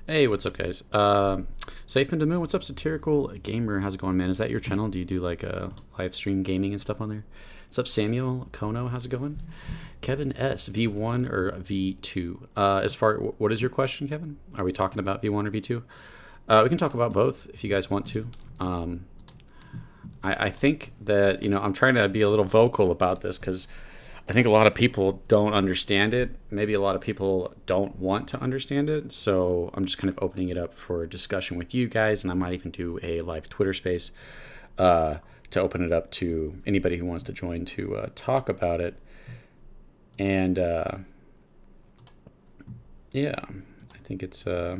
Hey, what's up, guys? Safemoon Livestream, what's up, Satirical Gamer? How's it going, man? Is that your channel? Do you do like a live stream gaming and stuff on there? What's up, Samuel Kono? How's it going? Kevin S, V1 or V2? What is your question, Kevin? Are we talking about V1 or V2? We can talk about both if you guys want to. I think that I'm trying to be a little vocal about this because I think a lot of people don't understand it. Maybe a lot of people don't want to understand it. So I'm just kind of opening it up for discussion with you guys. And I might even do a live Twitter space to open it up to anybody who wants to join to talk about it. And yeah, I think it's... I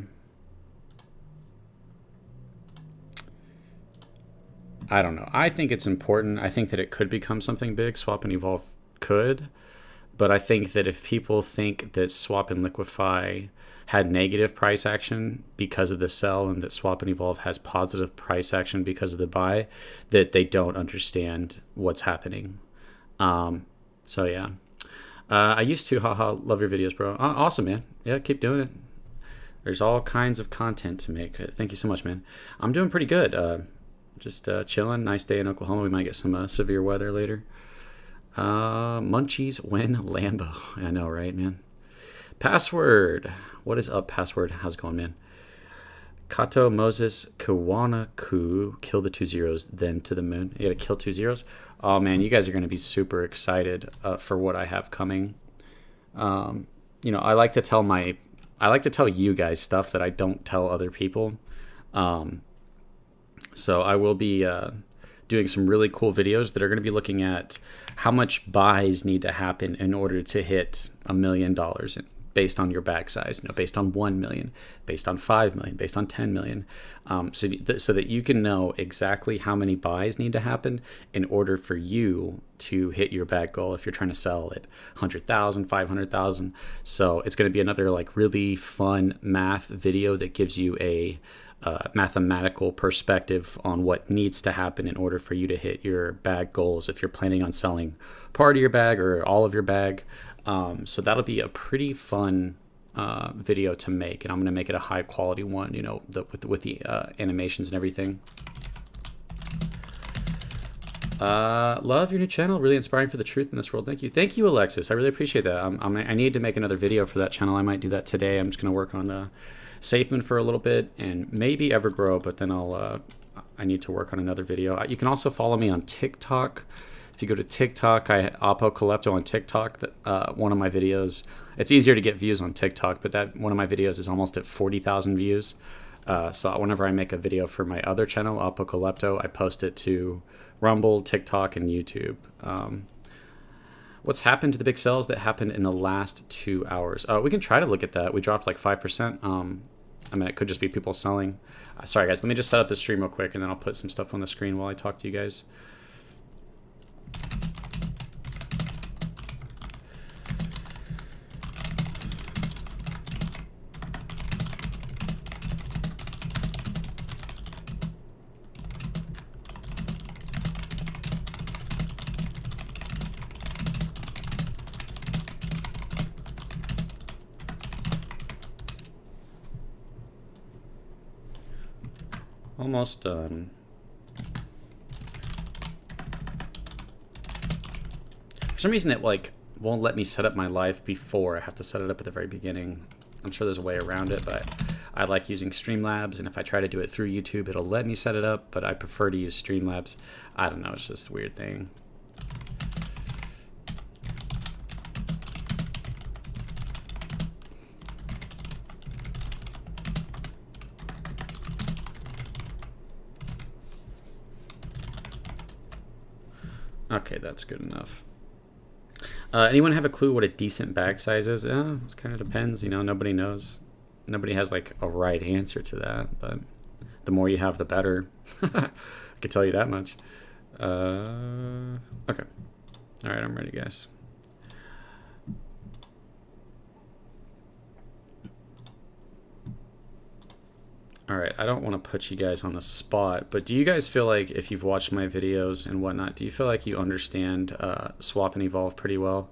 don't know. I think it's important. I think that it could become something big. Swap and Evolve could. But I think that if people think that Swap and Liquify had negative price action because of the sell and that Swap and Evolve has positive price action because of the buy, that they don't understand what's happening. So yeah. I used to, haha, love your videos, bro. Awesome, man. Yeah, keep doing it. There's all kinds of content to make. Thank you so much, man. I'm doing pretty good. Just chilling. Nice day in Oklahoma. We might get some severe weather later. Munchies win Lambo. I know, right, man? Password. What is up, Password? How's it going, man? Kato Moses Kawanaku. Kill the 2 zeros, then to the moon. You gotta kill 2 zeros. Oh man, you guys are gonna be super excited for what I have coming. I like to tell you guys stuff that I don't tell other people. So I will be doing some really cool videos that are going to be looking at how much buys need to happen in order to hit $1 million based on your bag size, based on 1 million, based on 5 million, based on 10 million, so that you can know exactly how many buys need to happen in order for you to hit your bag goal if you're trying to sell at 100,000, 500,000. So it's going to be another like really fun math video that gives you a mathematical perspective on what needs to happen in order for you to hit your bag goals if you're planning on selling part of your bag or all of your bag. So that'll be a pretty fun video to make, and I'm going to make it a high quality one, with the animations and everything. Love your new channel, really inspiring for the truth in this world. Thank you, Alexis. I really appreciate that. I need to make another video for that channel. I might do that today. I'm just going to work on Safemoon for a little bit and maybe Evergrow, but then I need to work on another video. You can also follow me on TikTok. If you go to TikTok, Apocalypto on TikTok. One of my videos, it's easier to get views on TikTok, but that one of my videos is almost at 40,000 views. So whenever I make a video for my other channel, Apocalypto, I post it to Rumble, TikTok, and YouTube. What's happened to the big sells that happened in the last 2 hours? We can try to look at that. We dropped like 5%. It could just be people selling. Sorry, guys. Let me just set up the stream real quick, and then I'll put some stuff on the screen while I talk to you guys. Almost done. For some reason it won't let me set up my live before. I have to set it up at the very beginning. I'm sure there's a way around it, but I like using Streamlabs, and if I try to do it through YouTube, it'll let me set it up, but I prefer to use Streamlabs. I don't know, it's just a weird thing. Okay, that's good enough. Anyone have a clue what a decent bag size is? It kind of depends. You know, nobody knows. Nobody has like a right answer to that. But the more you have, the better. I can tell you that much. Okay. All right, I'm ready, guys. All right, I don't want to put you guys on the spot, but do you guys feel like, if you've watched my videos and whatnot, do you feel like you understand swap and evolve pretty well?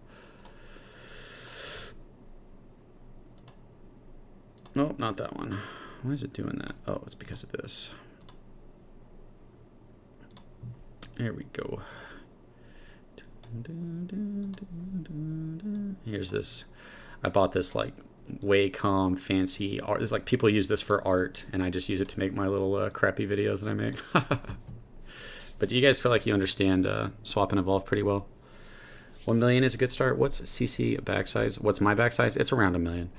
Oh, not that one. Why is it doing that? Oh, it's because of this. There we go. Here's this. I bought this like Wacom fancy art. It's like people use this for art, and I just use it to make my little crappy videos that I make. But do you guys feel like you understand swap and evolve pretty well? 1 million is a good start. What's CC back size? What's my back size? It's around 1 million.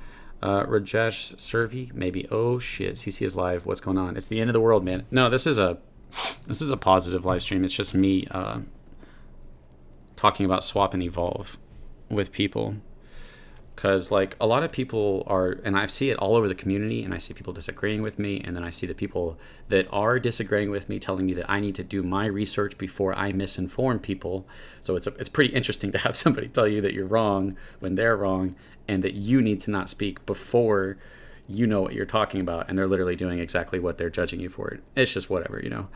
Rajesh Survey, maybe. Oh shit, CC is live. What's going on? It's the end of the world, man. No, this is a positive live stream. It's just me talking about swap and evolve with people. Because like a lot of people are, and I see it all over the community, and I see people disagreeing with me, and then I see the people that are disagreeing with me telling me that I need to do my research before I misinform people. So it's pretty interesting to have somebody tell you that you're wrong when they're wrong, and that you need to not speak before you know what you're talking about, and they're literally doing exactly what they're judging you for. It's just whatever, you know.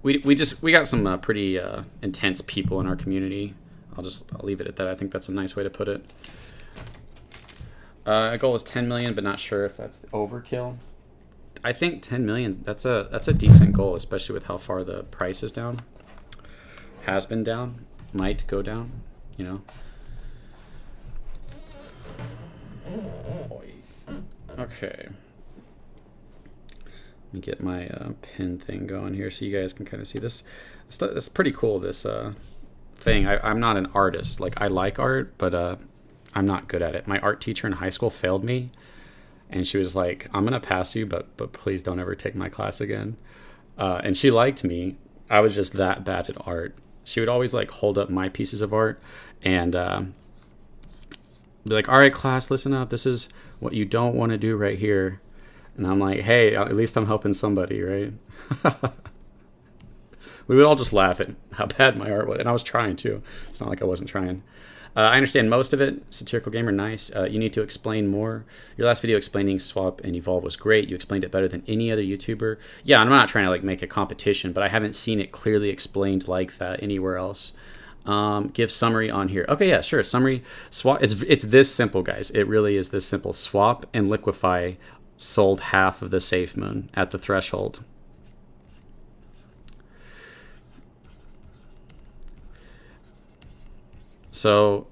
We got some pretty intense people in our community. I'll leave it at that. I think that's a nice way to put it. Our goal is 10 million, but not sure if that's overkill. I think 10 million, that's a decent goal, especially with how far the price is down. Has been down, might go down, you know. Okay. Let me get my pin thing going here so you guys can kind of see this. This is pretty cool, this thing. I'm not an artist. Like, I like art, but I'm not good at it. My art teacher in high school failed me, and she was like, I'm gonna pass you, but please don't ever take my class again. And she liked me. I was just that bad at art. She would always like hold up my pieces of art and be like, all right, class, listen up, this is what you don't want to do right here. And I'm like, hey, at least I'm helping somebody, right? We would all just laugh at how bad my art was, and I was trying too. It's not like I wasn't trying. I understand most of it. Satirical Gamer, nice. You need to explain more. Your last video explaining swap and evolve was great. You explained it better than any other YouTuber. Yeah, I'm not trying to like make a competition, but I haven't seen it clearly explained like that anywhere else. Give summary on here. Okay, yeah, sure. Summary. Swap. It's this simple, guys. It really is this simple. Swap and liquify sold half of the Safemoon at the threshold. So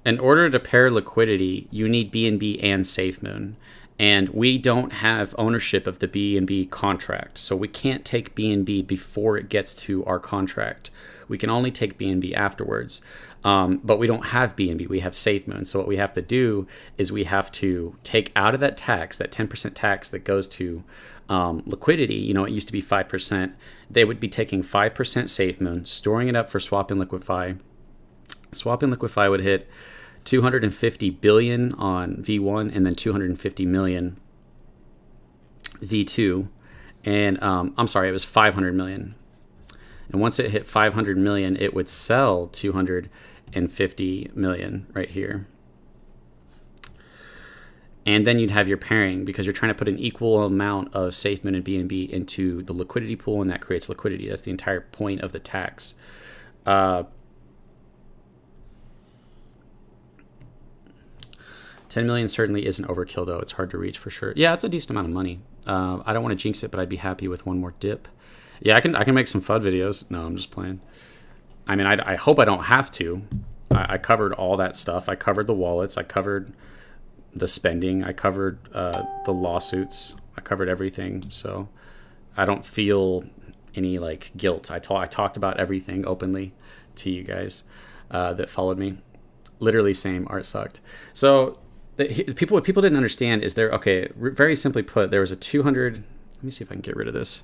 in order to pair liquidity, you need BNB and Safemoon. And we don't have ownership of the BNB contract. So we can't take BNB before it gets to our contract. We can only take BNB afterwards. But we don't have BNB, we have Safemoon. So what we have to do is we have to take out of that tax, that 10% tax that goes to liquidity. You know, it used to be 5%. They would be taking 5% Safemoon, storing it up for swap and liquify. Swap and liquify would hit 250 billion on V1 and then 250 million V2. And I'm sorry, it was 500 million. And once it hit 500 million, it would sell 250 million right here. And then you'd have your pairing, because you're trying to put an equal amount of Safemoon and BNB into the liquidity pool, and that creates liquidity. That's the entire point of the tax. 10 million certainly isn't overkill, though. It's hard to reach for sure. Yeah, it's a decent amount of money. I don't want to jinx it, but I'd be happy with one more dip. Yeah, I can make some FUD videos. No, I'm just playing. I mean, I hope I don't have to. I covered all that stuff. I covered the wallets. I covered the spending. I covered the lawsuits. I covered everything. So I don't feel any like guilt. I talked about everything openly to you guys that followed me. Literally same, art sucked. So what people didn't understand is very simply put, there was a 200, let me see if I can get rid of this.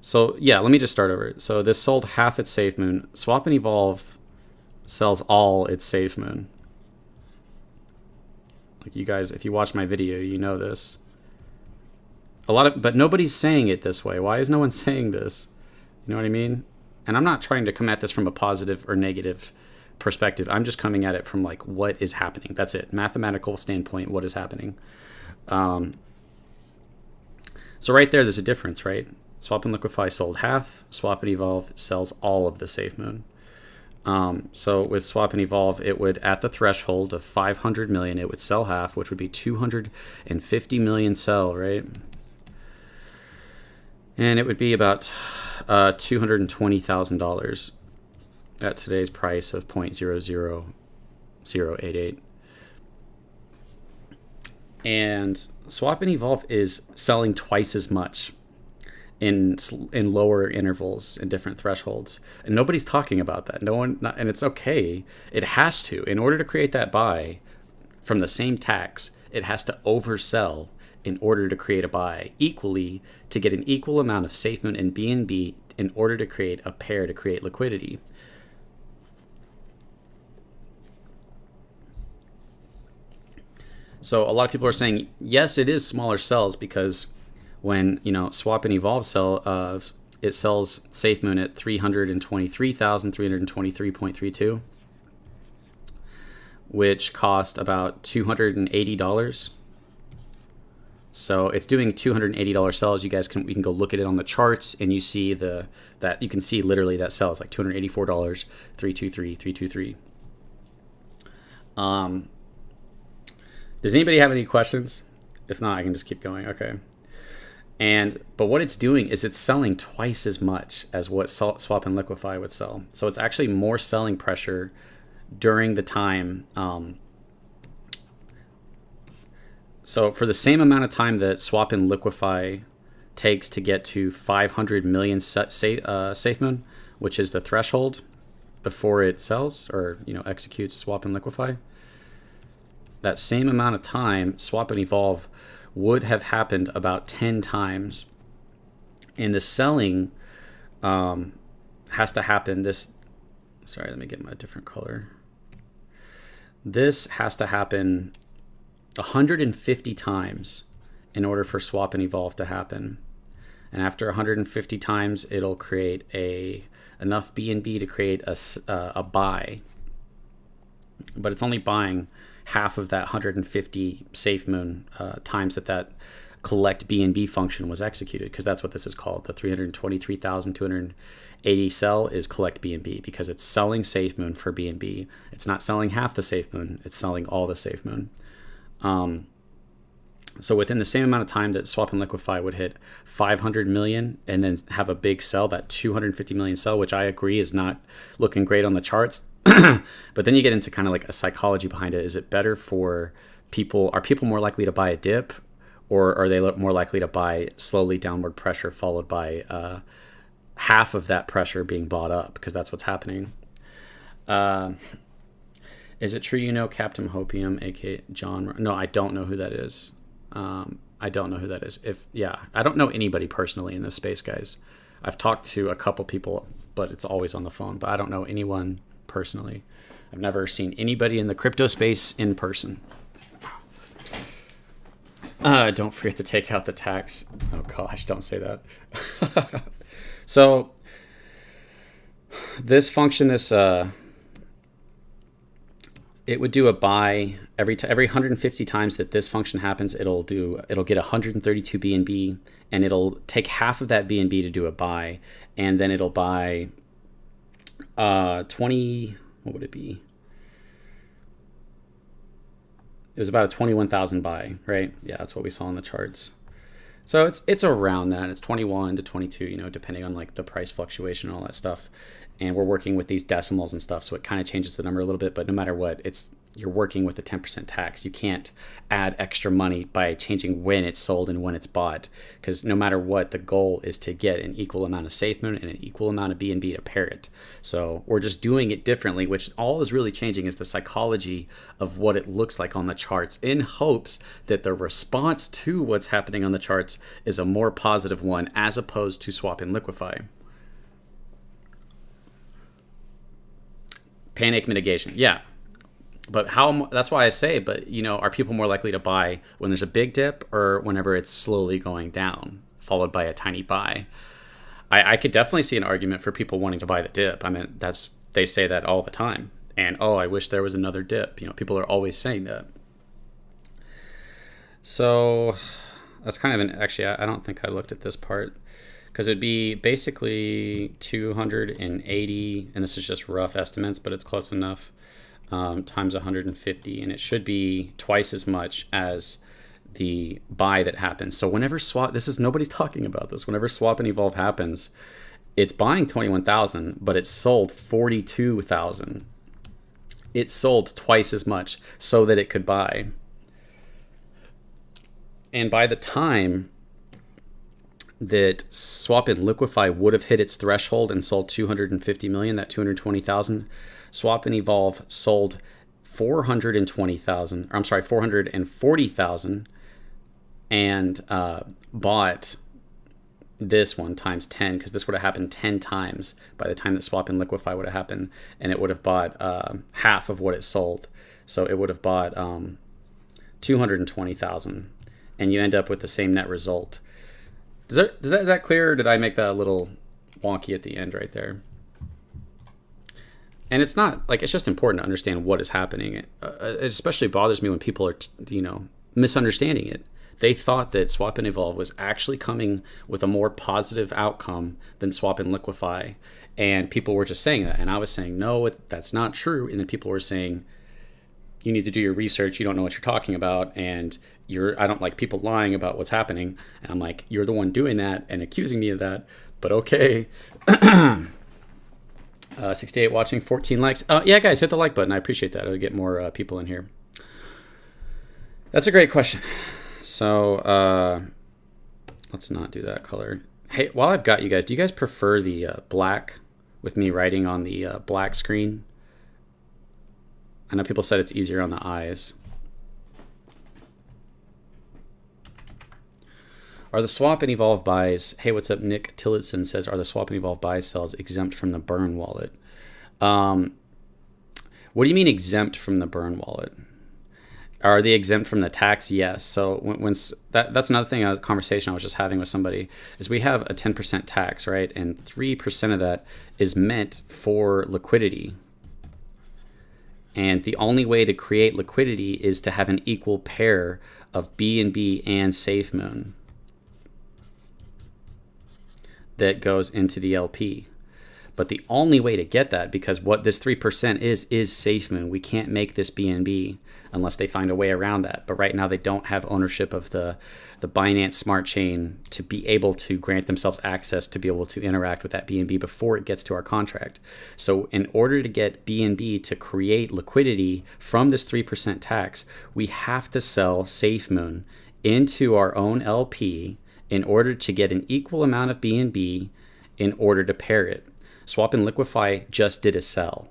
So yeah, let me just start over. So this sold half its Safemoon. Swap and Evolve sells all its Safemoon. Like you guys, if you watch my video, you know this. But nobody's saying it this way. Why is no one saying this? You know what I mean? And I'm not trying to come at this from a positive or negative perspective. I'm just coming at it from like what is happening. That's it. Mathematical standpoint, what is happening. So right there's a difference, right? Swap and Liquify sold half. Swap and Evolve sells all of the Safemoon. So with Swap and Evolve, it would, at the threshold of 500 million, it would sell half, which would be 250 million sell, right? And it would be about $220,000 at today's price of 0.00088. And Swap and Evolve is selling twice as much in lower intervals and different thresholds, and nobody's talking about that. And it's okay. It has to, in order to create that buy from the same tax, it has to oversell in order to create a buy equally to get an equal amount of Safemoon and BNB in order to create a pair to create liquidity. So a lot of people are saying, yes, it is smaller cells because when, you know, Swap and Evolve sell, it sells Safemoon at 323,323.32, which cost about $280. So it's doing $280 cells. You guys we can go look at it on the charts, and you see that you can see literally that sell is like $284, 323, 323. Does anybody have any questions? If not, I can just keep going. Okay. But what it's doing is it's selling twice as much as what Swap and Liquify would sell. So it's actually more selling pressure during the time. So for the same amount of time that Swap and Liquify takes to get to 500 million Safemoon, which is the threshold before it sells or, you know, executes Swap and Liquify, that same amount of time, Swap and Evolve would have happened about 10 times. And the selling has to happen sorry, let me get my different color. This has to happen 150 times in order for Swap and Evolve to happen. And after 150 times, it'll create enough BNB to create a buy. But it's only buying half of that 150 Safemoon times that collect BNB function was executed, because that's what this is called. The 323,280 sell is collect BNB, because it's selling Safemoon for BNB. It's not selling half the Safemoon, it's selling all the Safemoon. So within the same amount of time that Swap and Liquify would hit 500 million and then have a big sell, that 250 million sell, which I agree is not looking great on the charts. But then you get into kind of like a psychology behind it. Is it better for people? Are people more likely to buy a dip, or are they more likely to buy slowly downward pressure followed by half of that pressure being bought up? Because that's what's happening. Is it true you know Captain Hopium, aka John? No, I don't know who that is. I don't know who that is. I don't know anybody personally in this space, guys. I've talked to a couple people, but it's always on the phone. But I don't know anyone personally. I've never seen anybody in the crypto space in person. Don't forget to take out the tax. Oh gosh, don't say that. So this function, it would do a buy every 150 times that this function happens. It'll get 132 BNB, and it'll take half of that BNB to do a buy, and then it'll buy 20. What would it be? It was about a 21,000 buy, right? Yeah, that's what we saw in the charts. So it's around that. It's 21 to 22, you know, depending on like the price fluctuation and all that stuff. and we're working with these decimals and stuff, so it kind of changes the number a little bit, but no matter what, you're working with a 10% tax. You can't add extra money by changing when it's sold and when it's bought, because no matter what, the goal is to get an equal amount of Safemoon and an equal amount of BNB to pair it. So we're just doing it differently, which all is really changing is the psychology of what it looks like on the charts, in hopes that the response to what's happening on the charts is a more positive one, as opposed to swap and liquify. Panic mitigation, yeah. But how? That's why I say, but are people more likely to buy when there's a big dip or whenever it's slowly going down, followed by a tiny buy? I could definitely see an argument for people wanting to buy the dip. I mean, they say that all the time. And oh, I wish there was another dip. People are always saying that. So that's kind of actually, I don't think I looked at this part, because it'd be basically 280, and this is just rough estimates, but it's close enough. Times 150, and it should be twice as much as the buy that happens. So whenever nobody's talking about this, whenever swap and evolve happens, it's buying 21,000, but it's sold 42,000. It's sold twice as much so that it could buy. And by the time that swap and liquify would have hit its threshold and sold 250 million, that 220,000, swap and evolve sold 420,000, or I'm sorry, 440,000, and bought this one times 10, because this would have happened 10 times by the time that swap and liquify would have happened, and it would have bought half of what it sold. So it would have bought 220,000, and you end up with the same net result. Is that clear, or did I make that a little wonky at the end right there? And it's not like, it's just important to understand what is happening. It especially bothers me when people are, misunderstanding it. They thought that swap and evolve was actually coming with a more positive outcome than swap and liquify. And people were just saying that. And I was saying, no, that's not true. And then people were saying, you need to do your research. You don't know what you're talking about. And I don't like people lying about what's happening. And I'm like, you're the one doing that and accusing me of that. But okay. 68 watching, 14 likes. Yeah, guys, hit the like button. I appreciate that. It'll get more people in here. That's a great question. So let's not do that color. Hey, while I've got you guys, do you guys prefer the black with me writing on the black screen? I know people said it's easier on the eyes. Are the swap and evolve buys, hey, what's up, Nick Tillotson says, are the swap and evolve buy sells exempt from the burn wallet? What do you mean exempt from the burn wallet? Are they exempt from the tax? Yes. So that's another thing, a conversation I was just having with somebody, is we have a 10% tax, right? And 3% of that is meant for liquidity. And the only way to create liquidity is to have an equal pair of BNB and Safemoon that goes into the LP. But the only way to get that, because what this 3% is Safemoon. We can't make this BNB unless they find a way around that. But right now they don't have ownership of the Binance Smart Chain to be able to grant themselves access to be able to interact with that BNB before it gets to our contract. So in order to get BNB to create liquidity from this 3% tax, we have to sell Safemoon into our own LP in order to get an equal amount of BNB in order to pair it. Swap and liquify just did a sell.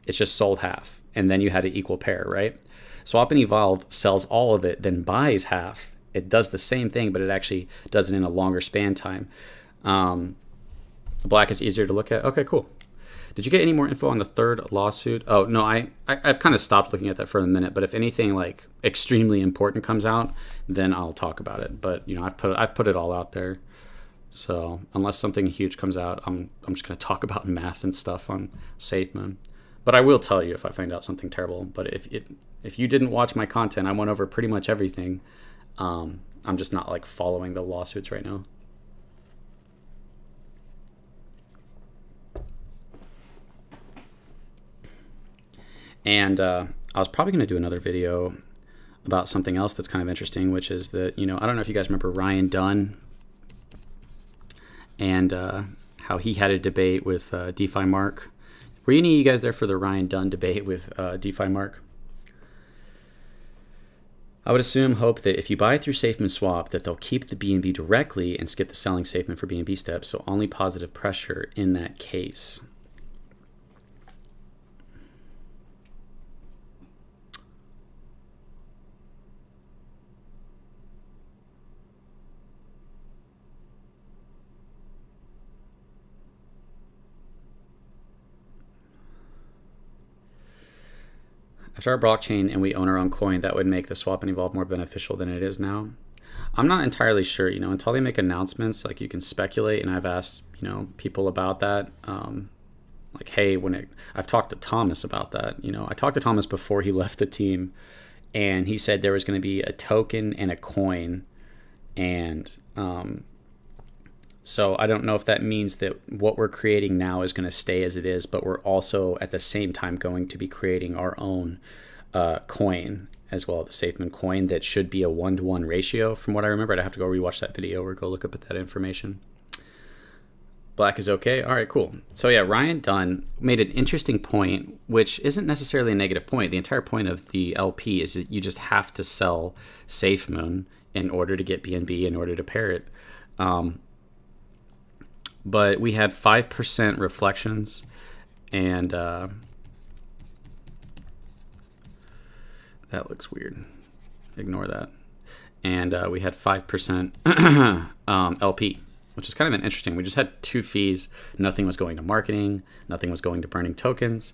It's just sold half, and then you had an equal pair, right? Swap and evolve sells all of it, then buys half. It does the same thing, but it actually does it in a longer span time. Black is easier to look at. Okay, cool. Did you get any more info on the third lawsuit? Oh, no, I've kind of stopped looking at that for a minute, but if anything like extremely important comes out, then I'll talk about it. But, I've put it all out there. So unless something huge comes out, I'm just going to talk about math and stuff on Safemoon. But I will tell you if I find out something terrible. But if you didn't watch my content, I went over pretty much everything. I'm just not like following the lawsuits right now. And I was probably going to do another video about something else that's kind of interesting, which is that, I don't know if you guys remember Ryan Dunn and how he had a debate with DeFi Mark. Were any of you guys there for the Ryan Dunn debate with DeFi Mark? I would hope that if you buy through Safemoon Swap, that they'll keep the BNB directly and skip the selling Safemoon for BNB steps, so only positive pressure in that case. After our blockchain and we own our own coin, that would make the swap and evolve more beneficial than it is now. I'm not entirely sure, until they make announcements, like you can speculate, and I've asked, people about that. Like, hey, I've talked to Thomas about that. I talked to Thomas before he left the team, and he said there was going to be a token and a coin, and so I don't know if that means that what we're creating now is going to stay as it is, but we're also at the same time going to be creating our own coin as well, the Safemoon coin that should be a 1-to-1 ratio. From what I remember, I'd have to go rewatch that video or go look up at that information. Black is okay. All right, cool. So yeah, Ryan Dunn made an interesting point, which isn't necessarily a negative point. The entire point of the LP is that you just have to sell Safemoon in order to get BNB, in order to pair it. But we had 5% reflections, and that looks weird. Ignore that. And we had 5% LP, which is kind of an interesting. We just had 2 fees. Nothing was going to marketing. Nothing was going to burning tokens.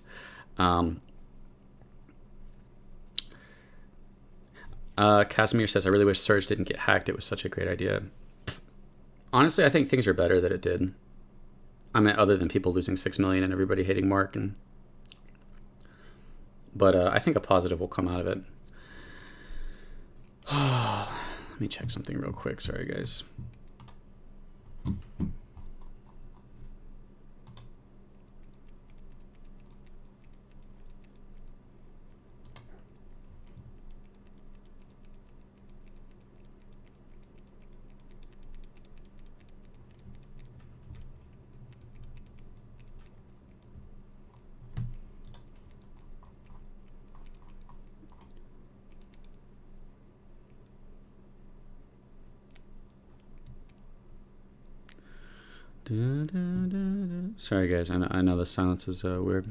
Casimir says, I really wish Surge didn't get hacked. It was such a great idea. Honestly, I think things are better that it did. I mean, other than people losing 6 million and everybody hating Mark. But I think a positive will come out of it. Let me check something real quick. Sorry, guys. Sorry, guys. I know the silence is weird.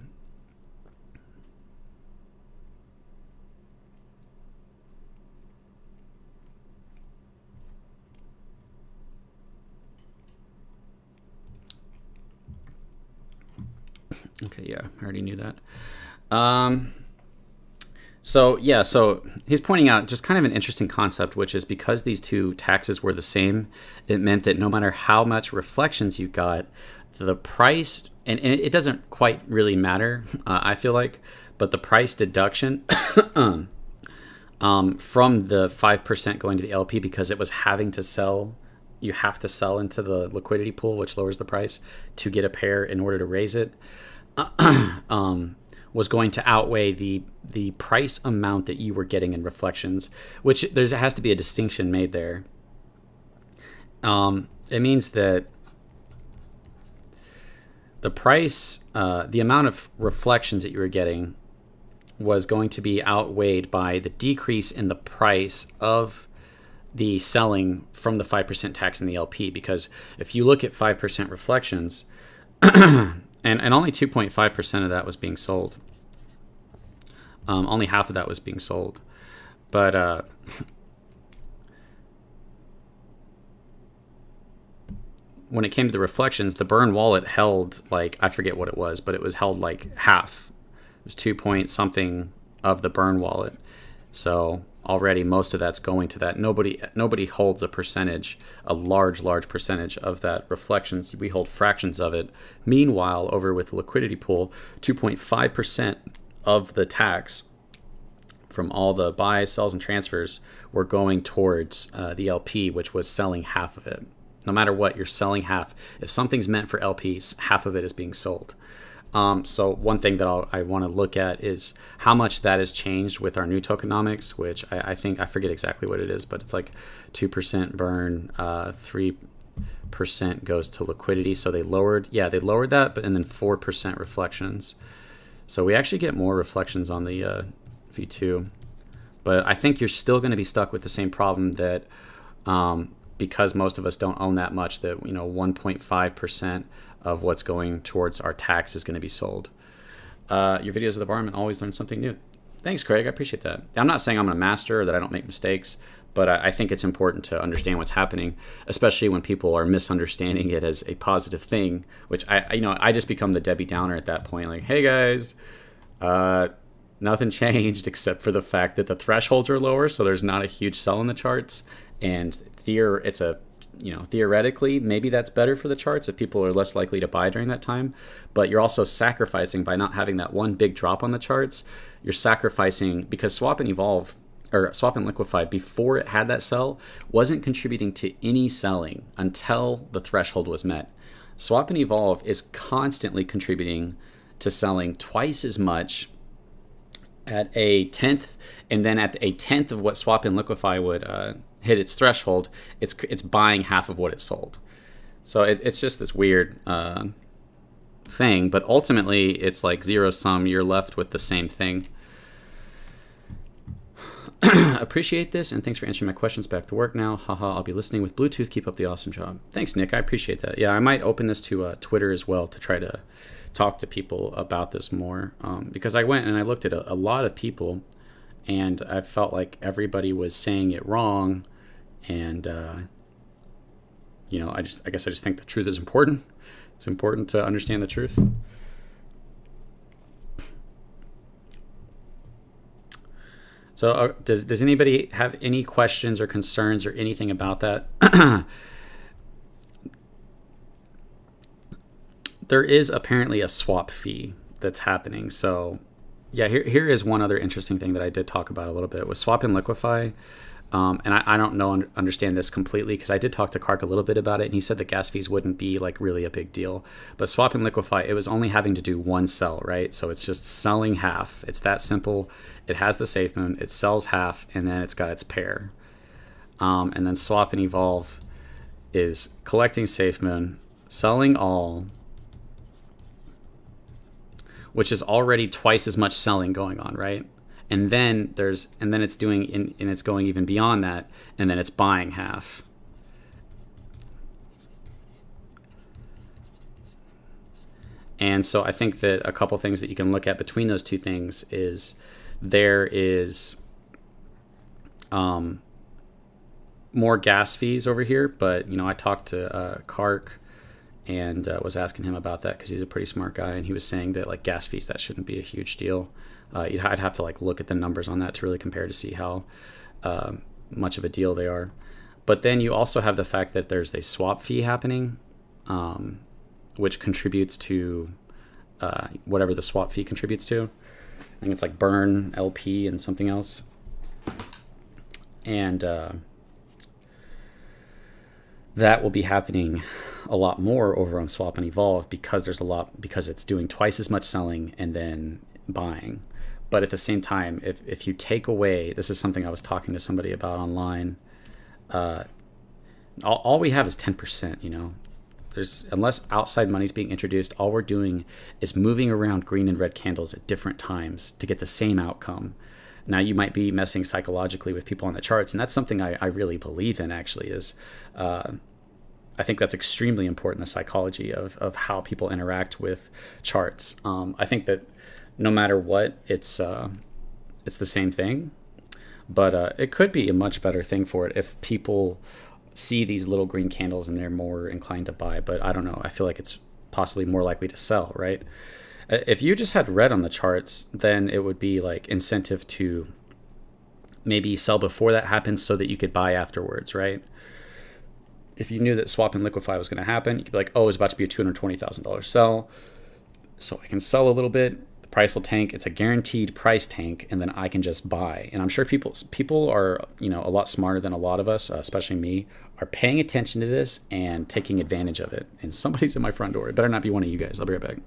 Okay, yeah, I already knew that. So he's pointing out just kind of an interesting concept, which is because these 2 taxes were the same, it meant that no matter how much reflections you got, the price, and it doesn't quite really matter, I feel like, but the price deduction from the 5% going to the LP, because it was having to sell, you have to sell into the liquidity pool, which lowers the price to get a pair in order to raise it, was going to outweigh the price amount that you were getting in reflections, which there has to be a distinction made there. It means that the price, the amount of reflections that you were getting was going to be outweighed by the decrease in the price of the selling from the 5% tax in the LP. Because if you look at 5% reflections, and only 2.5% of that was being sold. Only half of that was being sold. But when it came to the reflections, the burn wallet held, like, I forget what it was, but it was held like half. It was 2 point something of the burn wallet. So already most of that's going to that. Nobody holds a percentage, a large percentage of that reflections. We hold fractions of it. Meanwhile, over with the liquidity pool, 2.5% of the tax from all the buys, sells, and transfers were going towards the LP, which was selling half of it. No matter what, you're selling half. If something's meant for LPs, half of it is being sold. So one thing that I want to look at is how much that has changed with our new tokenomics, which I think, I forget exactly what it is, but it's like 2% burn, percent goes to liquidity. So they lowered that, but and then 4% reflections. So we actually get more reflections on the V2. But I think you're still going to be stuck with the same problem that because most of us don't own that much, that 1.5% of what's going towards our tax is going to be sold. Your videos of the barman always learn something new. Thanks, Craig. I appreciate that. I'm not saying I'm a master or that I don't make mistakes, but I think it's important to understand what's happening, especially when people are misunderstanding it as a positive thing, which I just become the Debbie Downer at that point. Like, hey guys, nothing changed except for the fact that the thresholds are lower, so there's not a huge sell in the charts, and theoretically maybe that's better for the charts if people are less likely to buy during that time. But you're also sacrificing by not having that one big drop on the charts. You're sacrificing because swap and liquify, before it had that sell, wasn't contributing to any selling until the threshold was met. Swap and evolve is constantly contributing to selling twice as much at a tenth, and then at a tenth of what swap and liquify would hit its threshold, it's buying half of what it sold. So it's just this weird thing, but ultimately it's like zero sum. You're left with the same thing. Appreciate this, and thanks for answering my questions. Back to work now. Haha, I'll be listening with Bluetooth. Keep up the awesome job. Thanks, Nick. I appreciate that. Yeah, I might open this to Twitter as well to try to talk to people about this more, because I went and I looked at a lot of people, and I felt like everybody was saying it wrong, and I guess I just think the truth is important. It's important to understand the truth. So does anybody have any questions or concerns or anything about that? There is apparently a swap fee that's happening. So yeah, here is one other interesting thing that I did talk about a little bit with swap and liquify. And I don't understand this completely, because I did talk to Kark a little bit about it, and he said the gas fees wouldn't be like really a big deal. But swap and liquify, it was only having to do one sell, right? So it's just selling half. It's that simple. It has the Safemoon. It sells half, and then it's got its pair. And then swap and evolve is collecting Safemoon, selling all, which is already twice as much selling going on, right? And then it's doing, and it's going even beyond that, and then it's buying half. And so I think that a couple things that you can look at between those two things is there is more gas fees over here, but I talked to Kark and was asking him about that because he's a pretty smart guy, and he was saying that like gas fees, that shouldn't be a huge deal. I'd have to like look at the numbers on that to really compare to see how much of a deal they are. But then you also have the fact that there's a swap fee happening, which contributes to whatever the swap fee contributes to. I think it's like burn, LP, and something else. And that will be happening a lot more over on swap and evolve because it's doing twice as much selling and then buying. But at the same time, if you take away, this is something I was talking to somebody about online, all we have is 10%, unless outside money's being introduced, all we're doing is moving around green and red candles at different times to get the same outcome. Now, you might be messing psychologically with people on the charts, and that's something I really believe in, actually, is I think that's extremely important, the psychology of how people interact with charts. I think that no matter what, it's the same thing, but it could be a much better thing for it if people see these little green candles and they're more inclined to buy. But I don't know. I feel like it's possibly more likely to sell, right? If you just had red on the charts, then it would be like incentive to maybe sell before that happens so that you could buy afterwards, right? If you knew that swap and liquify was going to happen, you could be like, oh, it's about to be a $220,000 sell, so I can sell a little bit. The price will tank. It's a guaranteed price tank, and then I can just buy. And I'm sure people are a lot smarter than a lot of us, especially me, are paying attention to this and taking advantage of it. And somebody's at my front door. It better not be one of you guys. I'll be right back.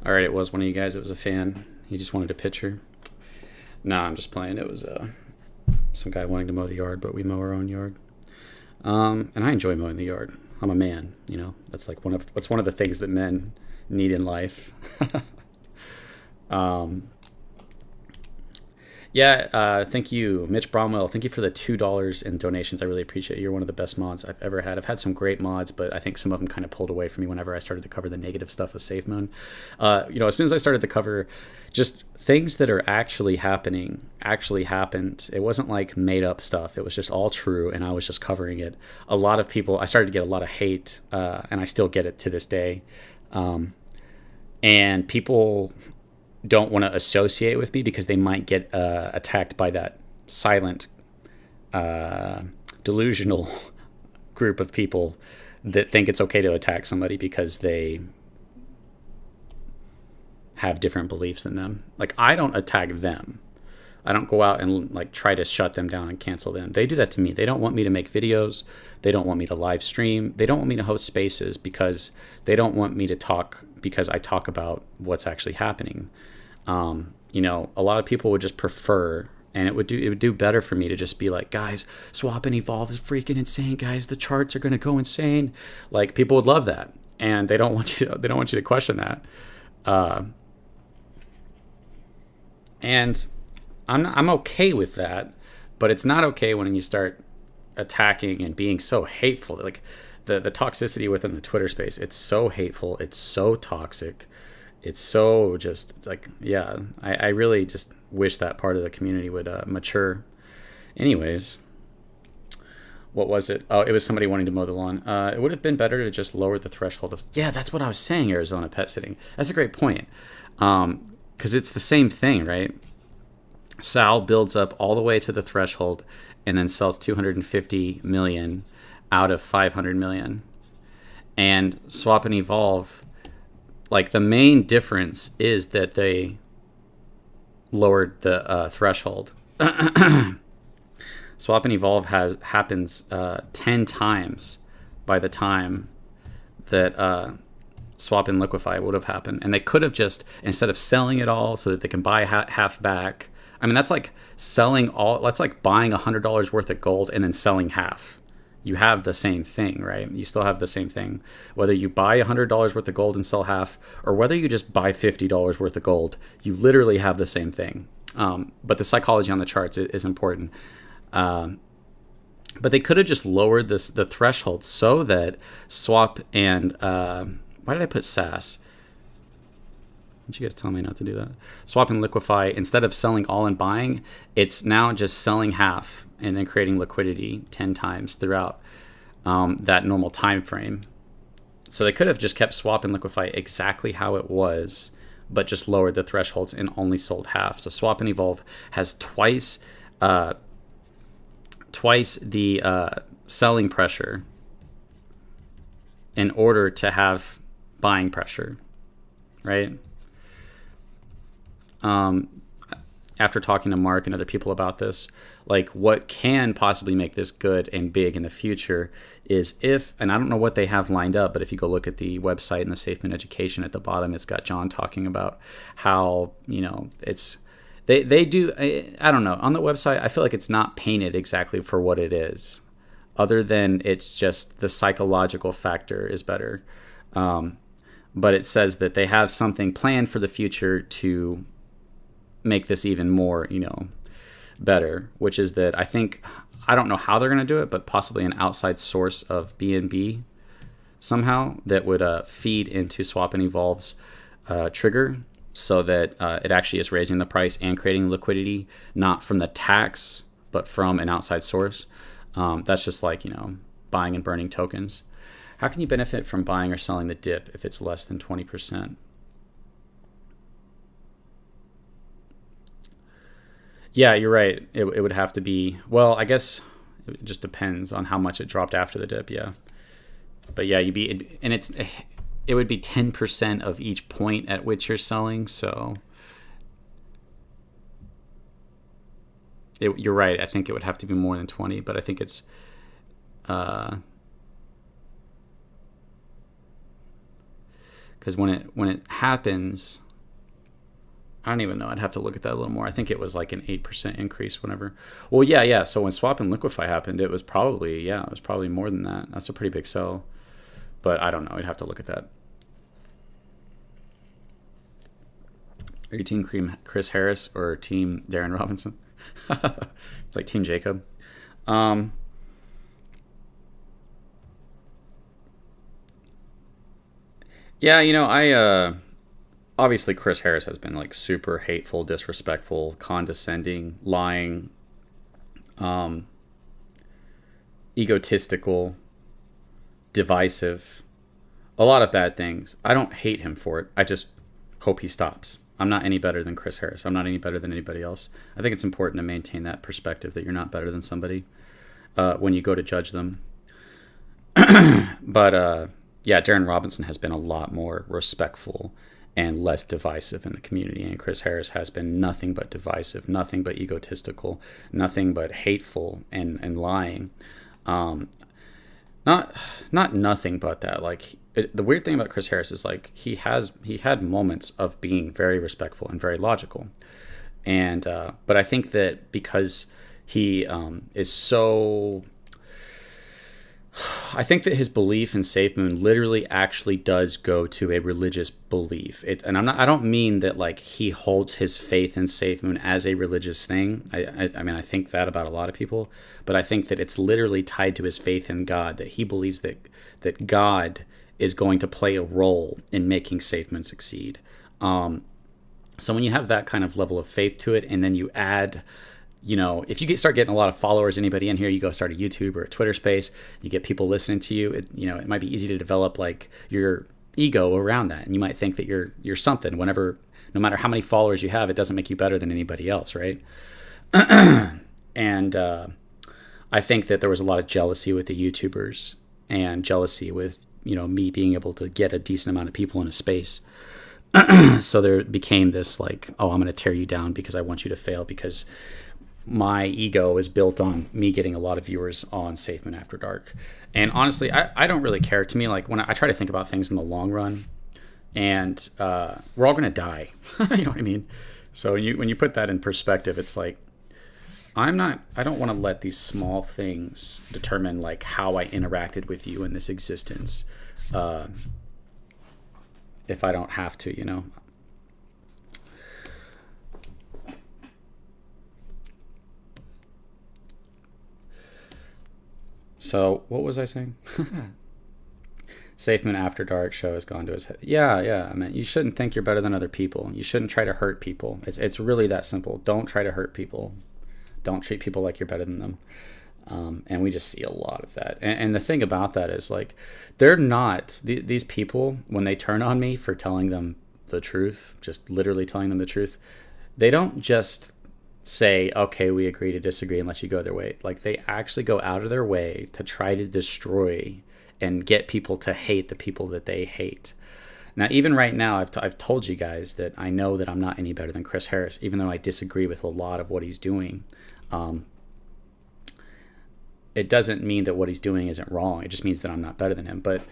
All right, it was one of you guys. It was a fan. He just wanted a picture. Nah, I'm just playing. It was some guy wanting to mow the yard, but we mow our own yard. And I enjoy mowing the yard. I'm a man, you know. That's like one of the things that men need in life. Yeah, thank you, Mitch Bromwell. Thank you for the $2 in donations. I really appreciate it. You're one of the best mods I've ever had. I've had some great mods, but I think some of them kind of pulled away from me whenever I started to cover the negative stuff of Safemoon. You know, as soon as I started to cover just things that are actually happening, actually happened. It wasn't like made up stuff. It was just all true, and I was just covering it. A lot of people, I started to get a lot of hate, and I still get it to this day. And people don't want to associate with me because they might get attacked by that silent, delusional group of people that think it's okay to attack somebody because they have different beliefs than them. Like, I don't attack them. I don't go out and like try to shut them down and cancel them. They do that to me. They don't want me to make videos. They don't want me to live stream. They don't want me to host spaces because they don't want me to talk because I talk about what's actually happening. You know, a lot of people would just prefer, and it would do better for me to just be like, guys, swap and evolve is freaking insane, guys. The charts are going to go insane. Like, people would love that, and they don't want you to question that. And I'm okay with that, but it's not okay when you start attacking and being so hateful. Like, the toxicity within the Twitter space, it's so hateful, it's so toxic, it's so just like, yeah, I really just wish that part of the community would mature. Anyways, what was it? Oh, it was somebody wanting to mow the lawn. It would have been better to just lower the threshold of, yeah, that's what I was saying, Arizona pet sitting. That's a great point. Because it's the same thing, right? Sal builds up all the way to the threshold and then sells 250 million out of 500 million. And Swap and Evolve, like, the main difference is that they lowered the threshold. Swap and Evolve happens 10 times by the time that Swap and Liquify would have happened. And they could have just, instead of selling it all so that they can buy half back, I mean, that's like selling all, that's like buying $100 worth of gold and then selling half. You have the same thing, right? You still have the same thing. Whether you buy $100 worth of gold and sell half, or whether you just buy $50 worth of gold, you literally have the same thing. But the psychology on the charts is important. But they could have just lowered the threshold so that Swap and why did I put SAS? Did you guys tell me not to do that? Swap and Liquify, instead of selling all and buying, it's now just selling half and then creating liquidity 10 times throughout that normal time frame. So they could have just kept Swap and Liquify exactly how it was, but just lowered the thresholds and only sold half. So Swap and Evolve has twice the selling pressure in order to have buying pressure, right? After talking to Mark and other people about this, like, what can possibly make this good and big in the future is if, and I don't know what they have lined up, but if you go look at the website and the Safemoon education at the bottom, it's got John talking about how, you know, it's, they do, I don't know, on the website, I feel like it's not painted exactly for what it is, other than it's just the psychological factor is better. But it says that they have something planned for the future to make this even more, you know, better, which is that I don't know how they're going to do it, but possibly an outside source of BNB somehow that would feed into Swap and Evolve's trigger so that it actually is raising the price and creating liquidity, not from the tax, but from an outside source. That's just like, you know, buying and burning tokens. How can you benefit from buying or selling the dip if it's less than 20%? Yeah, you're right. It would have to be, well, I guess it just depends on how much it dropped after the dip, yeah. But yeah, it would be 10% of each point at which you're selling, so you're right. I think it would have to be more than 20, but I think it's because when it happens, I don't even know. I'd have to look at that a little more. I think it was like an 8% increase whenever. Well, yeah. So when swap and liquify happened, it was probably more than that. That's a pretty big sell, but I don't know. I'd have to look at that. Are you team Chris Harris or team Darren Robinson? It's like team Jacob. Yeah, I obviously Chris Harris has been like super hateful, disrespectful, condescending, lying, egotistical, divisive, a lot of bad things. I don't hate him for it. I just hope he stops. I'm not any better than Chris Harris. I'm not any better than anybody else. I think it's important to maintain that perspective that you're not better than somebody when you go to judge them. But yeah, Darren Robinson has been a lot more respectful and less divisive in the community, and Chris Harris has been nothing but divisive, nothing but egotistical, nothing but hateful and lying. Not nothing but that. Like the weird thing about Chris Harris is like he had moments of being very respectful and very logical, and but I think that because he is so. I think that his belief in Safemoon literally actually does go to a religious belief. And I don't mean that like he holds his faith in Safemoon as a religious thing. I mean, I think that about a lot of people, but I think that it's literally tied to his faith in God, that he believes that God is going to play a role in making Safemoon succeed. So when you have that kind of level of faith to it, and then you add, if you start getting a lot of followers, anybody in here, you go start a YouTube or a Twitter space, you get people listening to you, it might be easy to develop like your ego around that. And you might think that you're something no matter how many followers you have, it doesn't make you better than anybody else, right? And I think that there was a lot of jealousy with the YouTubers and jealousy with, me being able to get a decent amount of people in a space. So there became this like, oh, I'm going to tear you down because I want you to fail, because my ego is built on me getting a lot of viewers on Safemoon After Dark. And honestly, I don't really care. To me, like when I try to think about things in the long run, and we're all going to die. You know what I mean? So when you put that in perspective, it's like, I don't want to let these small things determine like how I interacted with you in this existence. If I don't have to, So what was I saying? Safemoon After Dark show has gone to his head. Yeah. I mean, you shouldn't think you're better than other people. You shouldn't try to hurt people. It's really that simple. Don't try to hurt people. Don't treat people like you're better than them. And we just see a lot of that. And the thing about that is like, they're not these people, when they turn on me for telling them the truth, just literally telling them the truth, they don't just say, okay, we agree to disagree and let you go their way. Like they actually go out of their way to try to destroy and get people to hate the people that they hate. Now, even right now, I've told you guys that I know that I'm not any better than Chris Harris, even though I disagree with a lot of what he's doing. It doesn't mean that what he's doing isn't wrong. It just means that I'm not better than him. But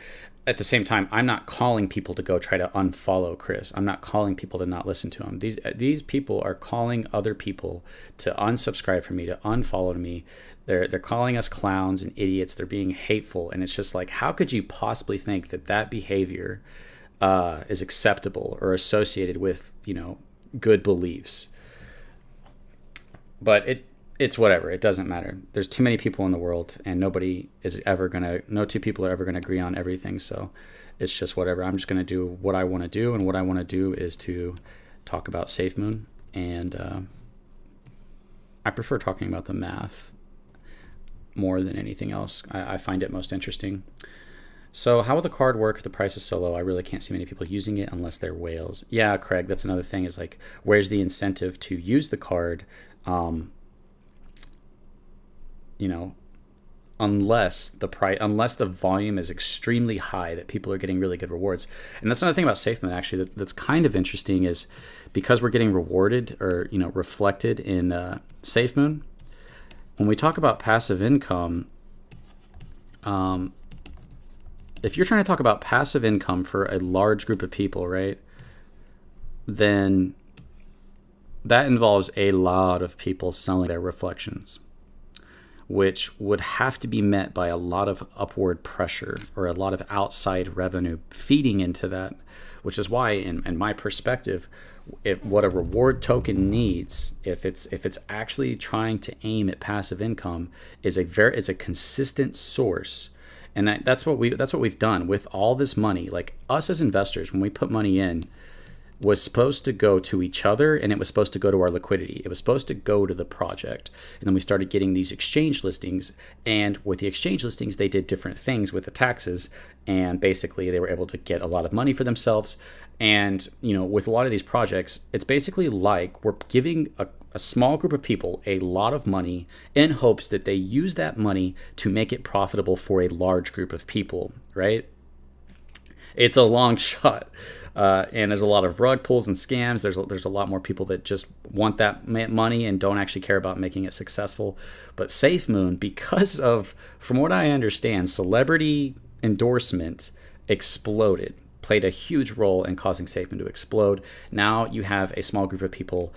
at the same time, I'm not calling people to go try to unfollow Chris. I'm not calling people to not listen to him. These people are calling other people to unsubscribe from me, to unfollow me. They're calling us clowns and idiots. They're being hateful. And it's just like, how could you possibly think that behavior is acceptable or associated with, good beliefs? But it's whatever. It doesn't matter. There's too many people in the world, and no two people are ever gonna agree on everything. So it's just whatever. I'm just gonna do what I want to do, and what I want to do is to talk about Safemoon, and I prefer talking about the math more than anything else. I find it most interesting. So how will the card work if the price is so low? I really can't see many people using it unless they're whales. Yeah, Craig, that's another thing, is like, where's the incentive to use the card? Unless the volume is extremely high, that people are getting really good rewards. And that's another thing about Safemoon, actually, that's kind of interesting, is because we're getting rewarded or reflected in Safemoon. When we talk about passive income, if you're trying to talk about passive income for a large group of people, right, then that involves a lot of people selling their reflections, which would have to be met by a lot of upward pressure or a lot of outside revenue feeding into that, which is why, in my perspective, what a reward token needs, if it's actually trying to aim at passive income, is a consistent source. And that's what we've done with all this money. Like, us as investors, when we put money in, was supposed to go to each other, and it was supposed to go to our liquidity. It was supposed to go to the project. And then we started getting these exchange listings, and with the exchange listings, they did different things with the taxes, and basically they were able to get a lot of money for themselves. And, with a lot of these projects, it's basically like we're giving a small group of people a lot of money in hopes that they use that money to make it profitable for a large group of people, right? It's a long shot. And there's a lot of rug pulls and scams. There's a lot more people that just want that money and don't actually care about making it successful. But Safemoon, because of, from what I understand, celebrity endorsement exploded, played a huge role in causing Safemoon to explode. Now you have a small group of people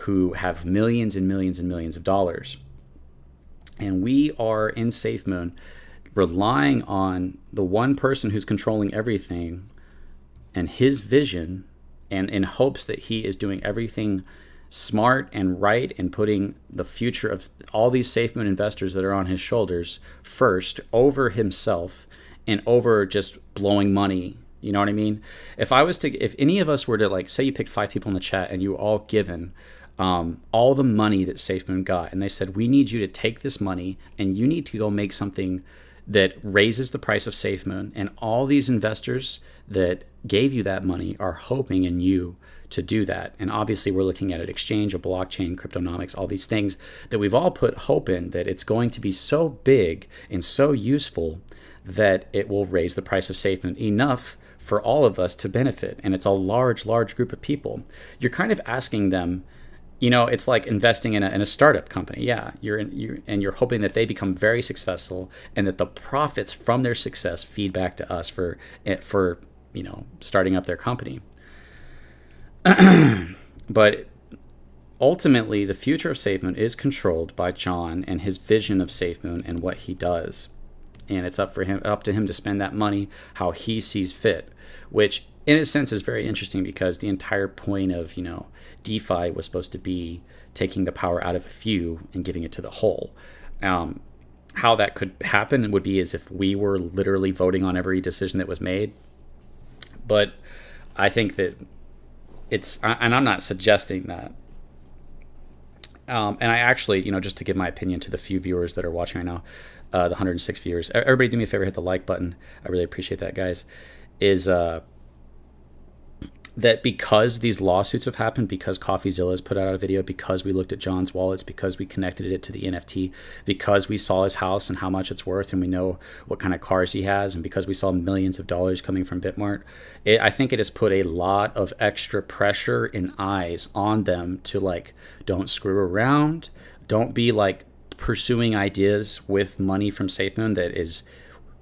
who have millions and millions and millions of dollars. And we are in Safemoon relying on the one person who's controlling everything and his vision, and in hopes that he is doing everything smart and right and putting the future of all these Safemoon investors that are on his shoulders first over himself and over just blowing money. You know what I mean? If any of us were to, like, say you picked 5 people in the chat and you were all given all the money that Safemoon got, and they said, we need you to take this money and you need to go make something that raises the price of Safemoon, and all these investors that gave you that money are hoping in you to do that. And obviously we're looking at an exchange, a blockchain, cryptonomics, all these things that we've all put hope in, that it's going to be so big and so useful that it will raise the price of Safemoon enough for all of us to benefit. And it's a large group of people. You're kind of asking them, it's like investing in a startup company. Yeah, you're hoping that they become very successful and that the profits from their success feed back to us for starting up their company. But ultimately, the future of Safemoon is controlled by John and his vision of Safemoon and what he does, and it's up to him to spend that money how he sees fit, which in a sense is very interesting, because the entire point of DeFi was supposed to be taking the power out of a few and giving it to the whole. How that could happen would be as if we were literally voting on every decision that was made. But I think that and I'm not suggesting that. And I actually, just to give my opinion to the few viewers that are watching right now, the 106 viewers, everybody do me a favor, hit the like button. I really appreciate that, guys. Is that because these lawsuits have happened, because CoffeeZilla has put out a video, because we looked at John's wallets, because we connected it to the NFT, because we saw his house and how much it's worth, and we know what kind of cars he has, and because we saw millions of dollars coming from Bitmart, I think it has put a lot of extra pressure and eyes on them to, like, don't screw around, don't be like pursuing ideas with money from Safemoon that is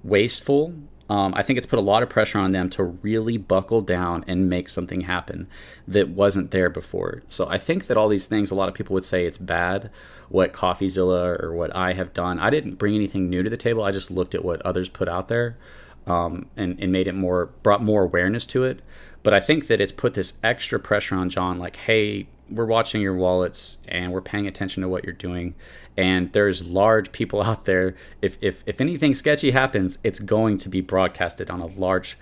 wasteful. I think it's put a lot of pressure on them to really buckle down and make something happen that wasn't there before. So I think that all these things, a lot of people would say it's bad, what CoffeeZilla or what I have done. I didn't bring anything new to the table. I just looked at what others put out there and made it brought more awareness to it. But I think that it's put this extra pressure on John, like, hey, we're watching your wallets and we're paying attention to what you're doing. And there's large people out there. If anything sketchy happens, it's going to be broadcasted on a large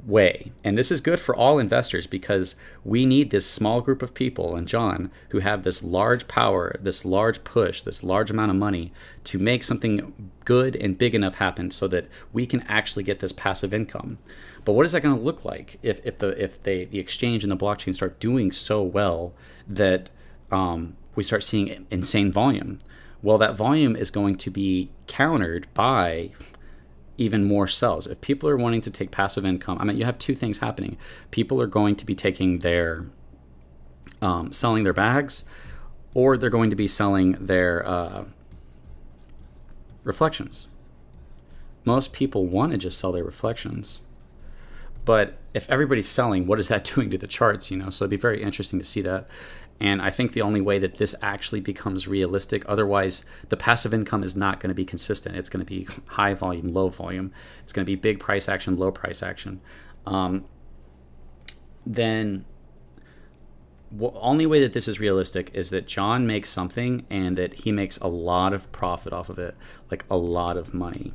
way. And this is good for all investors, because we need this small group of people and John who have this large power, this large push, this large amount of money to make something good and big enough happen so that we can actually get this passive income. But what is that going to look like if the exchange and the blockchain start doing so well that we start seeing insane volume? Well, that volume is going to be countered by even more sells. If people are wanting to take passive income, you have two things happening. People are going to be taking their selling their bags, or they're going to be selling their reflections. most people want to just sell their reflections. But if everybody's selling, what is that doing to the charts? So it'd be very interesting to see that. And I think the only way that this actually becomes realistic, otherwise the passive income is not going to be consistent. It's going to be high volume, low volume. It's going to be big price action, low price action. Then the only way that this is realistic is that John makes something and that he makes a lot of profit off of it, like a lot of money.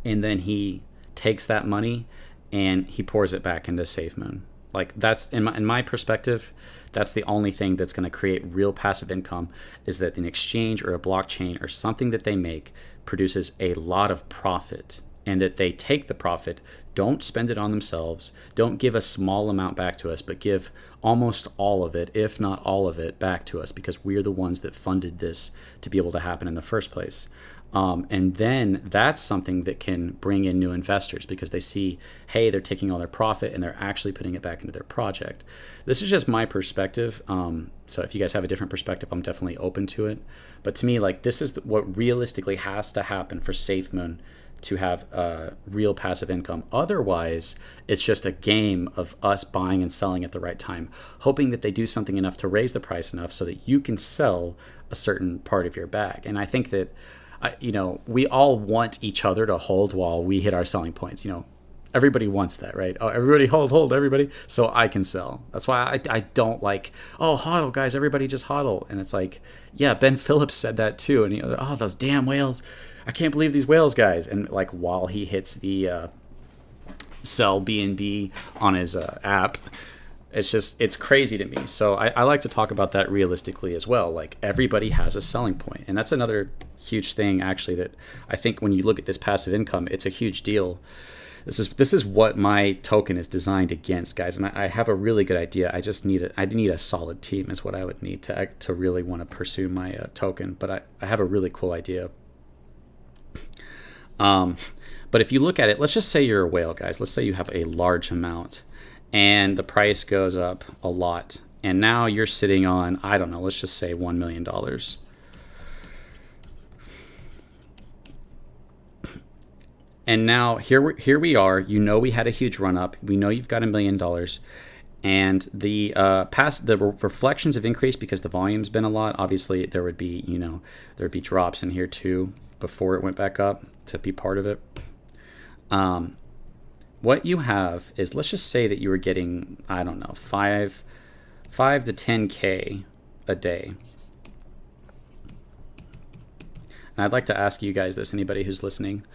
And then he takes that money and he pours it back into Safemoon. Like, that's in my perspective, that's the only thing that's going to create real passive income, is that an exchange or a blockchain or something that they make produces a lot of profit, and that they take the profit, don't spend it on themselves, don't give a small amount back to us, but give almost all of it, if not all of it, back to us, because we're the ones that funded this to be able to happen in the first place. And then that's something that can bring in new investors, because they see, hey, they're taking all their profit and they're actually putting it back into their project. This is just my perspective. So if you guys have a different perspective, I'm definitely open to it. But to me, like, this is what realistically has to happen for Safemoon to have real passive income. Otherwise, it's just a game of us buying and selling at the right time, hoping that they do something enough to raise the price enough so that you can sell a certain part of your bag. And I think that we all want each other to hold while we hit our selling points. Everybody wants that, right? Oh, everybody hold, everybody, so I can sell. That's why I don't like, oh, hodl, guys, everybody just hodl. And it's like, yeah, Ben Phillips said that too. And oh, those damn whales. I can't believe these whales, guys. And like, while he hits the sell BNB on his app, it's crazy to me. So I like to talk about that realistically as well. Like, everybody has a selling point. And that's another huge thing, actually, that I think when you look at this passive income, it's a huge deal. This is what my token is designed against, guys. And I have a really good idea. I just need a solid team is what I would need to really want to pursue my token. But I have a really cool idea. But if you look at it, let's just say you're a whale, guys. Let's say you have a large amount and the price goes up a lot. And now you're sitting on, I don't know, let's just say $1 million. And now here we are. We had a huge run up. We know you've got $1 million, and the reflections have increased because the volume's been a lot. Obviously, there would be drops in here too before it went back up to be part of it. What you have is, let's just say that you were getting, I don't know, 5 to 10K a day. And I'd like to ask you guys this, anybody who's listening.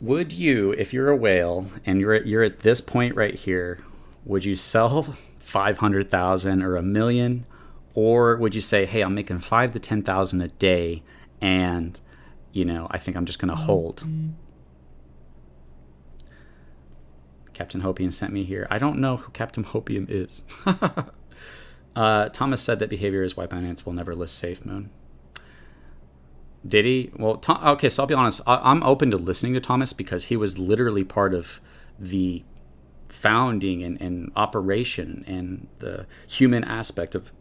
Would you, if you're a whale and you're at this point right here, would you sell 500,000 or $1 million, or would you say, hey, I'm making 5 to 10,000 a day, and I think I'm just gonna hold? Captain Hopium sent me here. I don't know who Captain Hopium is. Thomas said that behavior is why Binance will never list Safemoon. Did he? Well, okay, so I'll be honest. I'm open to listening to Thomas because he was literally part of the founding and operation and the human aspect of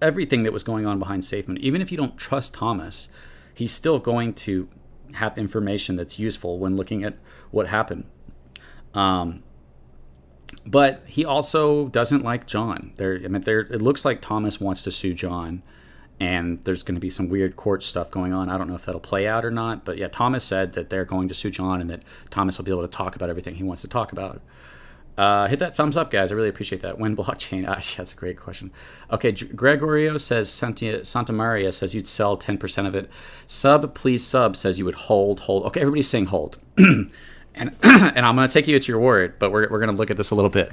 everything that was going on behind Safemoon. Even if you don't trust Thomas, he's still going to have information that's useful when looking at what happened. But he also doesn't like John. It looks like Thomas wants to sue John. And there's going to be some weird court stuff going on. I don't know if that'll play out or not. But yeah, Thomas said that they're going to sue John and that Thomas will be able to talk about everything he wants to talk about. Hit that thumbs up, guys. I really appreciate that. When blockchain? That's a great question. Okay, Gregorio says, Santa Maria says you'd sell 10% of it. Please sub says you would hold. Okay, everybody's saying hold. and I'm going to take you at your word, but we're going to look at this a little bit.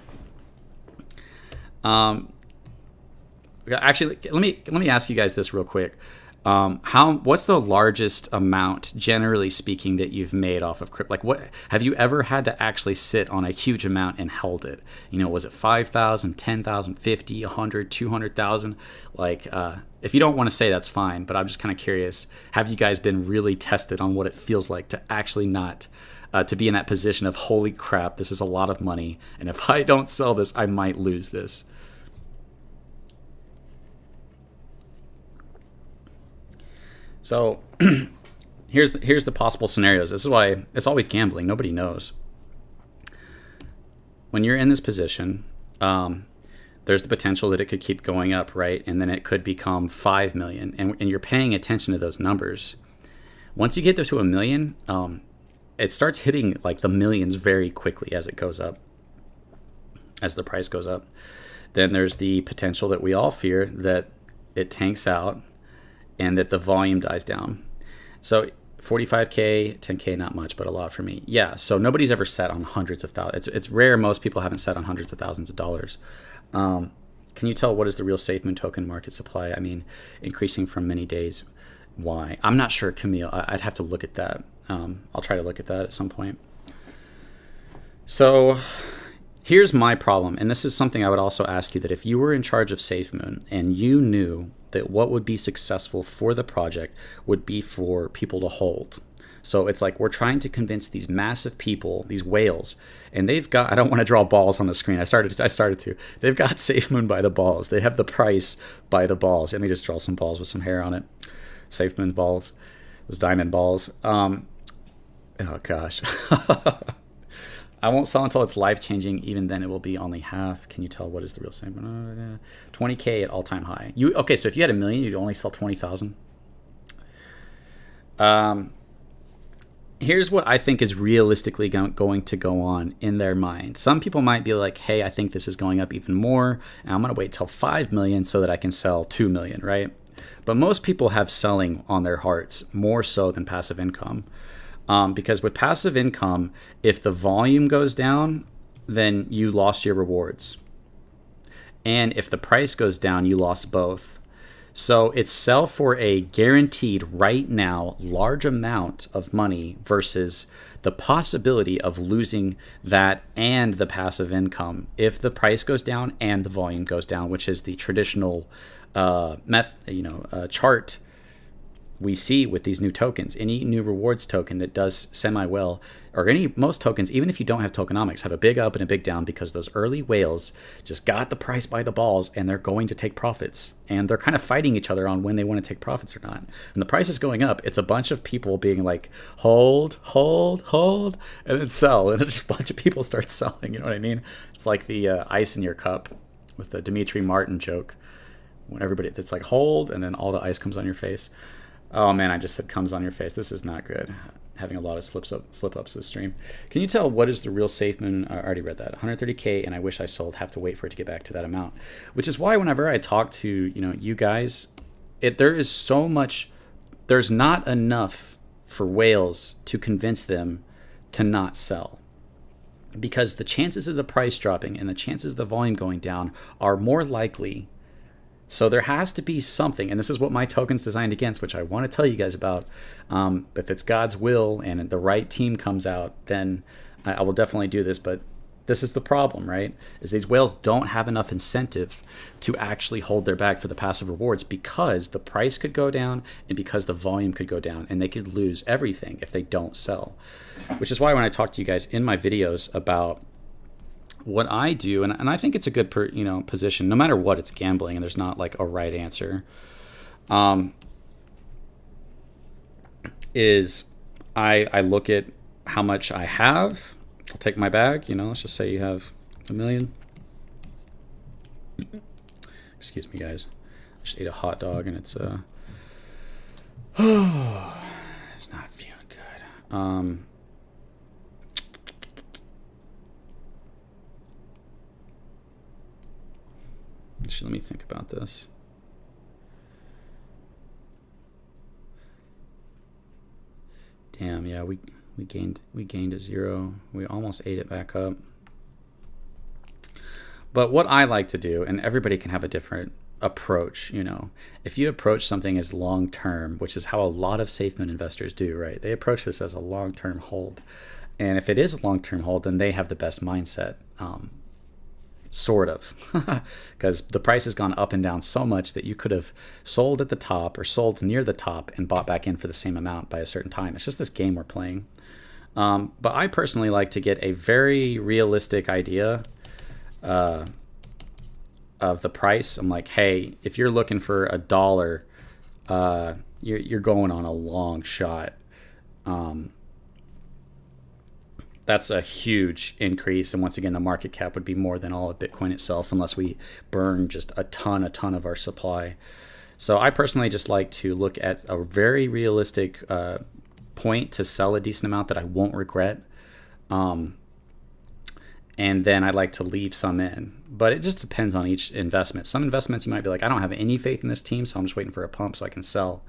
Actually, let me ask you guys this real quick. What's the largest amount, generally speaking, that you've made off of crypto? Like, what have you ever had to actually sit on a huge amount and held it? Was it 5,000, 10,000, 50, 100, 200,000? Like, if you don't want to say, that's fine. But I'm just kind of curious. Have you guys been really tested on what it feels like to actually not to be in that position of, holy crap, this is a lot of money, and if I don't sell this, I might lose this? So here's the possible scenarios. This is why it's always gambling. Nobody knows. When you're in this position, there's the potential that it could keep going up, right? And then it could become 5 million, and you're paying attention to those numbers. Once you get to $1 million, it starts hitting like the millions very quickly as it goes up, as the price goes up. Then there's the potential that we all fear that it tanks out and that the volume dies down. So 45K, 10K, not much, but a lot for me. Yeah, so nobody's ever set on hundreds of thousands. It's rare. Most people haven't set on hundreds of thousands of dollars. Can you tell what is the real Safemoon token market supply? I mean, increasing from many days. Why? I'm not sure, Camille. I'd have to look at that. I'll try to look at that at some point. So here's my problem, and this is something I would also ask you, that if you were in charge of Safemoon and you knew that what would be successful for the project would be for people to hold. So it's like we're trying to convince these massive people, these whales, and they've got, I don't want to draw balls on the screen. I started to. They've got Safemoon by the balls. They have the price by the balls. Let me just draw some balls with some hair on it. Safemoon balls, those diamond balls. Oh gosh. I won't sell until it's life-changing. Even then, it will be only half. Can you tell what is the real Safemoon? 20K at all-time high. Okay, so if you had $1 million, you'd only sell 20,000. Here's what I think is realistically going to go on in their mind. Some people might be like, hey, I think this is going up even more, and I'm going to wait till 5 million so that I can sell 2 million, right? But most people have selling on their hearts more so than passive income. Because with passive income, if the volume goes down, then you lost your rewards. And if the price goes down, you lost both. So it's sell for a guaranteed right now large amount of money versus the possibility of losing that and the passive income if the price goes down and the volume goes down, which is the traditional chart we see with these new tokens. Any new rewards token that does semi-well, or most tokens, even if you don't have tokenomics, have a big up and a big down because those early whales just got the price by the balls and they're going to take profits. And they're kind of fighting each other on when they want to take profits or not. And the price is going up. It's a bunch of people being like, hold, hold, hold, and then sell. And it's just a bunch of people start selling. You know what I mean? It's like the ice in your cup with the Dimitri Martin joke. When everybody, it's like hold, and then all the ice comes on your face. Oh man, I just said comes on your face. This is not good. Having a lot of slip-ups this stream. Can you tell what is the real Safemoon? I already read that. 130K, and I wish I sold. Have to wait for it to get back to that amount. Which is why whenever I talk to you guys, there is so much. There's not enough for whales to convince them to not sell, because the chances of the price dropping and the chances of the volume going down are more likely. So there has to be something, and this is what my token's designed against, which I want to tell you guys about. If it's God's will and the right team comes out, then I will definitely do this. But this is the problem, right? Is these whales don't have enough incentive to actually hold their bag for the passive rewards, because the price could go down and because the volume could go down, and they could lose everything if they don't sell. Which is why when I talk to you guys in my videos about what I do, and I think it's a good position, no matter what, it's gambling, and there's not like a right answer, is I look at how much I have. I'll take my bag, let's just say you have $1 million. Excuse me, guys. I just ate a hot dog, and it's it's not feeling good. Let me think about this. Damn, yeah, we gained a 0. We almost ate it back up. But what I like to do, and everybody can have a different approach, if you approach something as long term, which is how a lot of Safemoon investors do, right? They approach this as a long term hold, and if it is a long term hold, then they have the best mindset. Sort of, because the price has gone up and down so much that you could have sold at the top or sold near the top and bought back in for the same amount by a certain time. It's just this game we're playing. But I personally like to get a very realistic idea of the price. I'm like, hey, if you're looking for $1, you're going on a long shot. That's a huge increase. And once again, the market cap would be more than all of Bitcoin itself unless we burn just a ton of our supply. So I personally just like to look at a very realistic point to sell a decent amount that I won't regret. And then I like to leave some in. But it just depends on each investment. Some investments you might be like, I don't have any faith in this team, so I'm just waiting for a pump so I can sell.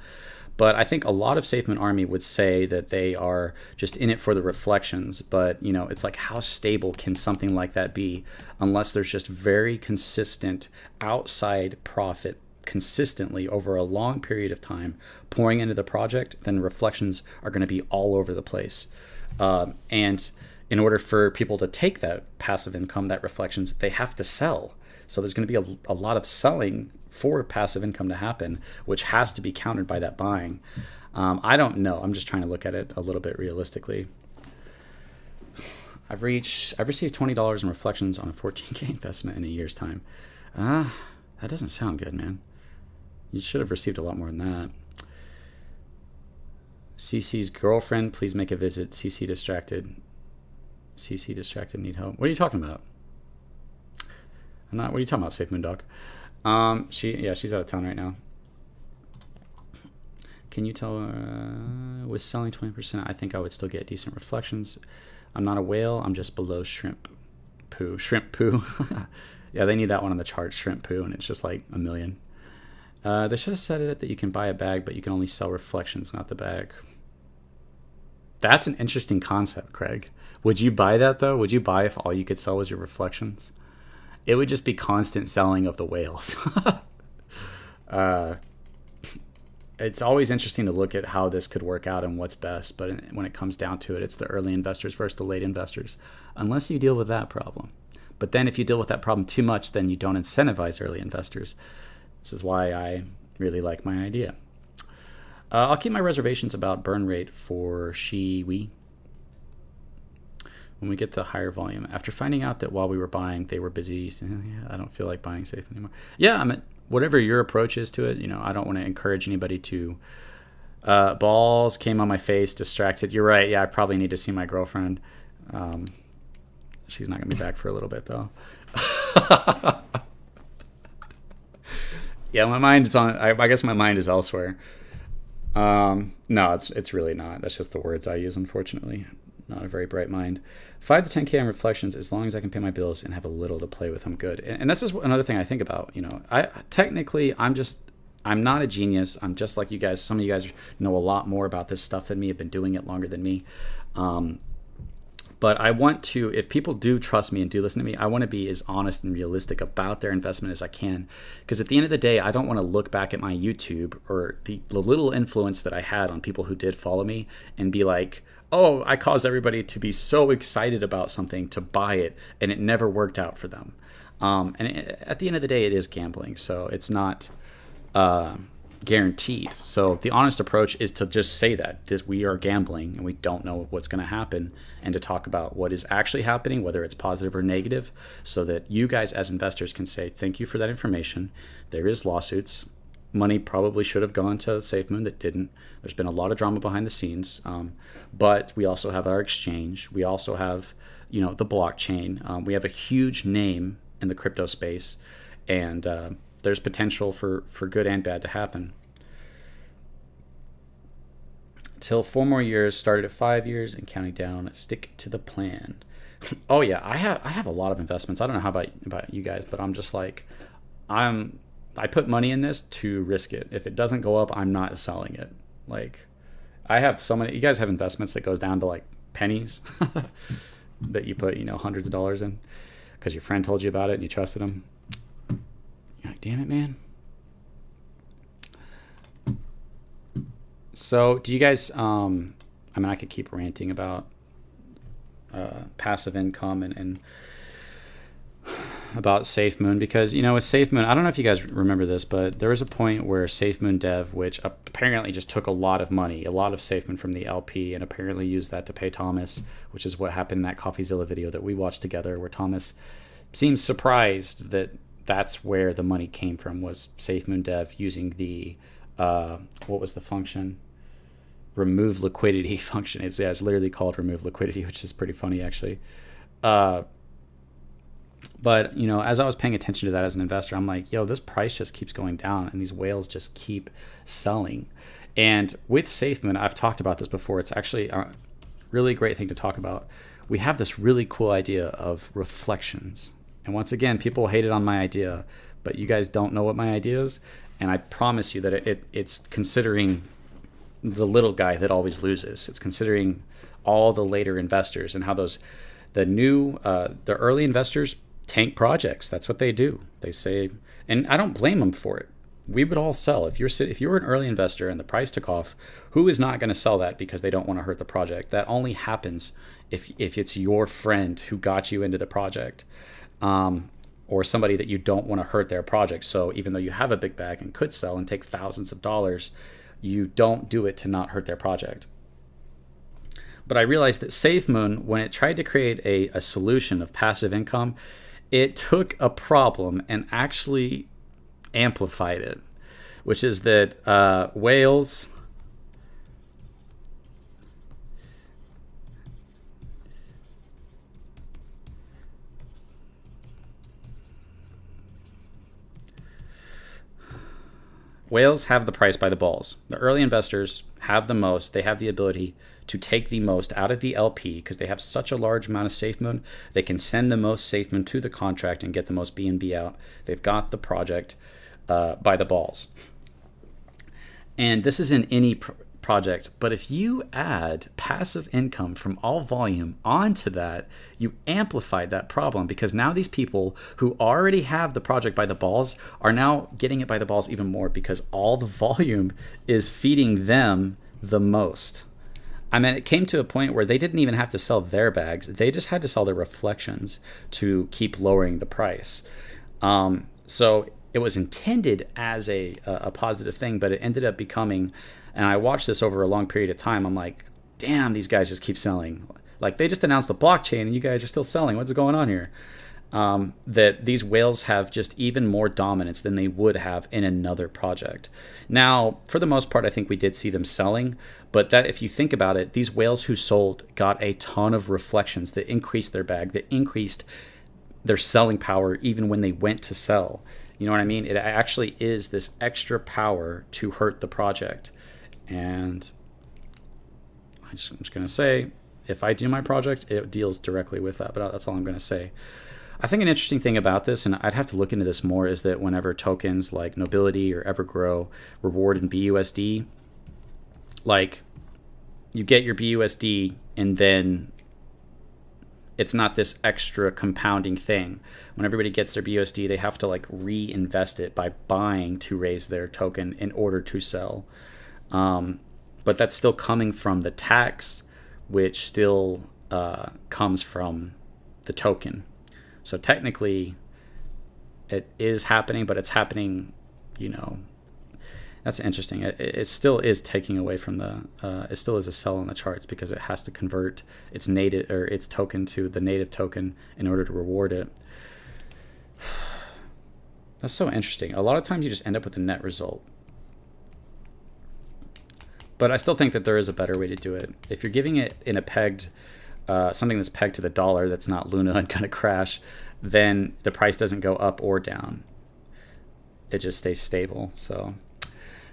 But I think a lot of Safemoon Army would say that they are just in it for the reflections. But, you know, it's like, how stable can something like that be unless there's just very consistent outside profit consistently over a long period of time pouring into the project? Then reflections are going to be all over the place. And in order for people to take that passive income, that reflections, they have to sell. So there's going to be a lot of selling for passive income to happen, which has to be countered by that buying. I don't know. I'm just trying to look at it a little bit realistically. I've received $20 in reflections on a 14K investment in a year's time. That doesn't sound good, man. You should have received a lot more than that. CC's girlfriend, please make a visit. CC distracted. CC distracted, need help. What are you talking about? What are you talking about, Safemoon Dog? She's out of town right now. Can you tell with selling 20%, I think I would still get decent reflections. I'm not a whale, I'm just below shrimp poo. Shrimp poo. Yeah, they need that one on the chart, shrimp poo, and it's just like a million. They should have said it that you can buy a bag, but you can only sell reflections, not the bag. That's an interesting concept, Craig. Would you buy that, though? Would you buy if all you could sell was your reflections? It would just be constant selling of the whales. It's always interesting to look at how this could work out and what's best. But when it comes down to it, it's the early investors versus the late investors, unless you deal with that problem. But then if you deal with that problem too much, then you don't incentivize early investors. This is why I really like my idea. I'll keep my reservations about burn rate for we when we get the higher volume. After finding out that while we were buying, they were busy, I don't feel like buying safe anymore. Yeah, I mean, whatever your approach is to it, you know, I don't want to encourage anybody to. Balls came on my face, distracted. You're right. Yeah, I probably need to see my girlfriend. She's not going to be back for a little bit, though. Yeah, my mind is on. I guess my mind is elsewhere. No, it's really not. That's just the words I use, unfortunately. Not a very bright mind. 5 to 10K on reflections, as long as I can pay my bills and have a little to play with, I'm good. And this is another thing I think about. You know, I'm not a genius. I'm just like you guys. Some of you guys know a lot more about this stuff than me, have been doing it longer than me. But I want to, if people do trust me and do listen to me, I want to be as honest and realistic about their investment as I can. Because at the end of the day, I don't want to look back at my YouTube or the little influence that I had on people who did follow me and be like, oh, I caused everybody to be so excited about something to buy it, and it never worked out for them. At the end of the day, it is gambling, so it's not guaranteed. So the honest approach is to just say that we are gambling and we don't know what's going to happen, and to talk about what is actually happening, whether it's positive or negative, so that you guys as investors can say, thank you for that information. There is lawsuits. Money probably should have gone to Safemoon that didn't. There's been a lot of drama behind the scenes, but we also have our exchange. We also have, the blockchain. We have a huge name in the crypto space, and there's potential for good and bad to happen. Till 4 more years, started at 5 years and counting down. Stick to the plan. Oh yeah, I have a lot of investments. I don't know how about you guys, but I'm just like, I put money in this to risk it. If it doesn't go up, I'm not selling it. Like, I have so many. You guys have investments that goes down to like pennies that you put, hundreds of dollars in because your friend told you about it and you trusted him. You're like, damn it, man. So, do you guys? I could keep ranting about passive income and about Safemoon, because with Safemoon, I don't know if you guys remember this, but there was a point where Safemoon Dev, which apparently just took a lot of money, a lot of Safemoon from the LP, and apparently used that to pay Thomas, which is what happened in that CoffeeZilla video that we watched together, where Thomas seems surprised that that's where the money came from, was Safemoon Dev using the what was the function? remove liquidity function. It's literally called remove liquidity, which is pretty funny actually. But as I was paying attention to that as an investor, I'm like, yo, this price just keeps going down and these whales just keep selling. And with Safemoon, I've talked about this before. It's actually a really great thing to talk about. We have this really cool idea of reflections. And once again, people hated on my idea, but you guys don't know what my idea is. And I promise you that it's considering the little guy that always loses. It's considering all the later investors and how the early investors tank projects. That's what they do. They say, and I don't blame them for it. We would all sell. If you're an early investor and the price took off, who is not going to sell that because they don't want to hurt the project? That only happens if it's your friend who got you into the project, or somebody that you don't want to hurt their project. So even though you have a big bag and could sell and take thousands of dollars, you don't do it to not hurt their project. But I realized that Safemoon, when it tried to create a solution of passive income, it took a problem and actually amplified it, which is that whales have the price by the balls. The early investors have the most. They have the ability to take the most out of the LP because they have such a large amount of Safemoon. They can send the most Safemoon to the contract and get the most BNB out. They've got the project by the balls. And this is in any project, but if you add passive income from all volume onto that, you amplify that problem, because now these people who already have the project by the balls are now getting it by the balls even more because all the volume is feeding them the most. I mean, it came to a point where they didn't even have to sell their bags. They just had to sell their reflections to keep lowering the price. So it was intended as a positive thing, but it ended up becoming, and I watched this over a long period of time, I'm like, damn, these guys just keep selling. Like, they just announced the blockchain and you guys are still selling. What's going on here? That these whales have just even more dominance than they would have in another project. Now, for the most part, I think we did see them selling, but that, if you think about it, these whales who sold got a ton of reflections that increased their bag, that increased their selling power even when they went to sell. You know what I mean? It actually is this extra power to hurt the project. And I'm just going to say, if I do my project, it deals directly with that. But that's all I'm going to say. I think an interesting thing about this, and I'd have to look into this more, is that whenever tokens like Nobility or Evergrow reward in BUSD, like, you get your BUSD and then it's not this extra compounding thing. When everybody gets their BUSD, they have to like reinvest it by buying to raise their token in order to sell. But that's still coming from the tax, which still comes from the token. So technically it is happening, but it's happening, that's interesting. It still is taking away from it still is a sell on the charts because it has to convert its native or its token to the native token in order to reward it. That's so interesting. A lot of times you just end up with the net result. But I still think that there is a better way to do it. If you're giving it in a pegged, something that's pegged to the dollar that's not Luna and going to crash, then the price doesn't go up or down. It just stays stable. So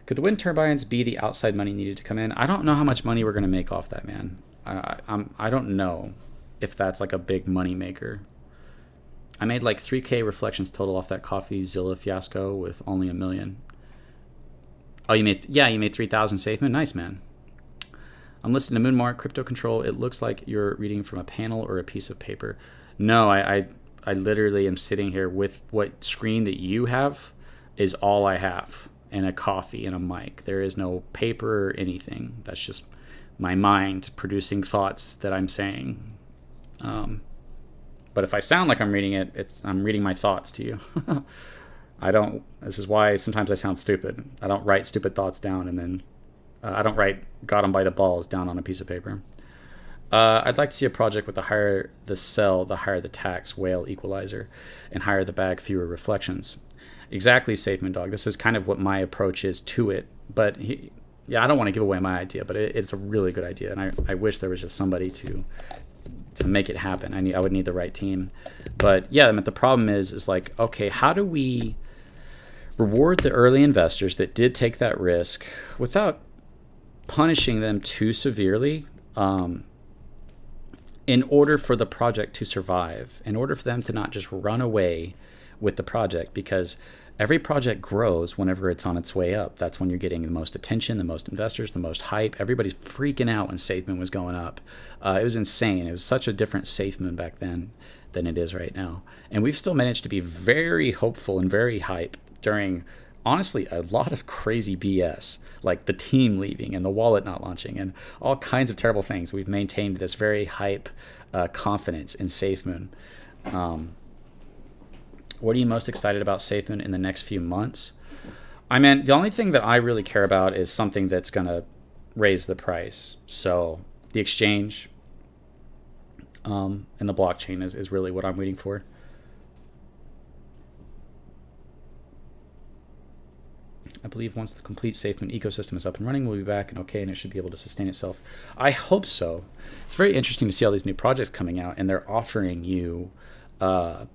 could the wind turbines be the outside money needed to come in? I don't know how much money we're going to make off that, man. I don't know if that's like a big money maker. I made like 3K reflections total off that CoffeeZilla fiasco with only $1 million. Oh, you made 3,000 Safemoon. Nice, man. I'm listening to Moonmark Crypto Control. It looks like you're reading from a panel or a piece of paper. No, I literally am sitting here with what screen that you have is all I have, and a coffee and a mic. There is no paper or anything. That's just my mind producing thoughts that I'm saying. But if I sound like I'm reading it, I'm reading my thoughts to you. This is why sometimes I sound stupid. I don't write stupid thoughts down and then I don't write got them by the balls down on a piece of paper. I'd like to see a project with the higher the sell, the higher the tax whale equalizer, and higher the bag, fewer reflections. Exactly, Safemoon Dog. This is kind of what my approach is to it. But yeah, I don't want to give away my idea, but it's a really good idea, and I wish there was just somebody to make it happen. I would need the right team. But yeah, I mean, the problem is like, okay, how do we reward the early investors that did take that risk without punishing them too severely, in order for the project to survive, in order for them to not just run away with the project? Because every project grows whenever it's on its way up. That's when you're getting the most attention, the most investors, the most hype. Everybody's freaking out when Safemoon was going up. It was insane. It was such a different Safemoon back then than it is right now. And we've still managed to be very hopeful and very hype during, honestly, a lot of crazy BS, like the team leaving and the wallet not launching and all kinds of terrible things. We've maintained this very hype confidence in Safemoon. What are you most excited about Safemoon in the next few months? I mean, the only thing that I really care about is something that's going to raise the price. So the exchange and the blockchain is really what I'm waiting for. I believe once the complete Safemoon ecosystem is up and running, we'll be back and okay, and it should be able to sustain itself. I hope so. It's very interesting to see all these new projects coming out, and they're offering you an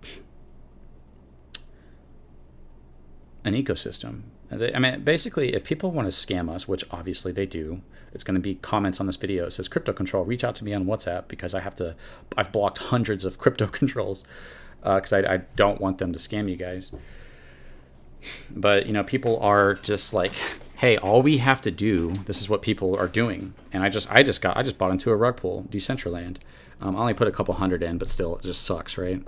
ecosystem. I mean, basically, if people want to scam us, which obviously they do, it's going to be comments on this video. It says, Crypto Control, reach out to me on WhatsApp, because I've blocked hundreds of crypto controls because I don't want them to scam you guys. But, you know, people are just like, hey, all we have to do, this is what people are doing. And I just bought into a rug pull, Decentraland. I only put a couple hundred in, but still, it just sucks, right?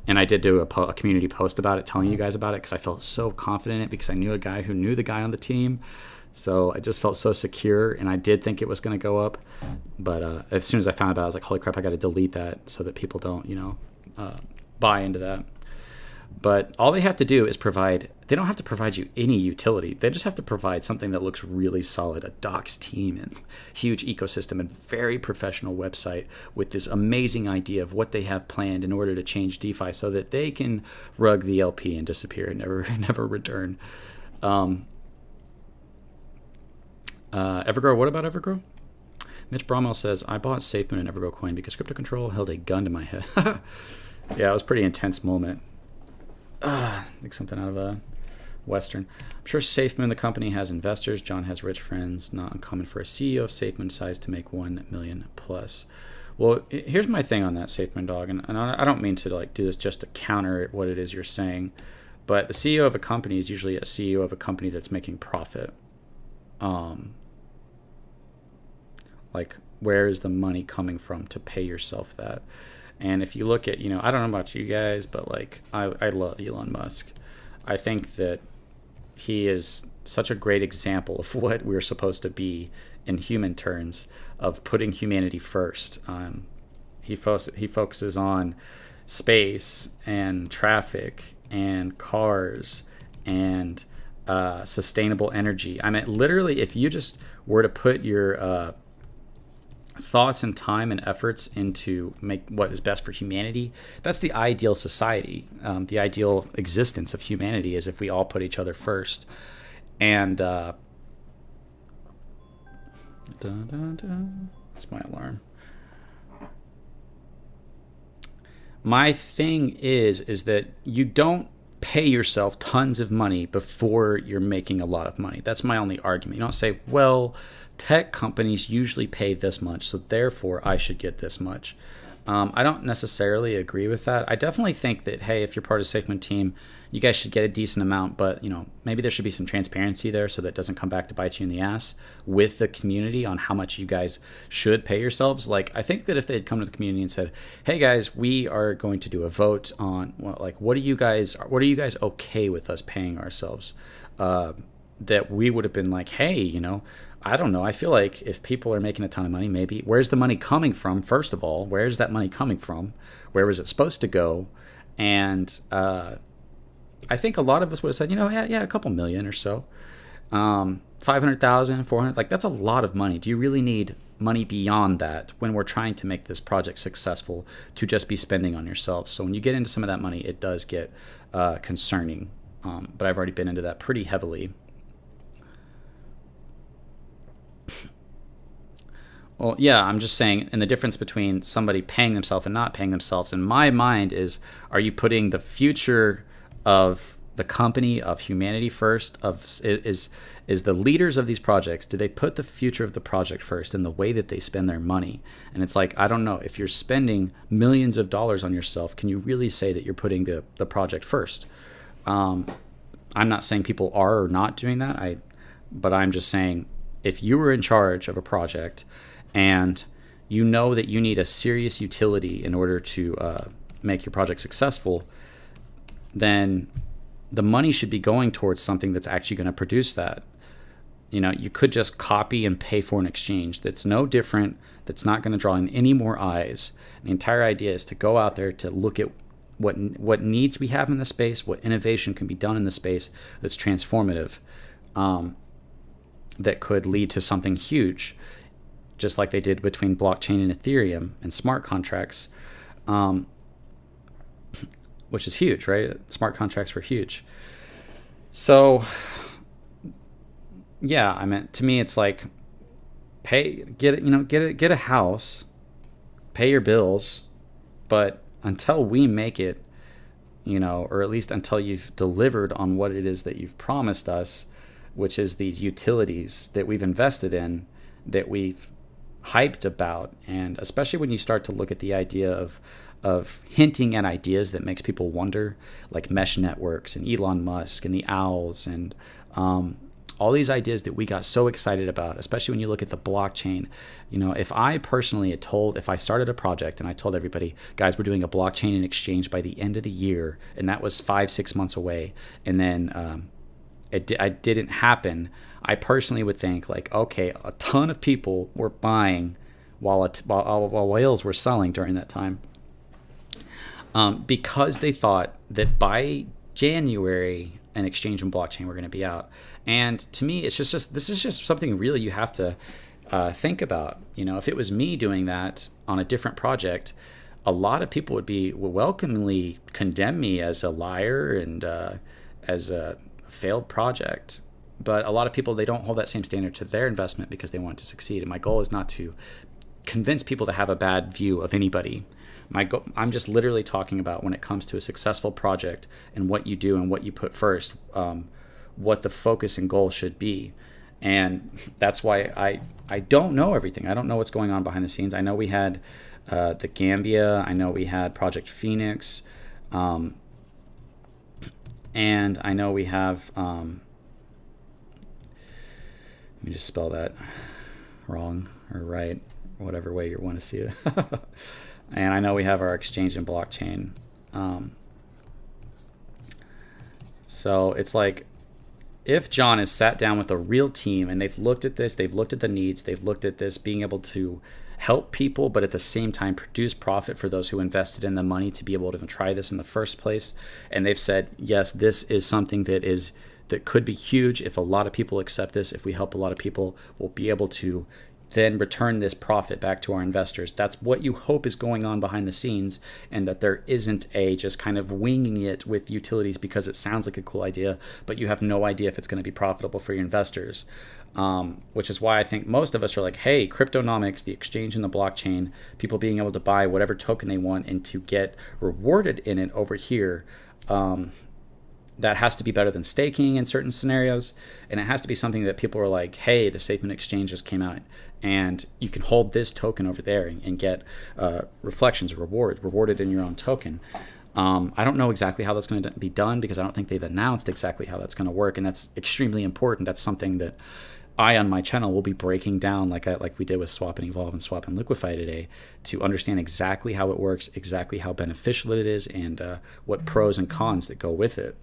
And I did do a community post about it, telling you guys about it, because I felt so confident in it, because I knew a guy who knew the guy on the team. So I just felt so secure, and I did think it was going to go up. But as soon as I found out, I was like, holy crap, I got to delete that so that people don't, buy into that. But all they have to do is they don't have to provide you any utility. They just have to provide something that looks really solid, a docs team and huge ecosystem and very professional website with this amazing idea of what they have planned in order to change DeFi so that they can rug the LP and disappear and never return. Evergrow, what about Evergrow? Mitch Bromwell says, I bought Safemoon and Evergrow coin because Crypto Control held a gun to my head. Yeah, it was a pretty intense moment. Like something out of a Western. I'm sure Safemoon, the company, has investors. John has rich friends. Not uncommon for a CEO of Safemoon size to make 1 million plus. Well, here's my thing on that, Safemoon dog, and I don't mean to like do this just to counter what it is you're saying, but the CEO of a company is usually a CEO of a company that's making profit. Like, where is the money coming from to pay yourself that? And if you look at, I don't know about you guys, but like, I love Elon Musk. I think that he is such a great example of what we're supposed to be in human terms of putting humanity first. He focuses on space and traffic and cars and sustainable energy. I mean, literally, if you just were to put your thoughts and time and efforts into make what is best for humanity, that's the ideal society. The ideal existence of humanity is if we all put each other first. And that's my alarm. My thing is that you don't pay yourself tons of money before you're making a lot of money. That's my only argument. You don't say, well, tech companies usually pay this much, so therefore I should get this much. I don't necessarily agree with that. I definitely think that, hey, if you're part of the Safemoon team, you guys should get a decent amount, but maybe there should be some transparency there so that it doesn't come back to bite you in the ass with the community on how much you guys should pay yourselves. Like, I think that if they had come to the community and said, hey guys, we are going to do a vote on what are you guys okay with us paying ourselves, that we would have been like, hey, I don't know. I feel like if people are making a ton of money, maybe where's the money coming from? First of all, where's that money coming from? Where was it supposed to go? And I think a lot of us would have said, yeah, a couple million or so, 500,000, 400. Like, that's a lot of money. Do you really need money beyond that when we're trying to make this project successful to just be spending on yourself? So when you get into some of that money, it does get concerning. But I've already been into that pretty heavily. Well, yeah, I'm just saying, and the difference between somebody paying themselves and not paying themselves in my mind is, are you putting the future of the company, of humanity first? Is the leaders of these projects, do they put the future of the project first in the way that they spend their money? And it's like, I don't know, if you're spending millions of dollars on yourself, can you really say that you're putting the project first? I'm not saying people are or not doing that, but I'm just saying, if you were in charge of a project and you know that you need a serious utility in order to make your project successful, then the money should be going towards something that's actually going to produce that. You could just copy and pay for an exchange that's no different, that's not going to draw in any more eyes. The entire idea is to go out there to look at what needs we have in the space, what innovation can be done in the space that's transformative, that could lead to something huge, just like they did between blockchain and Ethereum and smart contracts, which is huge, right? Smart contracts were huge. So, yeah, I mean, to me, it's like, get a house, pay your bills, but until we make it, or at least until you've delivered on what it is that you've promised us, which is these utilities that we've invested in, that we've hyped about, and especially when you start to look at the idea of hinting at ideas that makes people wonder, like mesh networks and Elon Musk and the owls and all these ideas that we got so excited about, especially when you look at the blockchain. If I started a project and I told everybody, guys, we're doing a blockchain and exchange by the end of the year, and that was 5-6 months away, and then it didn't happen, I personally would think, like, okay, a ton of people were buying while whales were selling during that time, because they thought that by January an exchange and blockchain were going to be out. And to me, it's just this is just something really you have to think about. If it was me doing that on a different project, a lot of people would welcomingly condemn me as a liar and as a failed project. But a lot of people, they don't hold that same standard to their investment because they want it to succeed. And my goal is not to convince people to have a bad view of anybody. I'm just literally talking about, when it comes to a successful project and what you do and what you put first, what the focus and goal should be. And that's why I don't know everything. I don't know what's going on behind the scenes. I know we had the Gambia. I know we had Project Phoenix. And I know we have, let me just spell that wrong or right, whatever way you want to see it. And I know we have our exchange and blockchain. So it's like, if John has sat down with a real team and they've looked at this, they've looked at the needs, they've looked at this being able to help people, but at the same time produce profit for those who invested in the money to be able to try this in the first place. And they've said, yes, this is something that could be huge. If a lot of people accept this, if we help a lot of people, we'll be able to then return this profit back to our investors. That's what you hope is going on behind the scenes, and that there isn't a just kind of winging it with utilities because it sounds like a cool idea, but you have no idea if it's going to be profitable for your investors. Which is why I think most of us are like, hey, cryptonomics, the exchange and the blockchain, people being able to buy whatever token they want and to get rewarded in it over here, that has to be better than staking in certain scenarios. And it has to be something that people are like, hey, the Safemoon exchange just came out and you can hold this token over there and get reflections, rewarded in your own token. I don't know exactly how that's going to be done because I don't think they've announced exactly how that's going to work. And that's extremely important. That's something that I, on my channel, will be breaking down like we did with Swap and Evolve and Swap and Liquify today, to understand exactly how it works, exactly how beneficial it is, and what pros and cons that go with it.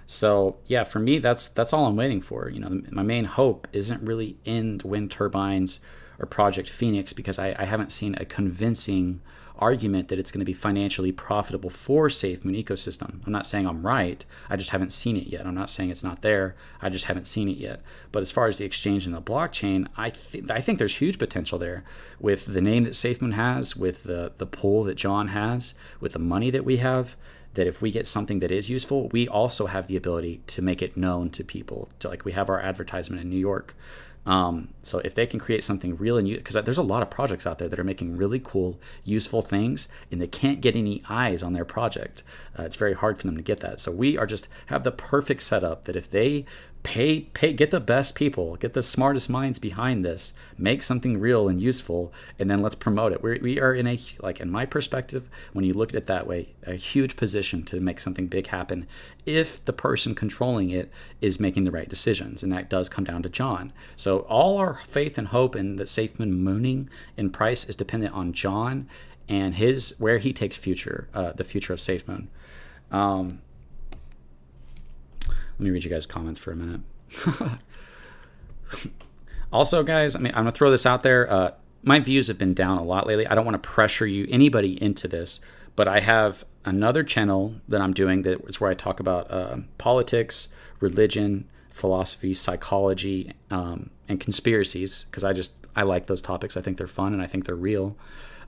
So yeah, for me, that's all I'm waiting for. My main hope isn't really in the wind turbines or Project Phoenix, because I haven't seen a convincing argument that it's going to be financially profitable for Safemoon ecosystem. I'm not saying I'm right. I just haven't seen it yet. I'm not saying it's not there. I just haven't seen it yet. But as far as the exchange and the blockchain, I think there's huge potential there with the name that Safemoon has, with the pull that John has, with the money that we have. That if we get something that is useful, we also have the ability to make it known to people. Like we have our advertisement in New York. So if they can create something real and because there's a lot of projects out there that are making really cool, useful things, and they can't get any eyes on their project. It's very hard for them to get that. So we are just have the perfect setup that if they get the best people, get the smartest minds behind this, make something real and useful, and then let's promote it. We are in in my perspective, when you look at it that way, a huge position to make something big happen if the person controlling it is making the right decisions. And that does come down to John. So all our faith and hope in the Safemoon mooning in price is dependent on John and where he takes the future of Safemoon. Let me read you guys' comments for a minute. Also, guys, I'm going to throw this out there. My views have been down a lot lately. I don't want to pressure anybody into this, but I have another channel that I'm doing that is where I talk about politics, religion, philosophy, psychology, and conspiracies, because I like those topics. I think they're fun and I think they're real.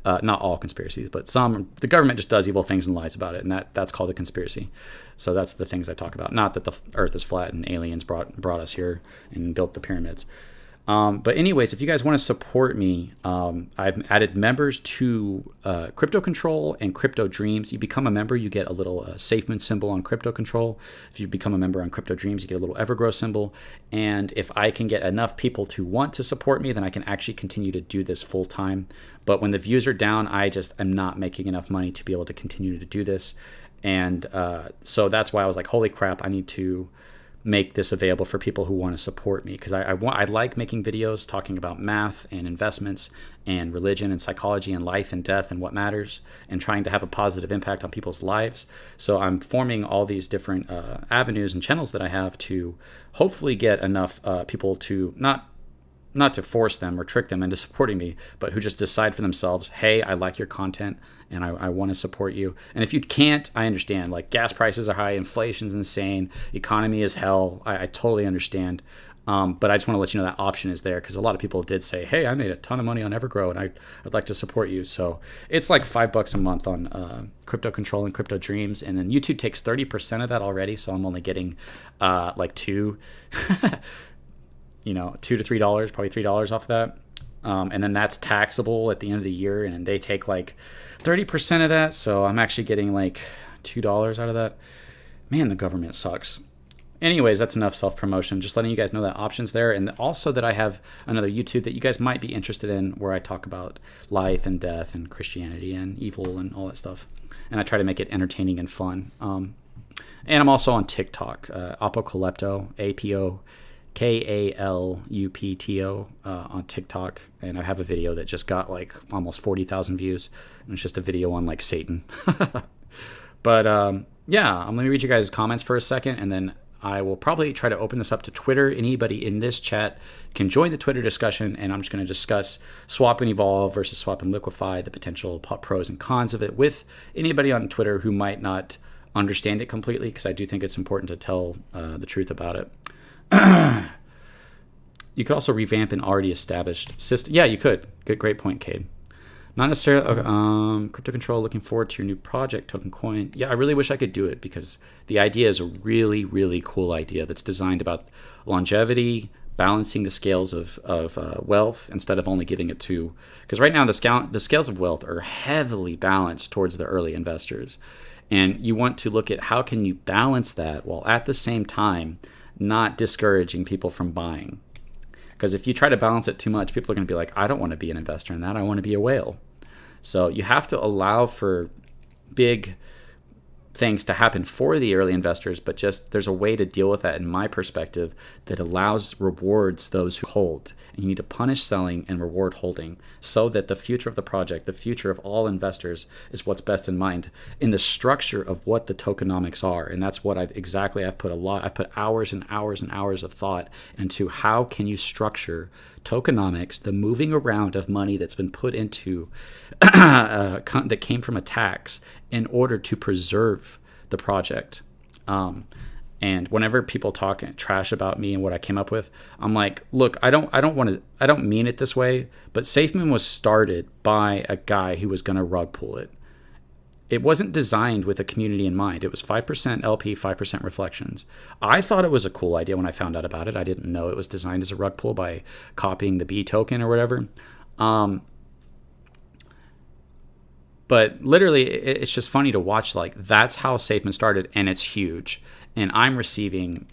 Not all conspiracies, but some. The government just does evil things and lies about it, and that's called a conspiracy. So that's the things I talk about. Not that the Earth is flat and aliens brought us here and built the pyramids. But anyways, if you guys want to support me, I've added members to Crypto Control and Crypto Dreams. You become a member, you get a little Safemoon symbol on Crypto Control. If you become a member on Crypto Dreams, you get a little Evergrow symbol. And if I can get enough people to want to support me, then I can actually continue to do this full time. But when the views are down, I just am not making enough money to be able to continue to do this. And so that's why I was like, holy crap, I need to make this available for people who want to support me, because I like making videos talking about math and investments and religion and psychology and life and death and what matters, and trying to have a positive impact on people's lives. So I'm forming all these different avenues and channels that I have to hopefully get enough people to not to force them or trick them into supporting me, but who just decide for themselves, hey, I like your content and I want to support you. And if you can't, I understand. Like, gas prices are high, inflation's insane, economy is hell. I totally understand. But I just want to let you know that option is there, because a lot of people did say, hey, I made a ton of money on Evergrow and I'd like to support you. So it's like $5 a month on Crypto Control and Crypto Dreams. And then YouTube takes 30% of that already. So I'm only getting like $2 to $3, probably $3 off of that. And then that's taxable at the end of the year, and they take like 30% of that. So I'm actually getting like $2 out of that. Man, the government sucks. Anyways, that's enough self-promotion. Just letting you guys know that option's there. And also that I have another YouTube that you guys might be interested in, where I talk about life and death and Christianity and evil and all that stuff. And I try to make it entertaining and fun. And I'm also on TikTok, Apocalypto, APOKALUPTO on TikTok, and I have a video that just got like almost 40,000 views, and it's just a video on like Satan. But yeah, I'm gonna read you guys' comments for a second, and then I will probably try to open this up to Twitter. Anybody in this chat can join the Twitter discussion, and I'm just going to discuss swap and evolve versus swap and liquify, the potential pros and cons of it, with anybody on Twitter who might not understand it completely, because I do think it's important to tell the truth about it. You could also revamp an already established system. Yeah, you could. Great point, Cade. Not necessarily Crypto Control, looking forward to your new project, Token Coin. Yeah, I really wish I could do it, because the idea is a really, really cool idea that's designed about longevity, balancing the scales of wealth, instead of only giving it to, because right now the scales of wealth are heavily balanced towards the early investors. And you want to look at how can you balance that while at the same time not discouraging people from buying. Because if you try to balance it too much, people are going to be like, I don't want to be an investor in that. I want to be a whale. So you have to allow for big things to happen for the early investors, but just there's a way to deal with that, in my perspective, that rewards those who hold. And you need to punish selling and reward holding, so that the future of the project, the future of all investors, is what's best in mind in the structure of what the tokenomics are. And that's what I've put hours and hours and hours of thought into how can you structure tokenomics, the moving around of money that's been put into that came from a tax, in order to preserve the project. And whenever people talk trash about me and what I came up with, I'm like, look, I don't mean it this way, but Safemoon was started by a guy who was going to rug pull it. it wasn't designed with a community in mind. It was 5% LP, 5% reflections. I thought it was a cool idea when I found out about it. I didn't know it was designed as a rug pull by copying the B token or whatever. But literally, it's just funny to watch. Like, that's how Safemoon started, and it's huge. And I'm receiving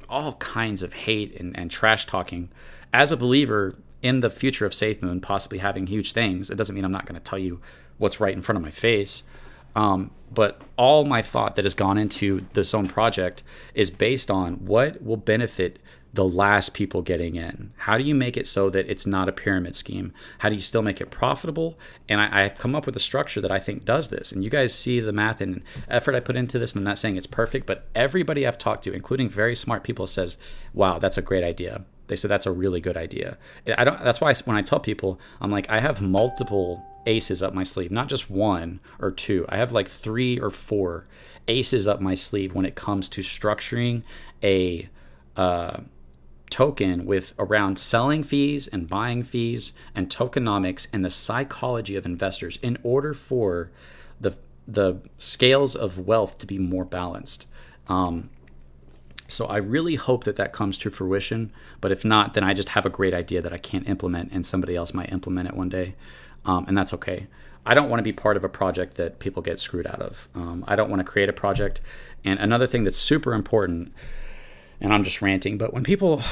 all kinds of hate and trash talking. As a believer in the future of Safemoon possibly having huge things, it doesn't mean I'm not going to tell you what's right in front of my face. But all my thought that has gone into this own project is based on what will benefit the last people getting in. How do you make it so that it's not a pyramid scheme? How do you still make it profitable? And I've come up with a structure that I think does this. And you guys see the math and effort I put into this. And I'm not saying it's perfect, but everybody I've talked to, including very smart people, says, wow, that's a great idea. They said that's a really good idea. That's why when I tell people, I'm like, I have multiple aces up my sleeve, not just one or two. I have like 3 or 4 aces up my sleeve when it comes to structuring a token with around selling fees and buying fees and tokenomics and the psychology of investors in order for the scales of wealth to be more balanced. So I really hope that comes to fruition. But if not, then I just have a great idea that I can't implement and somebody else might implement it one day. And that's okay. I don't want to be part of a project that people get screwed out of. I don't want to create a project. And another thing that's super important, and I'm just ranting, but when people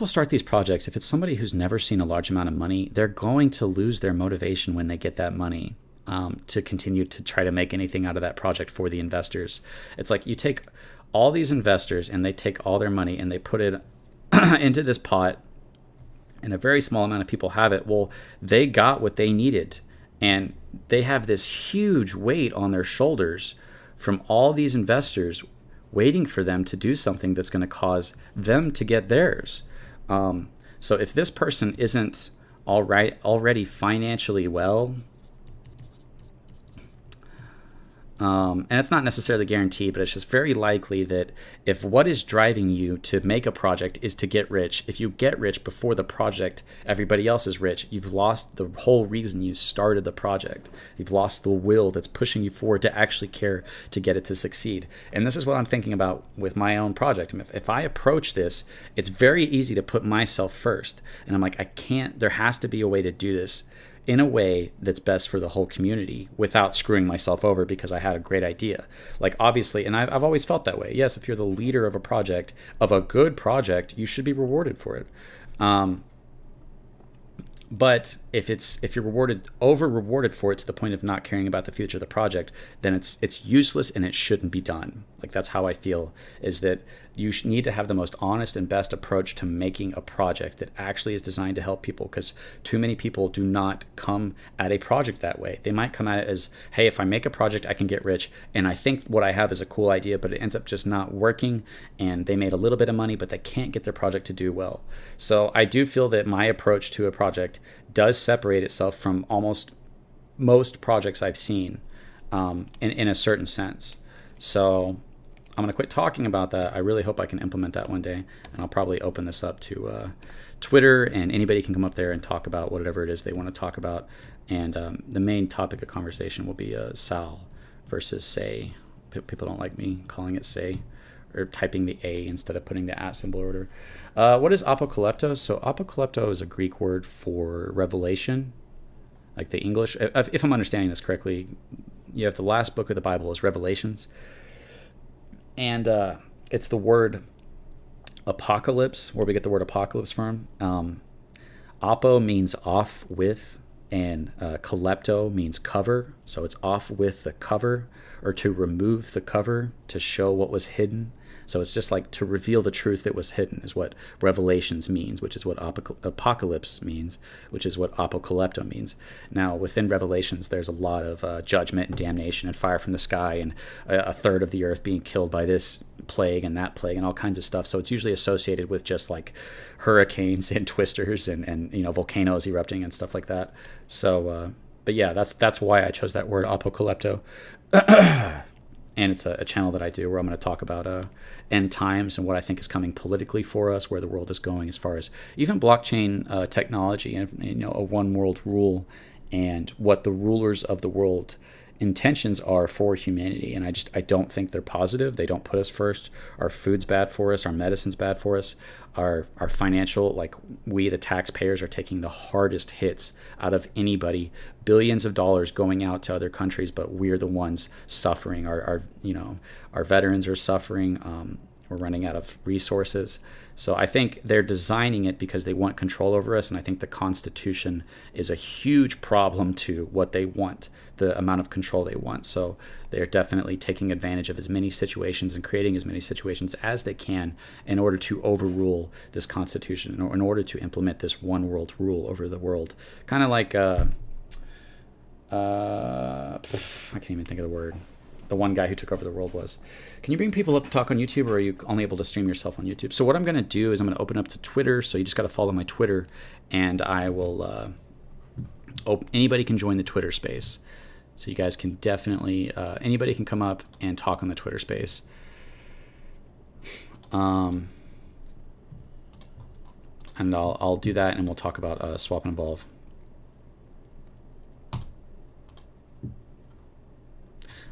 start these projects, if it's somebody who's never seen a large amount of money, they're going to lose their motivation when they get that money to continue to try to make anything out of that project for the investors. It's like you take all these investors and they take all their money and they put it into this pot, and a very small amount of people have it. Well, they got what they needed, and they have this huge weight on their shoulders from all these investors waiting for them to do something that's going to cause them to get theirs. So if this person isn't already financially well, and it's not necessarily guaranteed, but it's just very likely that if what is driving you to make a project is to get rich, if you get rich before the project, everybody else is rich, you've lost the whole reason you started the project. You've lost the will that's pushing you forward to actually care to get it to succeed. And this is what I'm thinking about with my own project. If I approach this, it's very easy to put myself first. And I'm like, I can't, there has to be a way to do this in a way that's best for the whole community without screwing myself over because I had a great idea. Like, obviously, and I've always felt that way. Yes, if you're the leader of a project, of a good project, you should be rewarded for it. But if you're over rewarded for it to the point of not caring about the future of the project, then it's useless and it shouldn't be done. Like, that's how I feel, is that you need to have the most honest and best approach to making a project that actually is designed to help people, because too many people do not come at a project that way. They might come at it as, hey, if I make a project, I can get rich, and I think what I have is a cool idea, but it ends up just not working, and they made a little bit of money, but they can't get their project to do well. So I do feel that my approach to a project does separate itself from almost most projects I've seen in a certain sense. So I'm going to quit talking about that. I really hope I can implement that one day, and I'll probably open this up to Twitter, and anybody can come up there and talk about whatever it is they want to talk about. And the main topic of conversation will be Sal versus Say. People don't like me calling it Say, or typing the A instead of putting the at symbol order. What is apocalypto? So apocalypto is a Greek word for revelation, like the English. If I'm understanding this correctly, you have the last book of the Bible is Revelations. And it's the word apocalypse, where we get the word apocalypse from. Apo means off with, and calypto means cover. So it's off with the cover, or to remove the cover to show what was hidden. So it's just like to reveal the truth that was hidden is what Revelations means, which is what apocalypse means, which is what apocalypto means. Now, within Revelations, there's a lot of judgment and damnation and fire from the sky, and a third of the earth being killed by this plague and that plague and all kinds of stuff. So it's usually associated with just like hurricanes and twisters and volcanoes erupting and stuff like that. So, but yeah, that's why I chose that word apocalypto. And it's a channel that I do where I'm going to talk about end times and what I think is coming politically for us, where the world is going as far as even blockchain technology and a one world rule, and what the rulers of the world intentions are for humanity, and I don't think they're positive. They don't put us first. Our food's bad for us. Our medicine's bad for us. Our financial, like, we the taxpayers are taking the hardest hits out of anybody. Billions of dollars going out to other countries, but we're the ones suffering. Our veterans are suffering. We're running out of resources. So I think they're designing it because they want control over us, and I think the Constitution is a huge problem to what they want, the amount of control they want. So they're definitely taking advantage of as many situations and creating as many situations as they can in order to overrule this Constitution, in order to implement this one world rule over the world. Kind of like, I can't even think of the word. The one guy who took over the world was. Can you bring people up to talk on YouTube, or are you only able to stream yourself on YouTube? So what I'm going to do is I'm going to open up to Twitter. So you just got to follow my Twitter, and I will. Anybody can join the Twitter space. So you guys can definitely. Anybody can come up and talk on the Twitter space. And I'll do that, and we'll talk about swap and evolve.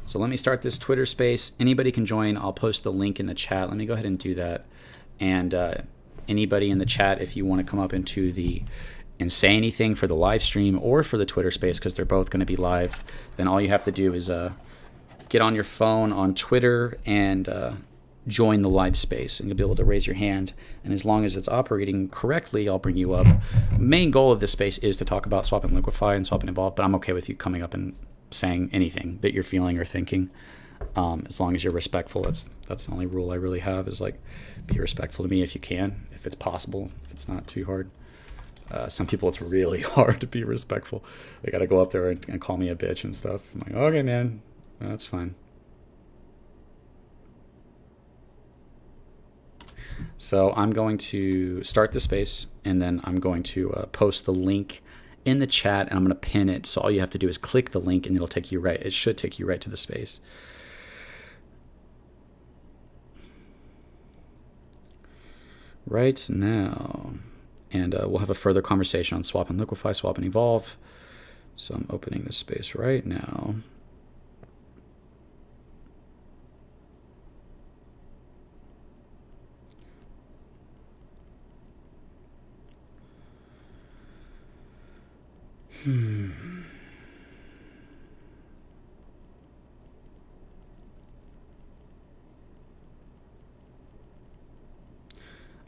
So let me start this Twitter space. Anybody can join. I'll post the link in the chat. Let me go ahead and do that. And anybody in the chat, if you want to come up into and say anything for the live stream or for the Twitter space, because they're both going to be live, then all you have to do is get on your phone on Twitter and join the live space, and you'll be able to raise your hand. And as long as it's operating correctly, I'll bring you up. Main goal of this space is to talk about swap and liquify and swap and evolve, but I'm okay with you coming up and saying anything that you're feeling or thinking, as long as you're respectful. That's the only rule I really have, is like, be respectful to me if you can, if it's possible, if it's not too hard. Some people, it's really hard to be respectful. They got to go up there and call me a bitch and stuff. I'm like, okay, man, that's fine. So I'm going to start the space, and then I'm going to post the link in the chat, and I'm going to pin it. So all you have to do is click the link, and it'll take you right. It should take you right to the space. Right now. And we'll have a further conversation on swap and liquify, swap and evolve. So I'm opening this space right now.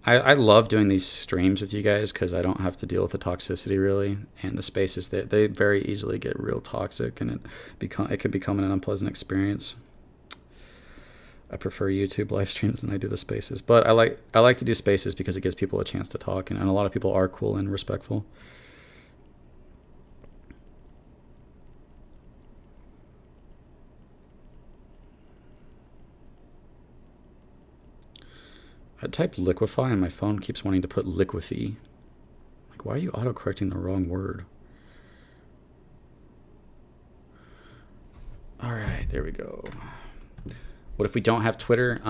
I love doing these streams with you guys because I don't have to deal with the toxicity really, and the spaces they very easily get real toxic, and it could become an unpleasant experience. I prefer YouTube live streams than I do the spaces, but I like to do spaces because it gives people a chance to talk, and a lot of people are cool and respectful. I typed liquify and my phone keeps wanting to put liquidity. Like, why are you auto-correcting the wrong word? All right, there we go. What if we don't have Twitter?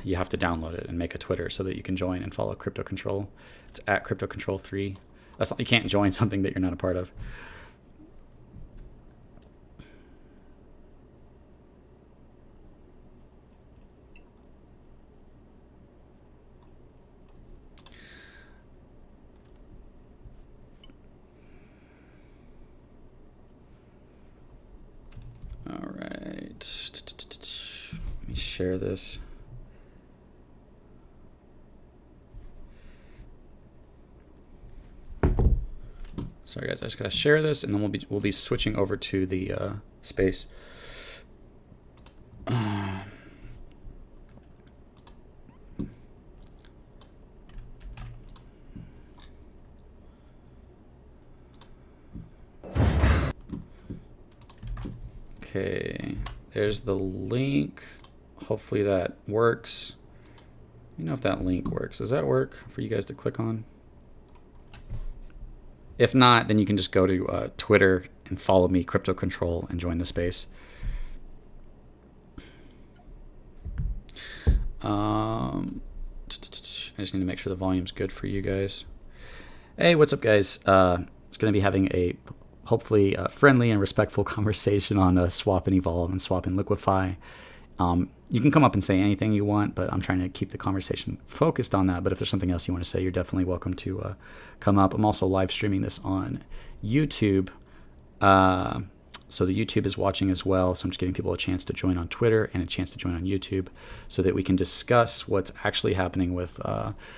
You have to download it and make a Twitter so that you can join and follow Crypto Control. It's at Crypto Control 3. That's not, you can't join something that you're not a part of. All right, let me share this. Sorry guys, I just gotta share this, and then we'll be switching over to the space. Okay, there's the link. Hopefully that works. Let me know if that link works. Does that work for you guys to click on? If not, then you can just go to Twitter and follow me, Crypto Control, and join the space. I just need to make sure the volume's good for you guys. Hey, what's up, guys? It's going to be having a hopefully friendly and respectful conversation on swap and evolve and swap and liquify. You can come up and say anything you want, but I'm trying to keep the conversation focused on that. But if there's something else you want to say, you're definitely welcome to come up. I'm also live streaming this on YouTube. So the YouTube is watching as well. So I'm just giving people a chance to join on Twitter and a chance to join on YouTube so that we can discuss what's actually happening with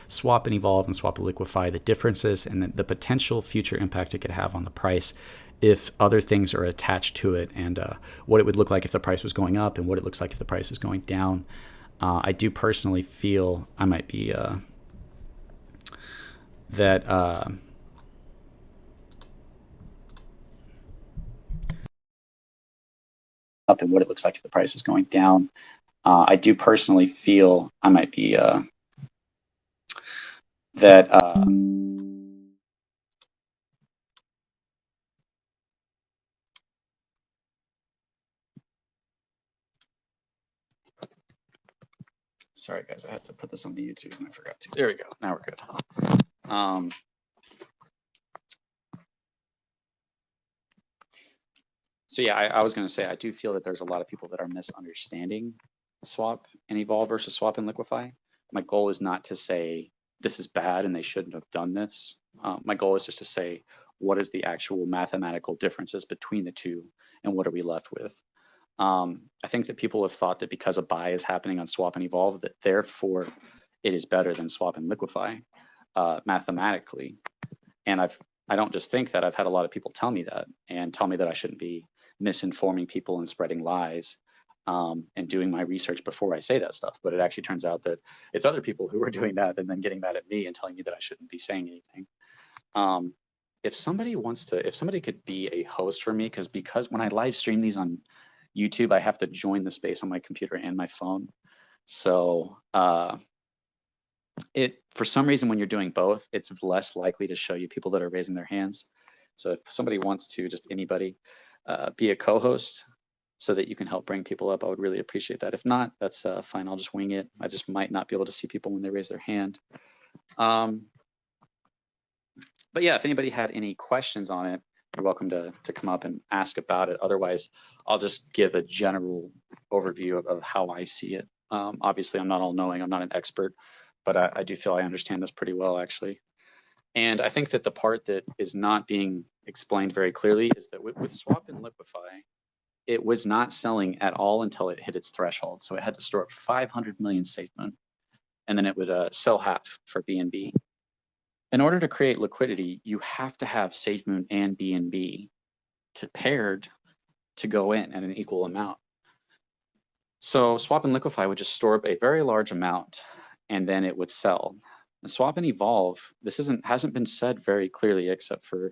Swap and Evolve and Swap and Liquify, the differences and the potential future impact it could have on the price if other things are attached to it, and what it would look like if the price was going up and what it looks like if the price is going down. I do personally feel I might be that up and what it looks like if the price is going down. I do personally feel I might be that sorry guys, I had to put this on the YouTube and I forgot to. There we go. Now we're good. So yeah, I was going to say, I do feel that there's a lot of people that are misunderstanding swap and evolve versus swap and liquify. My goal is not to say this is bad and they shouldn't have done this. My goal is just to say, what is the actual mathematical differences between the two and what are we left with? I think that people have thought that because a buy is happening on swap and evolve, that therefore it is better than swap and liquify mathematically. And I don't just think that. I've had a lot of people tell me that and tell me that I shouldn't be misinforming people and spreading lies and doing my research before I say that stuff. But it actually turns out that it's other people who are doing that and then getting mad at me and telling me that I shouldn't be saying anything. If somebody wants to, if somebody could be a host for me, because when I live stream these on YouTube, I have to join the space on my computer and my phone. So for some reason, when you're doing both, it's less likely to show you people that are raising their hands. So if somebody wants to, just anybody, be a co-host so that you can help bring people up, I would really appreciate that. If not, that's fine. I'll just wing it. I just might not be able to see people when they raise their hand. But yeah, if anybody had any questions on it, you're welcome to come up and ask about it. Otherwise, I'll just give a general overview of how I see it. Obviously, I'm not all knowing. I'm not an expert, but I do feel I understand this pretty well, actually. And I think that the part that is not being explained very clearly is that with swap and liquify, it was not selling at all until it hit its threshold. So it had to store up 500 million Safemoon, and then it would sell half for BNB. In order to create liquidity, you have to have Safemoon and BNB paired to go in at an equal amount. So swap and liquify would just store up a very large amount, and then it would sell. The swap and evolve, this hasn't been said very clearly except for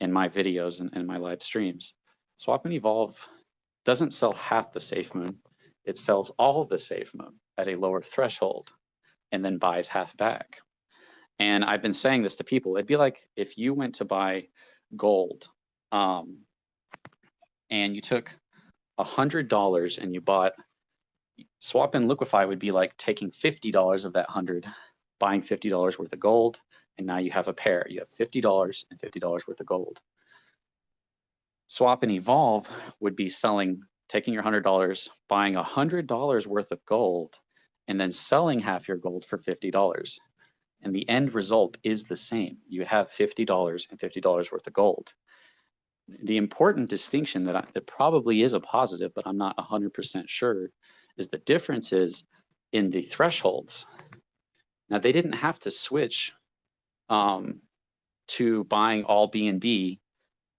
in my videos and my live streams. Swap and evolve doesn't sell half the Safemoon. It sells all the Safemoon at a lower threshold and then buys half back. And I've been saying this to people. It'd be like if you went to buy gold and you took $100 and you bought swap and liquify would be like taking $50 of that 100, buying $50 worth of gold, and now you have a pair. You have $50 and $50 worth of gold. Swap and evolve would be taking your $100, buying $100 worth of gold, and then selling half your gold for $50. And the end result is the same. You have $50 and $50 worth of gold. The important distinction that probably is a positive, but I'm not 100% sure, is the difference is in the thresholds. Now, they didn't have to switch to buying all BNB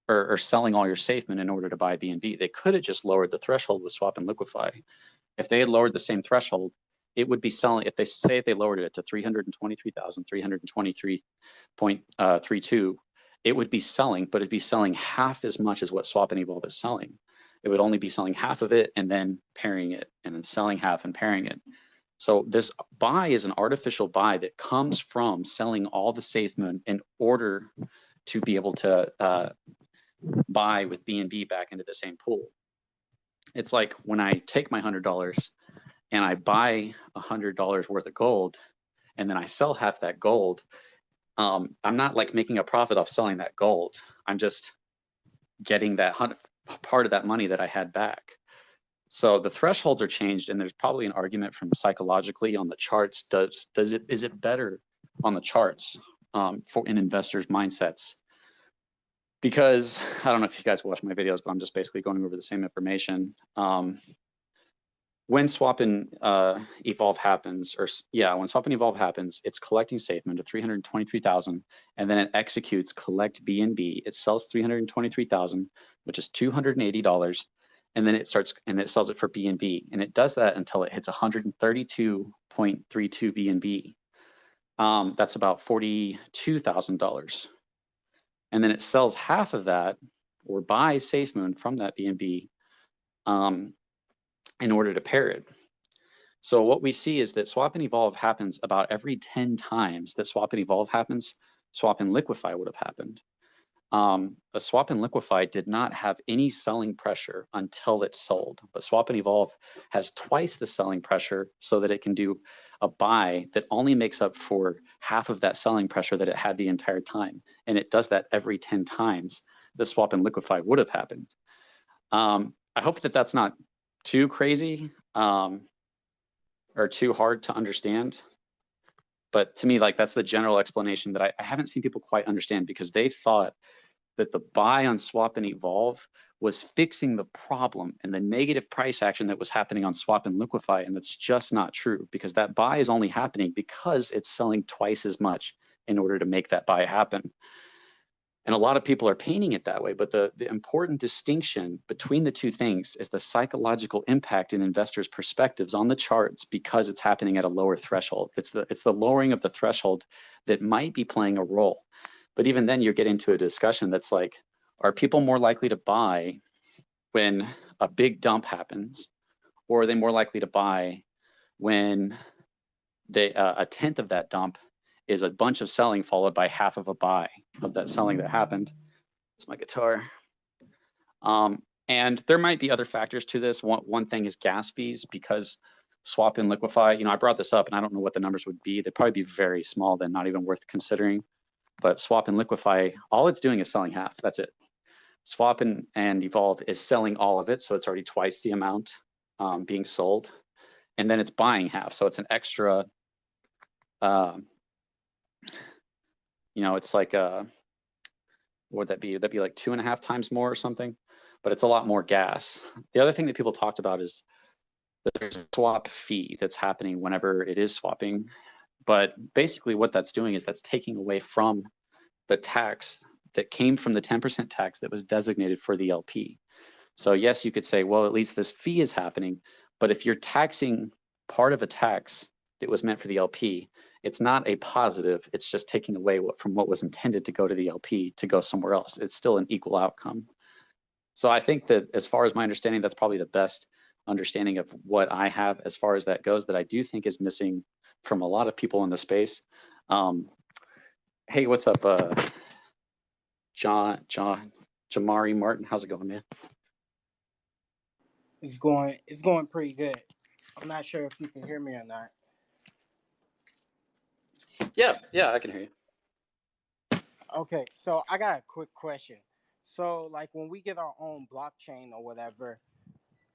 or selling all your Safemoon in order to buy BNB. They could have just lowered the threshold with swap and liquify. If they had lowered the same threshold, it would be selling. If they lowered it to 323,323.32, it would be selling, but it'd be selling half as much as what swap and evolve is selling. It would only be selling half of it and then pairing it, and then selling half and pairing it. So this buy is an artificial buy that comes from selling all the Safemoon in order to be able to buy with BNB back into the same pool. It's like when I take my $100 and I buy $100 worth of gold, and then I sell half that gold. I'm not like making a profit off selling that gold. I'm just getting that part of that money that I had back. So the thresholds are changed, and there's probably an argument from psychologically on the charts. Is it better on the charts for in investors' mindsets? Because I don't know if you guys watch my videos, but I'm just basically going over the same information. When swap and evolve happens, when swap and evolve happens, it's collecting Safemoon to 323,000, and then it executes collect BNB. It sells 323,000, which is $280, and then it sells it for BNB, and it does that until it hits 132.32 BNB. That's about $42,000, and then it sells half of that or buys Safemoon from that BNB in order to pair it. So what we see is that swap and evolve happens about every 10 times that swap and evolve happens, swap and liquify would have happened. A swap and liquify did not have any selling pressure until it sold, but swap and evolve has twice the selling pressure so that it can do a buy that only makes up for half of that selling pressure that it had the entire time. And it does that every 10 times the swap and liquify would have happened. I hope that that's not too crazy. Or too hard to understand. But to me, like that's the general explanation that I haven't seen people quite understand, because they thought that the buy on swap and evolve was fixing the problem and the negative price action that was happening on swap and liquify. And that's just not true, because that buy is only happening because it's selling twice as much in order to make that buy happen. And a lot of people are painting it that way, but the important distinction between the two things is the psychological impact in investors' perspectives on the charts, because it's happening at a lower threshold. It's the lowering of the threshold that might be playing a role. But even then, you're getting into a discussion that's like, are people more likely to buy when a big dump happens, or are they more likely to buy when a tenth of that dump is a bunch of selling followed by half of a buy of that selling that happened? It's my guitar. And there might be other factors to this. One thing is gas fees, because swap and liquify, I brought this up and I don't know what the numbers would be. They'd probably be very small, then not even worth considering. But swap and liquify, all it's doing is selling half. That's it. Swap and evolve is selling all of it, so it's already twice the amount being sold. And then it's buying half, so it's an extra, it's like what would that be? That'd be like 2.5 times more or something, but it's a lot more gas. The other thing that people talked about is that there's a swap fee that's happening whenever it is swapping. But basically what that's doing is that's taking away from the tax that came from the 10% tax that was designated for the LP. So yes, you could say, well, at least this fee is happening, but if you're taxing part of a tax that was meant for the LP, it's not a positive. It's just taking away from what was intended to go to the LP to go somewhere else. It's still an equal outcome. So I think that as far as my understanding, that's probably the best understanding of what I have as far as that goes, that I do think is missing from a lot of people in the space. Hey, what's up, Jamari Martin? How's it going, man? It's going pretty good. I'm not sure if you can hear me or not. Yeah, I can hear you. Okay, so I got a quick question. So, like, when we get our own blockchain or whatever,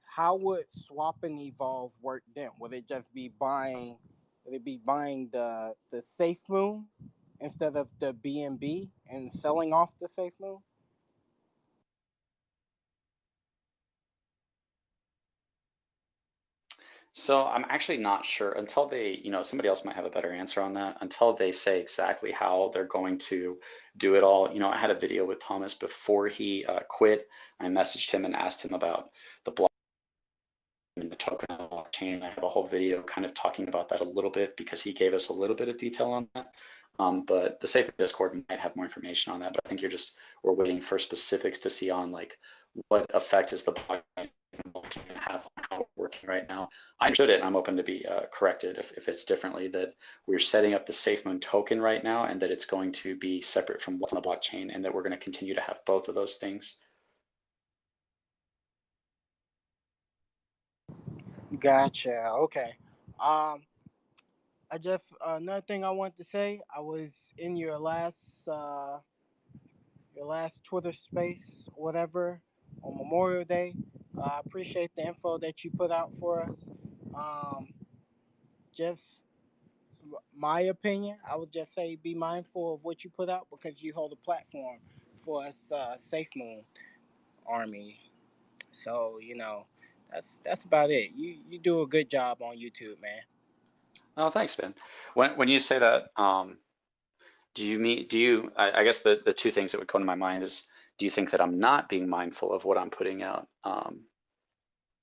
how would swap and evolve work then? Would it just be buying? Would it be buying the Safemoon instead of the BNB and selling off the Safemoon? So I'm actually not sure until they, somebody else might have a better answer on that, until they say exactly how they're going to do it all. I had a video with Thomas before he quit. I messaged him and asked him about the block and the token on the blockchain. I have a whole video kind of talking about that a little bit, because he gave us a little bit of detail on that. But the Safe Discord might have more information on that. But I think we're waiting for specifics to see on like what effect is the blockchain going to have on how we're working right now. I understood it, and I'm open to be corrected if it's differently, that we're setting up the Safemoon token right now, and that it's going to be separate from what's on the blockchain, and that we're going to continue to have both of those things. Gotcha. Okay. I just another thing I wanted to say. I was in your last your last Twitter space, whatever, on Memorial Day. I appreciate the info that you put out for us. Um, just my opinion, I would just say be mindful of what you put out because you hold a platform for us, Safemoon Army. So that's about it. You do a good job on YouTube, man. Oh, thanks, man. When you say that, do you mean, I guess the two things that would come to my mind is, do you think that I'm not being mindful of what I'm putting out?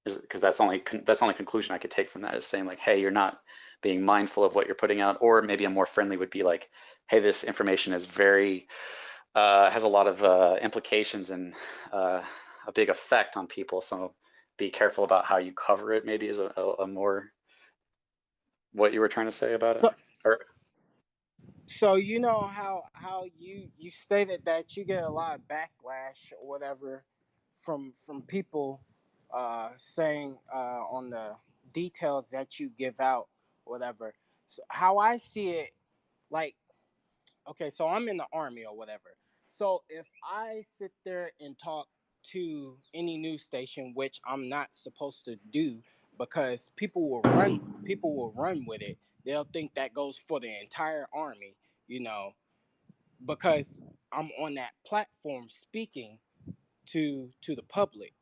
Is because that's the only conclusion I could take from that, is saying like, hey, you're not being mindful of what you're putting out, or maybe a more friendly would be like, hey, this information is very has a lot of implications and a big effect on people, so be careful about how you cover it. Maybe is a more what you were trying to say about it, So, or so you know how you stated that you get a lot of backlash or whatever from people saying on the details that you give out, whatever. So how I see it, like, okay, so I'm in the army or whatever. So if I sit there and talk to any news station, which I'm not supposed to do, because people will run with it. They'll think that goes for the entire army, you know, because I'm on that platform speaking to the public.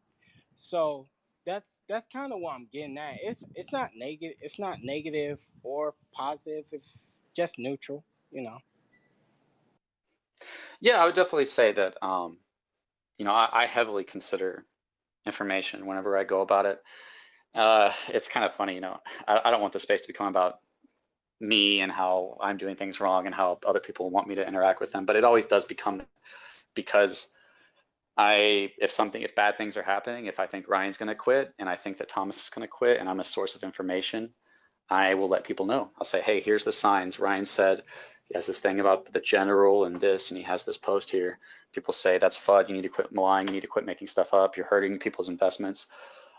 So that's kind of what I'm getting at. It's not negative. It's not negative or positive. It's just neutral, you know. yeah, I would definitely say that I heavily consider information whenever I go about it. It's kind of funny, I don't want the space to become about me and how I'm doing things wrong and how other people want me to interact with them, but it always does become, because if bad things are happening, if I think Ryan's going to quit and I think that Thomas is going to quit and I'm a source of information, I will let people know. I'll say, hey, here's the signs. Ryan said he has this thing about the general and this, and he has this post here. People say that's FUD. You need to quit lying. You need to quit making stuff up. You're hurting people's investments.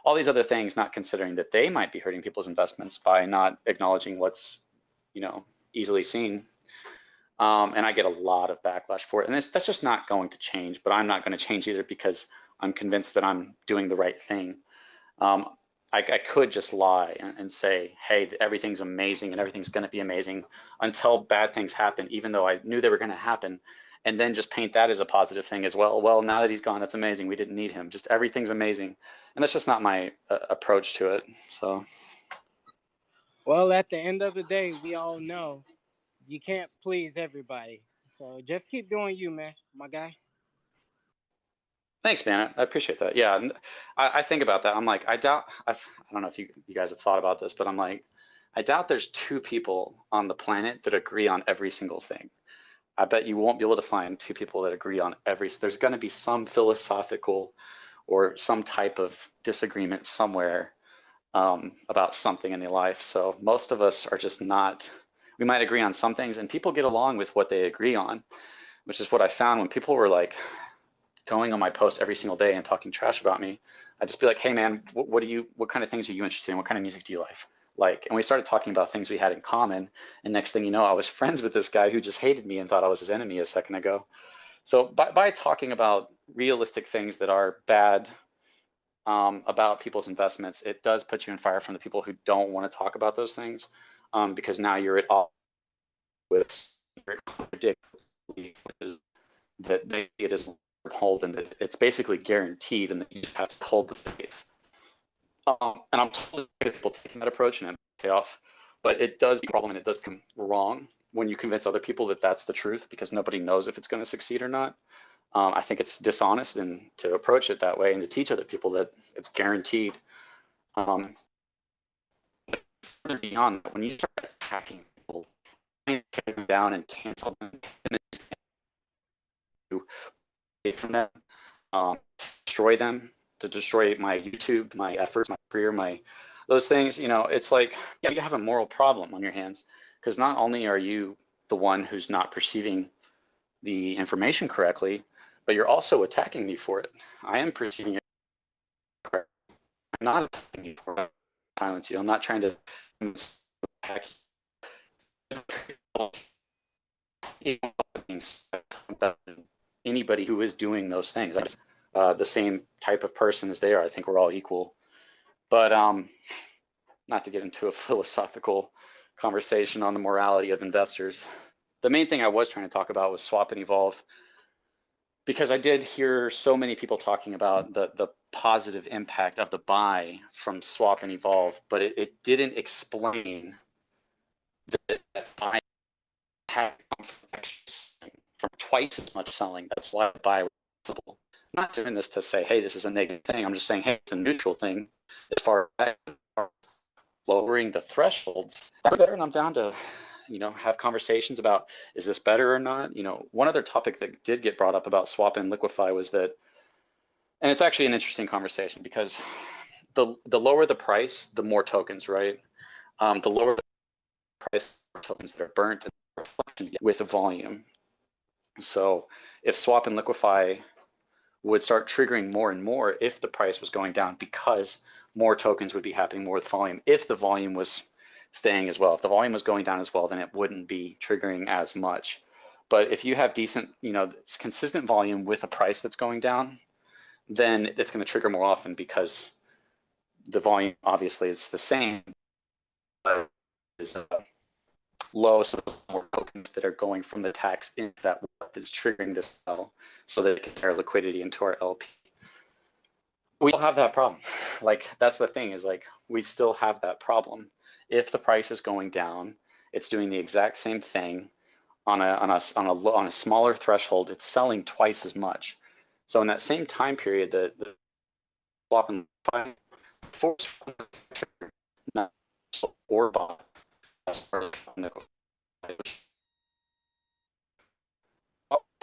All these other things, not considering that they might be hurting people's investments by not acknowledging what's, easily seen. And I get a lot of backlash for it. And that's just not going to change, but I'm not going to change either, because I'm convinced that I'm doing the right thing. Um, I could just lie and say, hey, everything's amazing and everything's going to be amazing until bad things happen, even though I knew they were going to happen. And then just paint that as a positive thing as well. Well, now that he's gone, that's amazing. We didn't need him. Just everything's amazing. And that's just not my approach to it. So Well, at the end of the day, we all know you can't please everybody. So just keep doing you, man, my guy. thanks, man. I appreciate that. Yeah. And I think about that. I'm like, I don't know if you guys have thought about this, but I'm like, I doubt there's two people on the planet that agree on every single thing. I bet you won't be able to find two people that agree on there's going to be some philosophical or some type of disagreement somewhere about something in their life. So most of us are just not, we might agree on some things, and people get along with what they agree on, which is what I found when people were like going on my post every single day and talking trash about me. I'd just be like, hey man, what kind of things are you interested in? What kind of music do you like? And we started talking about things we had in common. And next thing you know, I was friends with this guy who just hated me and thought I was his enemy a second ago. So by talking about realistic things that are bad about people's investments, it does put you in fire from the people who don't want to talk about those things, because now you're at all with that they see it as hold, and that it's basically guaranteed, and that you just have to hold the faith. And I'm totally with people taking that approach and it pay off, but it does be a problem, and it does become wrong when you convince other people that that's the truth, because nobody knows if it's going to succeed or not. I think it's dishonest and to approach it that way and to teach other people that it's guaranteed. Um, Beyond that, when you start attacking people, tear them down and cancel them, and from them, destroy them, to destroy my YouTube, my efforts, my career, my those things, it's like, yeah, you have a moral problem on your hands, because not only are you the one who's not perceiving the information correctly, but you're also attacking me for it. I am perceiving it correctly. I'm not attacking you for it. Silence you. I'm not trying to attack you. anybody who is doing those things. The same type of person as they are. I think we're all equal. But not to get into a philosophical conversation on the morality of investors, the main thing I was trying to talk about was swap and evolve, because I did hear so many people talking about the positive impact of the buy from swap and evolve, but it didn't explain that buy had from twice as much selling. That's why buy was possible. I'm not doing this to say, hey, this is a negative thing. I'm just saying, hey, it's a neutral thing as far as lowering the thresholds. Better, and I'm down to, have conversations about, is this better or not? One other topic that did get brought up about swap and liquify was that, and it's actually an interesting conversation, because the lower the price, the more tokens, right? The lower the price, the more tokens that are burnt with the volume. So if swap and liquify would start triggering more and more if the price was going down, because more tokens would be happening more with volume. If the volume was staying as well, if the volume was going down as well, then it wouldn't be triggering as much. But if you have decent, consistent volume with a price that's going down, then it's going to trigger more often, because the volume obviously is the same, but is low, so more tokens that are going from the tax into that is triggering this sell, so that it can carry liquidity into our LP. We still have that problem. Like, that's the thing, is like, we still have that problem. If the price is going down, it's doing the exact same thing on a smaller threshold. It's selling twice as much. So in that same time period, the swap and buy force not or bought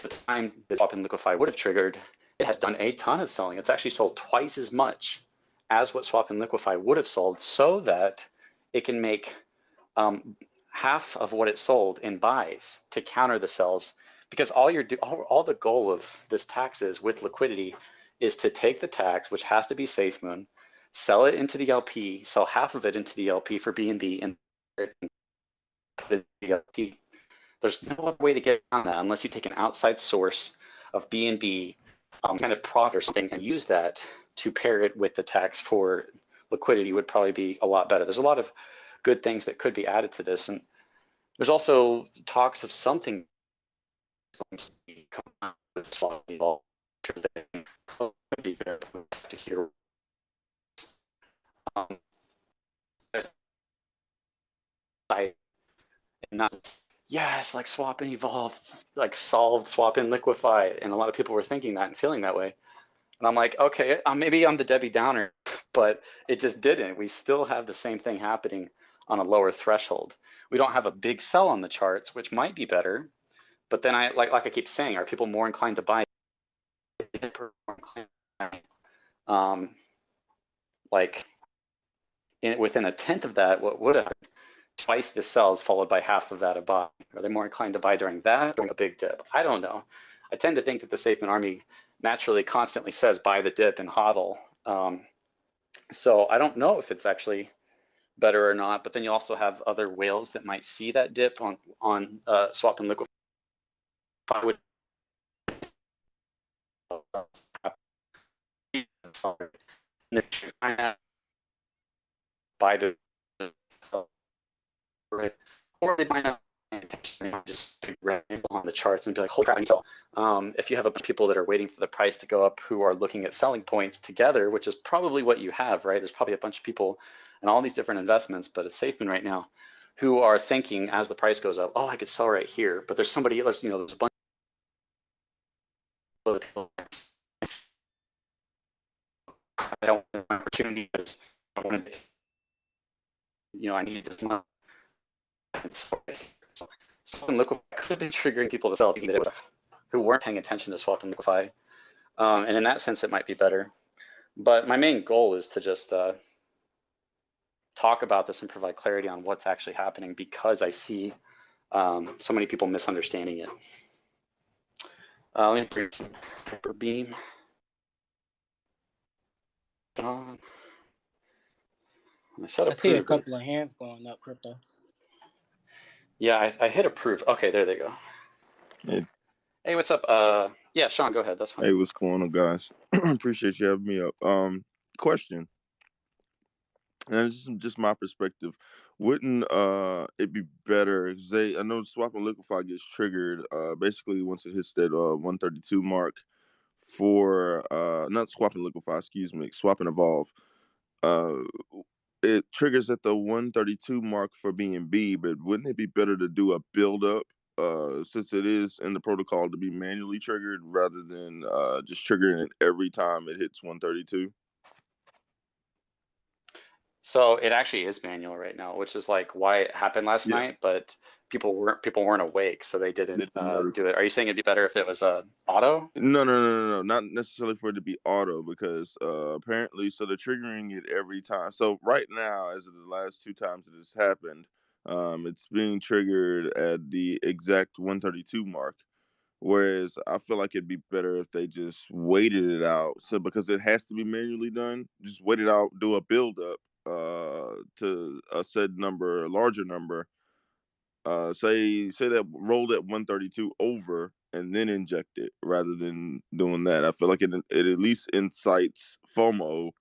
the time the swap and liquify would have triggered, it has done a ton of selling. It's actually sold twice as much as what swap and liquify would have sold, so that it can make half of what it sold in buys to counter the sells. Because all the goal of this tax is, with liquidity, is to take the tax, which has to be Safemoon, sell it into the LP, sell half of it into the LP for BNB, and put it in the LP. There's no other way to get around that unless you take an outside source of BNB, kind of profit or something, and use that to pair it with the tax for liquidity. Would probably be a lot better. There's a lot of good things that could be added to this, and there's also talks of something going to be coming out with swap evolve to hear. Not, yes, like swap and evolve, like solved swap and liquify, and a lot of people were thinking that and feeling that way. And I'm like, okay, maybe I'm the Debbie Downer, but it just didn't. We still have the same thing happening on a lower threshold. We don't have a big sell on the charts, which might be better. But then like I keep saying, are people more inclined to buy? Like within a tenth of that, what would have twice the sells followed by half of that a buy? Are they more inclined to buy during that, during a big dip? I don't know. I tend to think that the Safemoon army naturally constantly says buy the dip and hodl. So I don't know if it's actually better or not. But then you also have other whales that might see that dip on swap and liquify. Would buy the right, or they might not just on the charts and be like, holy crap. So if you have a bunch of people that are waiting for the price to go up, who are looking at selling points together, which is probably what you have, right? There's probably a bunch of people in all these different investments, but it's Safemoon right now, who are thinking as the price goes up, oh, I could sell right here. But there's somebody else, there's a bunch of people. I don't want an opportunity, but I want to, I need this money. So swap and liquify could have been triggering people to sell, thinking that it was, who weren't paying attention to swap and liquify. And in that sense, it might be better. But my main goal is to just talk about this and provide clarity on what's actually happening, because I see so many people misunderstanding it. Let me bring some hyper beam on. I I see a couple of hands going up, crypto. Yeah, I hit approve. Okay, there they go. Hey, Hey, what's up? Yeah, Sean, go ahead. That's fine. Hey, what's going on, guys? Appreciate you having me up. Question, and this is just my perspective. Wouldn't it be better? 'Cause I know swap and liquefy gets triggered basically once it hits that 132 mark for not swap and liquefy, excuse me, swap and evolve. Uh, it triggers at the 132 mark for B&B, but wouldn't it be better to do a build up since it is in the protocol to be manually triggered rather than just triggering it every time it hits 132? So it actually is manual right now, which is like why it happened last Yeah, night, but people weren't awake, so they didn't didn't notify. do it. Are you saying it'd be better if it was auto? No, not necessarily for it to be auto because apparently, so they're triggering it every time. So right now, as of the last two times that this happened, it's being triggered at the exact 132 mark. Whereas I feel like it'd be better if they just waited it out. So because it has to be manually done, just wait it out, do a build up to a said number, a larger number. Say that roll that 132 over and then inject it rather than doing that. I feel like it at least incites FOMO,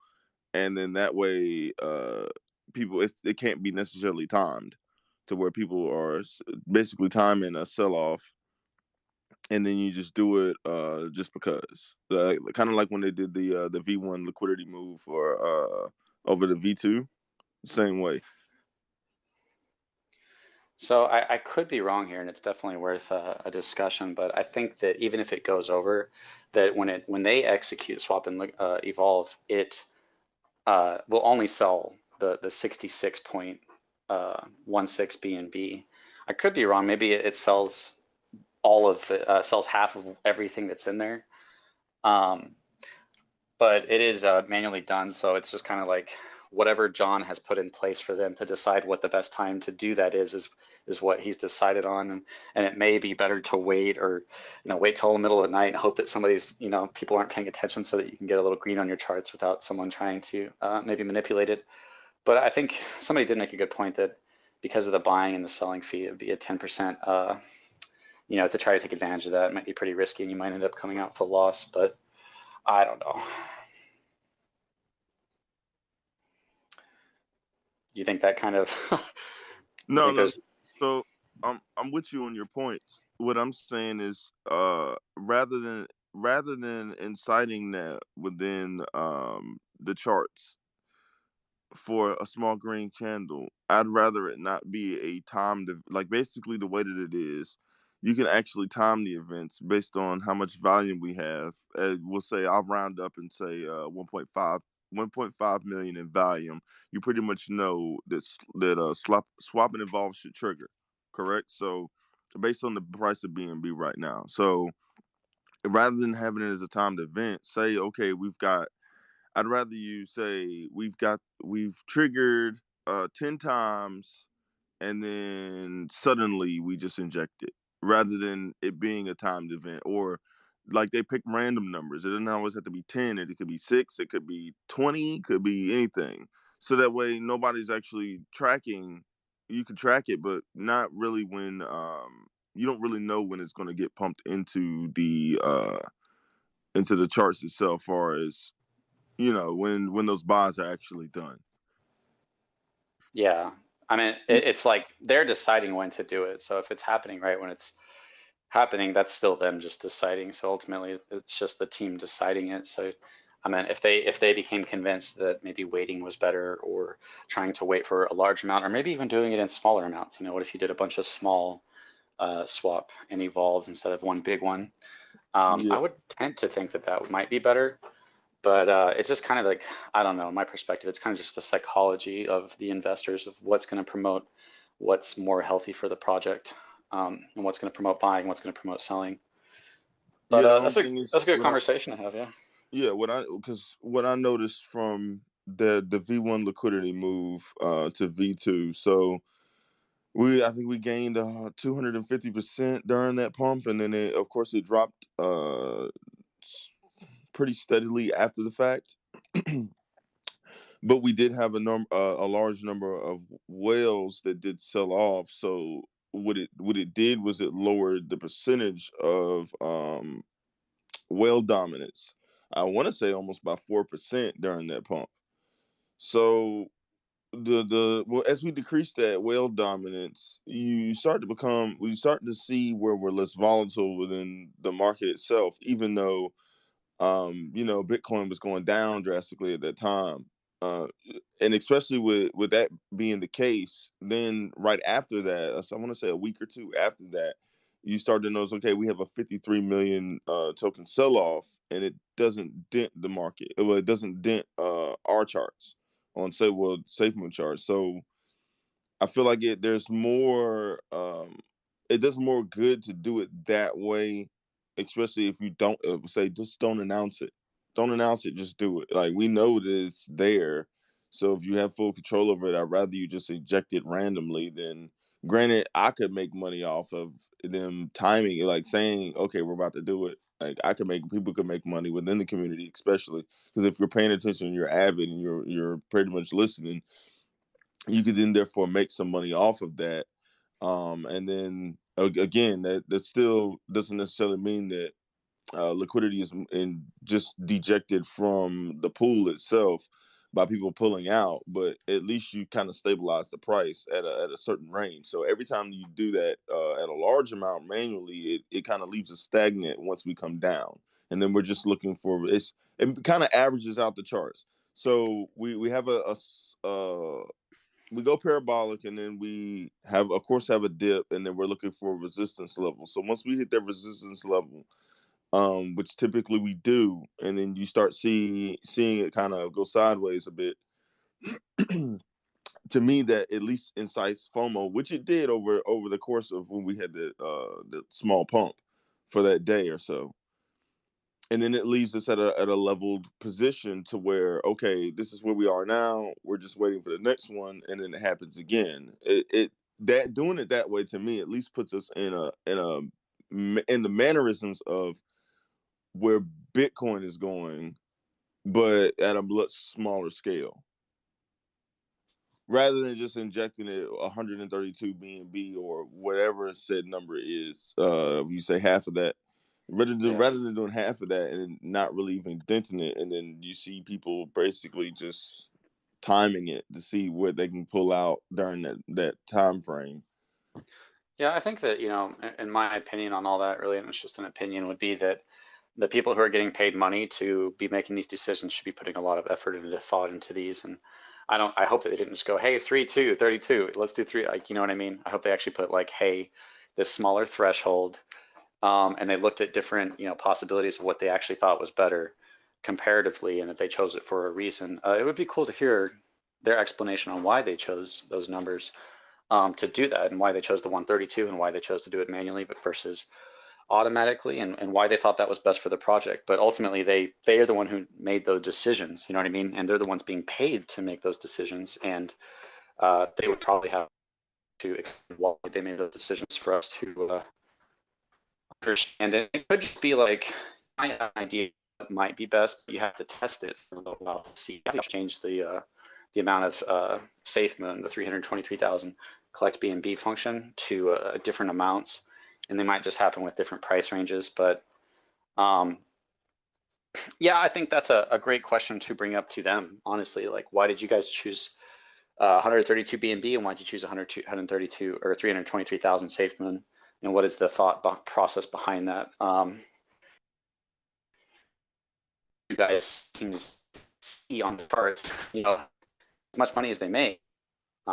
and then that way people it can't be necessarily timed to where people are basically timing a sell off, and then you just do it just because. Kind of like when they did the V1 liquidity move for over the V2, same way. So I could be wrong here, and it's definitely worth a discussion. But I think that even if it goes over, that when they execute swap and evolve, it will only sell the 66.16 BNB. I could be wrong. Maybe it sells all of it, sells half of everything that's in there. Um, but it is manually done, so it's just kind of like whatever John has put in place for them to decide what the best time to do that is what he's decided on, and it may be better to wait or wait till the middle of the night and hope that somebody's people aren't paying attention so that you can get a little green on your charts without someone trying to maybe manipulate it. But I think somebody did make a good point that because of the buying and the selling fee, it would be a 10%. To try to take advantage of that, it might be pretty risky, and you might end up coming out with a loss. But I don't know. Do you think that kind of? You No, think no. there's? So I'm with you on your points. What I'm saying is, rather than inciting that within the charts for a small green candle, I'd rather it not be a timed like basically the way that it is. You can actually time the events based on how much volume we have. We'll say I'll round up and say 1.5 million in volume. You pretty much know that swap and evolve should trigger, correct? So based on the price of BNB right now. So rather than having it as a timed event, say okay, I'd rather you say we've triggered 10 times and then suddenly we just inject it rather than it being a timed event, or like they pick random numbers. It doesn't always have to be 10, it could be 6, it could be 20, could be anything. So that way nobody's actually tracking. You can track it, but not really when you don't really know when it's going to get pumped into the charts itself, far as when those buys are actually done. Yeah, I mean, Yeah, it's like they're deciding when to do it. So if it's happening right when it's happening, that's still them just deciding. So ultimately, it's just the team deciding it. So, I mean, if they became convinced that maybe waiting was better, or trying to wait for a large amount, or maybe even doing it in smaller amounts. What if you did a bunch of small swap and evolves instead of one big one? I yeah, would tend to think that that might be better. But it's just kind of like, I don't know, in my perspective, it's kind of just the psychology of the investors of what's going to promote what's more healthy for the project, and what's going to promote buying, what's going to promote selling. But yeah. The that's only a thing is that's a good what I conversation to have, yeah. yeah what I noticed from the V1 liquidity move to V2. So I think we gained 250% during that pump, and then of course it dropped pretty steadily after the fact. But we did have a large number of whales that did sell off. So what it did was it lowered the percentage of whale dominance. I want to say almost by 4% during that pump. So well, as we decrease that whale dominance, we start to see where we're less volatile within the market itself, even though Bitcoin was going down drastically at that time. And especially with that being the case, then right after that, so I want to say a week or two after that, you start to notice, okay, we have a 53 million token sell-off, and it doesn't dent the market. Well, it doesn't dent our charts on Safemoon charts. So I feel like there's more it does more good to do it that way, especially if you don't say just don't announce it. Don't announce it, just do it. Like, we know that it's there. So if you have full control over it, I'd rather you just inject it randomly than, granted, I could make money off of them timing it, like saying, okay, we're about to do it. Like, people could make money within the community, especially because if you're paying attention, you're avid, and you're pretty much listening, you could then therefore make some money off of that. And then again, that still doesn't necessarily mean that liquidity is just dejected from the pool itself by people pulling out, but at least you kind of stabilize the price at a certain range. So every time you do that at a large amount manually, it kind of leaves us stagnant once we come down, and then we're just looking for it kind of averages out the charts. So we have we go parabolic, and then we have a dip, and then we're looking for a resistance level. So once we hit that resistance level, which typically we do, and then you start seeing it kind of go sideways a bit, to me that at least incites FOMO, which it did over the course of when we had the small pump for that day or so. And then it leaves us at a leveled position to where, okay, this is where we are now. We're just waiting for the next one, and then it happens again. That doing it that way, to me, at least puts us in the mannerisms of where Bitcoin is going, but at a much smaller scale, rather than just injecting it 132 BNB or whatever said number is. You say half of that. Rather than doing half of that and not really even denting it, and then you see people basically just timing it to see what they can pull out during that time frame. Yeah, I think that, in my opinion on all that, really, and it's just an opinion, would be that the people who are getting paid money to be making these decisions should be putting a lot of effort and thought into these. And I hope that they didn't just go, hey, 3-2, 32, let's do 3. Like, you know what I mean? I hope they actually put like, hey, this smaller threshold. And they looked at different, possibilities of what they actually thought was better comparatively, and that they chose it for a reason. It would be cool to hear their explanation on why they chose those numbers to do that, and why they chose the 132, and why they chose to do it manually but versus automatically, and why they thought that was best for the project. But ultimately, they are the one who made those decisions. You know what I mean? And they're the ones being paid to make those decisions, and they would probably have to explain why they made those decisions for us to understand it. It could just be like, I have an idea that might be best, but you have to test it for a little while to see. You have to change the amount of Safemoon, the 323,000 collect BNB function, to different amounts, and they might just happen with different price ranges. But yeah, I think that's a great question to bring up to them, honestly. Like, why did you guys choose 132 BNB, and why did you choose 132 or 323,000 Safemoon? And what is the thought process behind that? You guys can see on the charts, as much money as they make,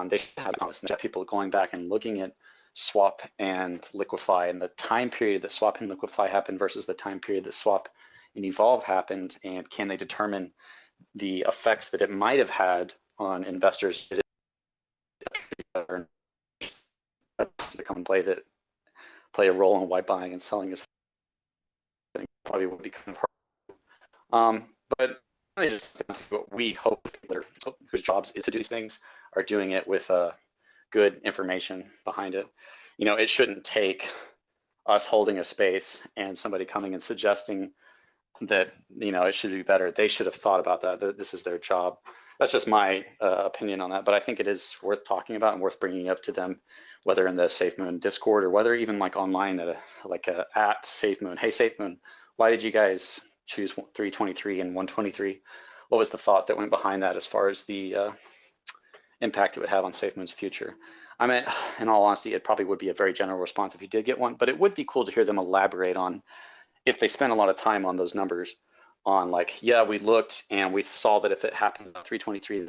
they should have people going back and looking at swap and liquify, and the time period that swap and liquify happened versus the time period that swap and evolve happened, and can they determine the effects that it might have had on investors to come and play a role in why buying and selling is probably would be kind of hard. But what we hope people whose jobs is to do these things are doing it with good information behind it. It shouldn't take us holding a space and somebody coming and suggesting that it should be better. They should have thought about that. This is their job. That's just my opinion on that. But I think it is worth talking about and worth bringing up to them, whether in the Safemoon Discord or whether even like online at Safemoon. Hey Safemoon, Why did you guys choose 323 and 123? What was the thought that went behind that as far as the impact it would have on SafeMoon's future? I mean, in all honesty, it probably would be a very general response if you did get one, but it would be cool to hear them elaborate on if they spent a lot of time on those numbers on like, yeah, we looked and we saw that if it happens on 323,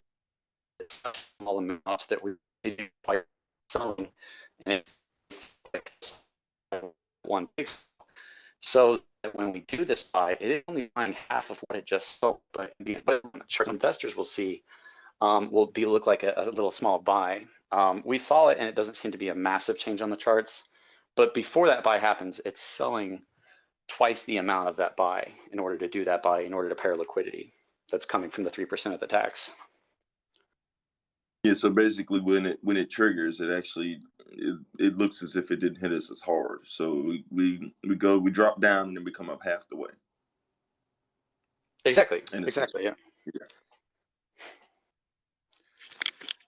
small amounts that we are selling, and it's like one big. So when we do this buy, it is only buying half of what it just sold, but short investors will see will be look like a little small buy. We saw it, and it doesn't seem to be a massive change on the charts. But before that buy happens, it's selling twice the amount of that buy in order to do that buy, in order to pair liquidity that's coming from the 3% of the tax. Yeah, so basically when it triggers, it actually it looks as if it didn't hit us as hard. So we drop down and then we come up half the way. Exactly. And Exactly. Yeah. yeah.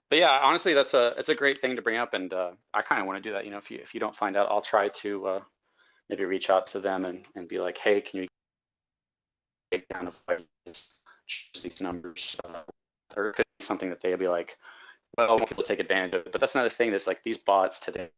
But yeah, honestly, it's a great thing to bring up, and I kind of want to do that. You know, if you don't find out, I'll try to maybe reach out to them and be like, hey, can you take down these numbers, or it could be something that they'll be like, well, I want people to take advantage of it. But that's another thing that's like these bots today,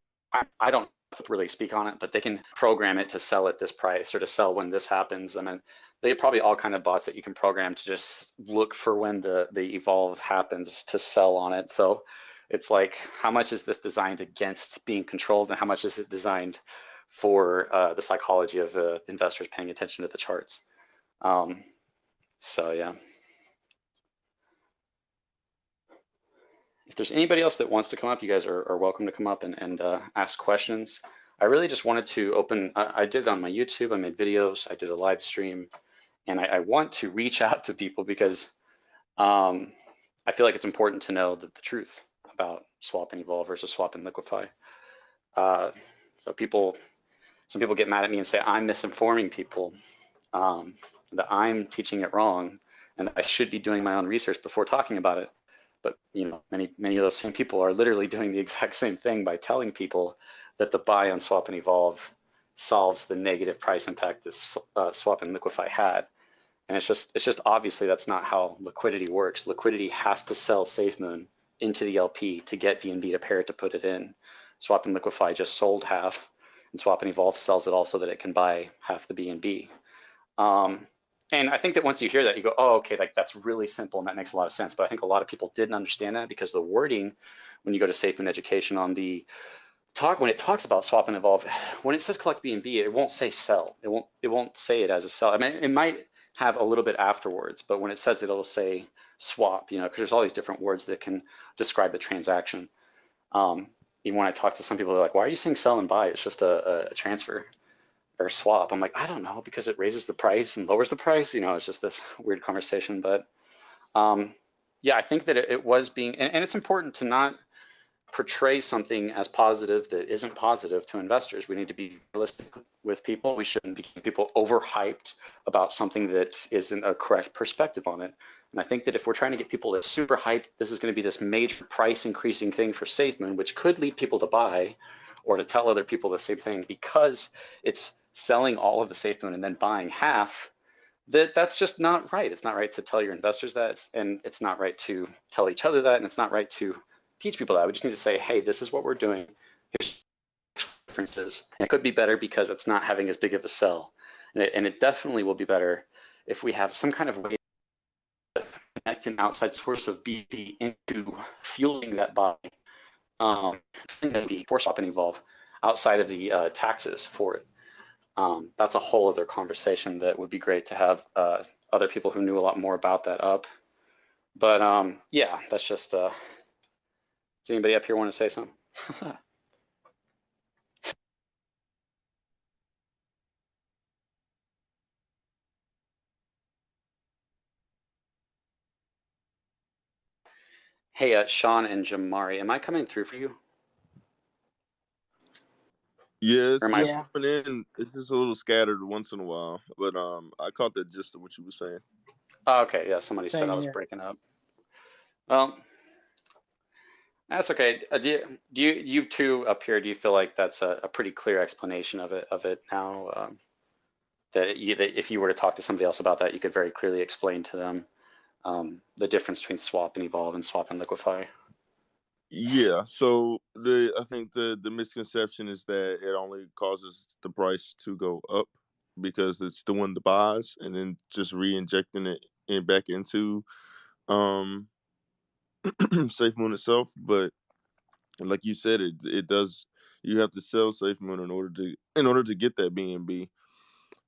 I don't really speak on it, but they can program it to sell at this price or to sell when this happens. I mean, they probably all kind of bots that you can program to just look for when the evolve happens to sell on it. So it's like, how much is this designed against being controlled, and how much is it designed for the psychology of investors paying attention to the charts? So yeah. If there's anybody else that wants to come up, you guys are welcome to come up and ask questions. I really just wanted to open, I did it on my YouTube, I made videos, I did a live stream, and I want to reach out to people because I feel like it's important to know the truth about swap and evolve versus swap and liquify. So some people get mad at me and say I'm misinforming people, that I'm teaching it wrong, and that I should be doing my own research before talking about it. But you know, many of those same people are literally doing the exact same thing by telling people that the buy on swap and evolve solves the negative price impact this swap and liquify had. And it's just obviously that's not how liquidity works. Liquidity has to sell SafeMoon into the LP to get BNB to pair it to put it in. Swap and liquify just sold half, and swap and evolve sells it all so that it can buy half the BNB. And I think that once you hear that, you go, oh, okay, like that's really simple and that makes a lot of sense. But I think a lot of people didn't understand that because the wording, when you go to Safemoon Education on the talk, when it talks about swap and evolve, when it says collect BNB, it won't say sell. It won't say it as a sell. I mean, it might have a little bit afterwards, but when it says it, it'll say swap, you know, because there's all these different words that can describe the transaction. Even when I talk to some people, they're like, why are you saying sell and buy? It's just a transfer or swap. I'm like, I don't know, because it raises the price and lowers the price. You know, it's just this weird conversation. But yeah, I think that it was being, and it's important to not portray something as positive that isn't positive to investors. We need to be realistic with people. We shouldn't be people overhyped about something that isn't a correct perspective on it. And I think that if we're trying to get people to super hyped, this is going to be this major price increasing thing for SafeMoon, which could lead people to buy or to tell other people the same thing because it's selling all of the SafeMoon and then buying half, that's just not right. It's not right to tell your investors that, and it's not right to tell each other that, and it's not right to teach people that. We just need to say, hey, this is what we're doing. Here's differences. And it could be better because it's not having as big of a sell. And it definitely will be better if we have some kind of way to connect an outside source of BP into fueling that buy, maybe for swap and evolve outside of the taxes for it. That's a whole other conversation that would be great to have other people who knew a lot more about that up. But yeah, that's just, does anybody up here want to say something? Hey, Sean and Jamari, am I coming through for you? Yes, Or am I? Yeah. coming in. It's just a little scattered once in a while, but I caught the gist of what you were saying. Oh, okay, yeah, somebody said Same I was here. breaking up. Well, that's okay. Do you two up here, do you feel like that's a pretty clear explanation of it now? that if you were to talk to somebody else about that, you could very clearly explain to them the difference between swap and evolve and swap and liquify. Yeah. So I think the misconception is that it only causes the price to go up because it's doing the buys and then just re-injecting it back into um SafeMoon itself. But like you said, it does. You have to sell SafeMoon in order to get that BNB.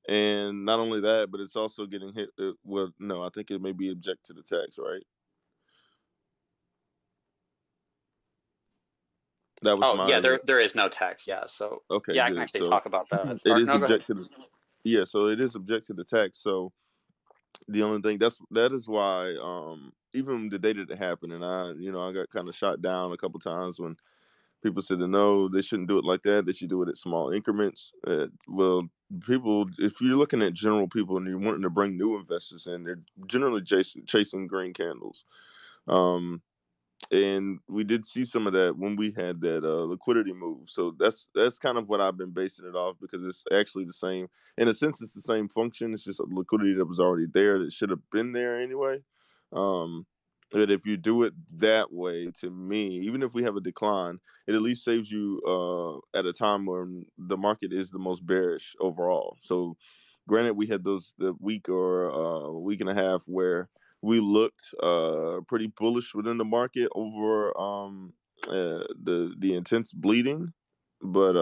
And not only that, but it's also getting hit. Well, no, I think it may be object to the tax, right? That was Oh yeah, my there is no tax. Yeah, so okay, yeah, I can good. actually So talk about that. it Or is no, go ahead. object to the yeah. So it is object to the tax. So the only thing that is why even the day that it happened, and I got kind of shot down a couple times when people said no, they shouldn't do it like that. They should do it at small increments. Well, people, if you're looking at general people and you're wanting to bring new investors in, they're generally chasing green candles. Um, and we did see some of that when we had that liquidity move. So that's kind of what I've been basing it off because it's actually the same. In a sense, it's the same function. It's just a liquidity that was already there that should have been there anyway. Um, but if you do it that way, to me, even if we have a decline, it at least saves you at a time when the market is the most bearish overall. So, granted, we had the week or week and a half where we looked pretty bullish within the market over the intense bleeding, but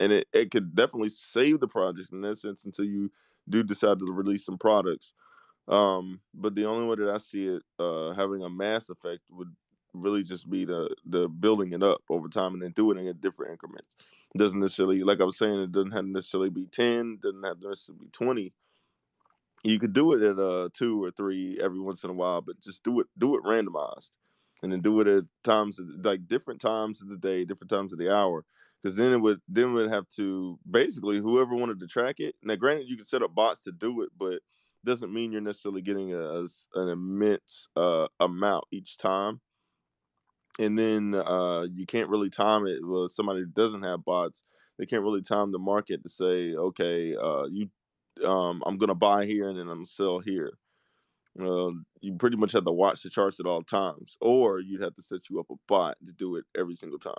and it could definitely save the project in that sense until you do decide to release some products. But the only way that I see it having a mass effect would really just be the building it up over time and then doing it in different increments. It doesn't necessarily, like I was saying, it doesn't have to necessarily be 10, doesn't have to necessarily be 20. You could do it at 2 or 3 every once in a while, but just do it randomized, and then do it at times like different times of the day, different times of the hour, because then we'd have to basically whoever wanted to track it. Now, granted, you can set up bots to do it, but doesn't mean you're necessarily getting an immense amount each time. And then you can't really time it. Well, somebody who doesn't have bots, they can't really time the market to say, okay, I'm gonna buy here and then I'm gonna sell here. You pretty much have to watch the charts at all times, or you'd have to set you up a bot to do it every single time.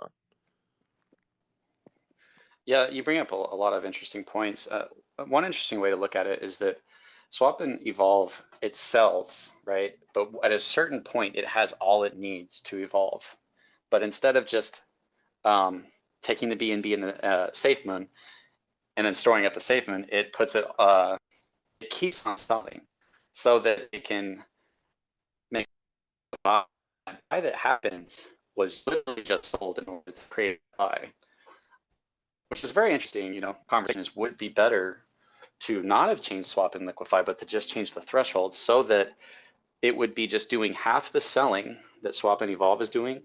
Yeah, you bring up a lot of interesting points. One interesting way to look at it is that swap and evolve, it sells, right? But at a certain point, it has all it needs to evolve. But instead of just taking the BNB in the Safemoon and then storing up the Safemoon, it puts it, it keeps on selling so that it can make a buy. The buy that happens was literally just sold in order to create a buy, which is very interesting. Conversation is would it be better to not have changed swap and liquify, but to just change the threshold so that it would be just doing half the selling that swap and evolve is doing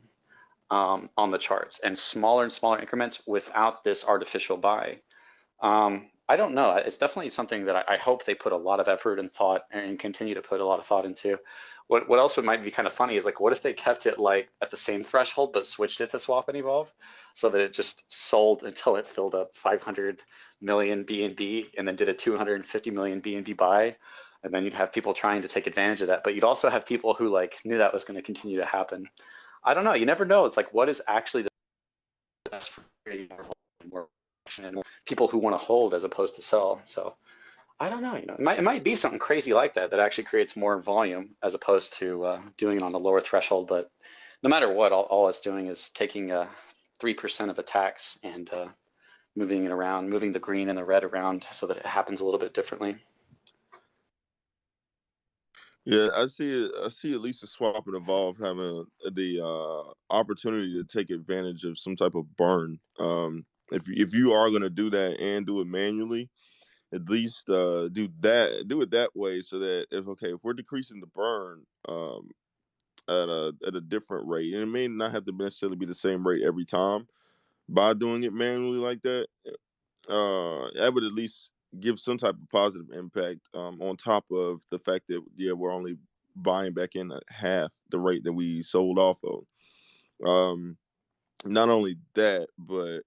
on the charts and smaller increments without this artificial buy. I don't know. It's definitely something that I hope they put a lot of effort and thought and continue to put a lot of thought into. What else might be kind of funny is like, what if they kept it like at the same threshold but switched it to swap and evolve so that it just sold until it filled up 500 million BNB and then did a 250 million BNB buy, and then you'd have people trying to take advantage of that, but you'd also have people who like knew that was going to continue to happen. I don't know. You never know. It's like what is actually the best for creating more and people who want to hold as opposed to sell. So I don't know. It might be something crazy like that that actually creates more volume as opposed to doing it on a lower threshold. But no matter what, all it's doing is taking 3% of a tax and moving it around, moving the green and the red around so that it happens a little bit differently. Yeah, I see at least a swap and evolve having the opportunity to take advantage of some type of burn. If you are going to do that and do it manually, at least do it that way so that if we're decreasing the burn at a different rate, and it may not have to necessarily be the same rate every time by doing it manually like that, that would at least give some type of positive impact on top of the fact that we're only buying back in at half the rate that we sold off of. Not only that, but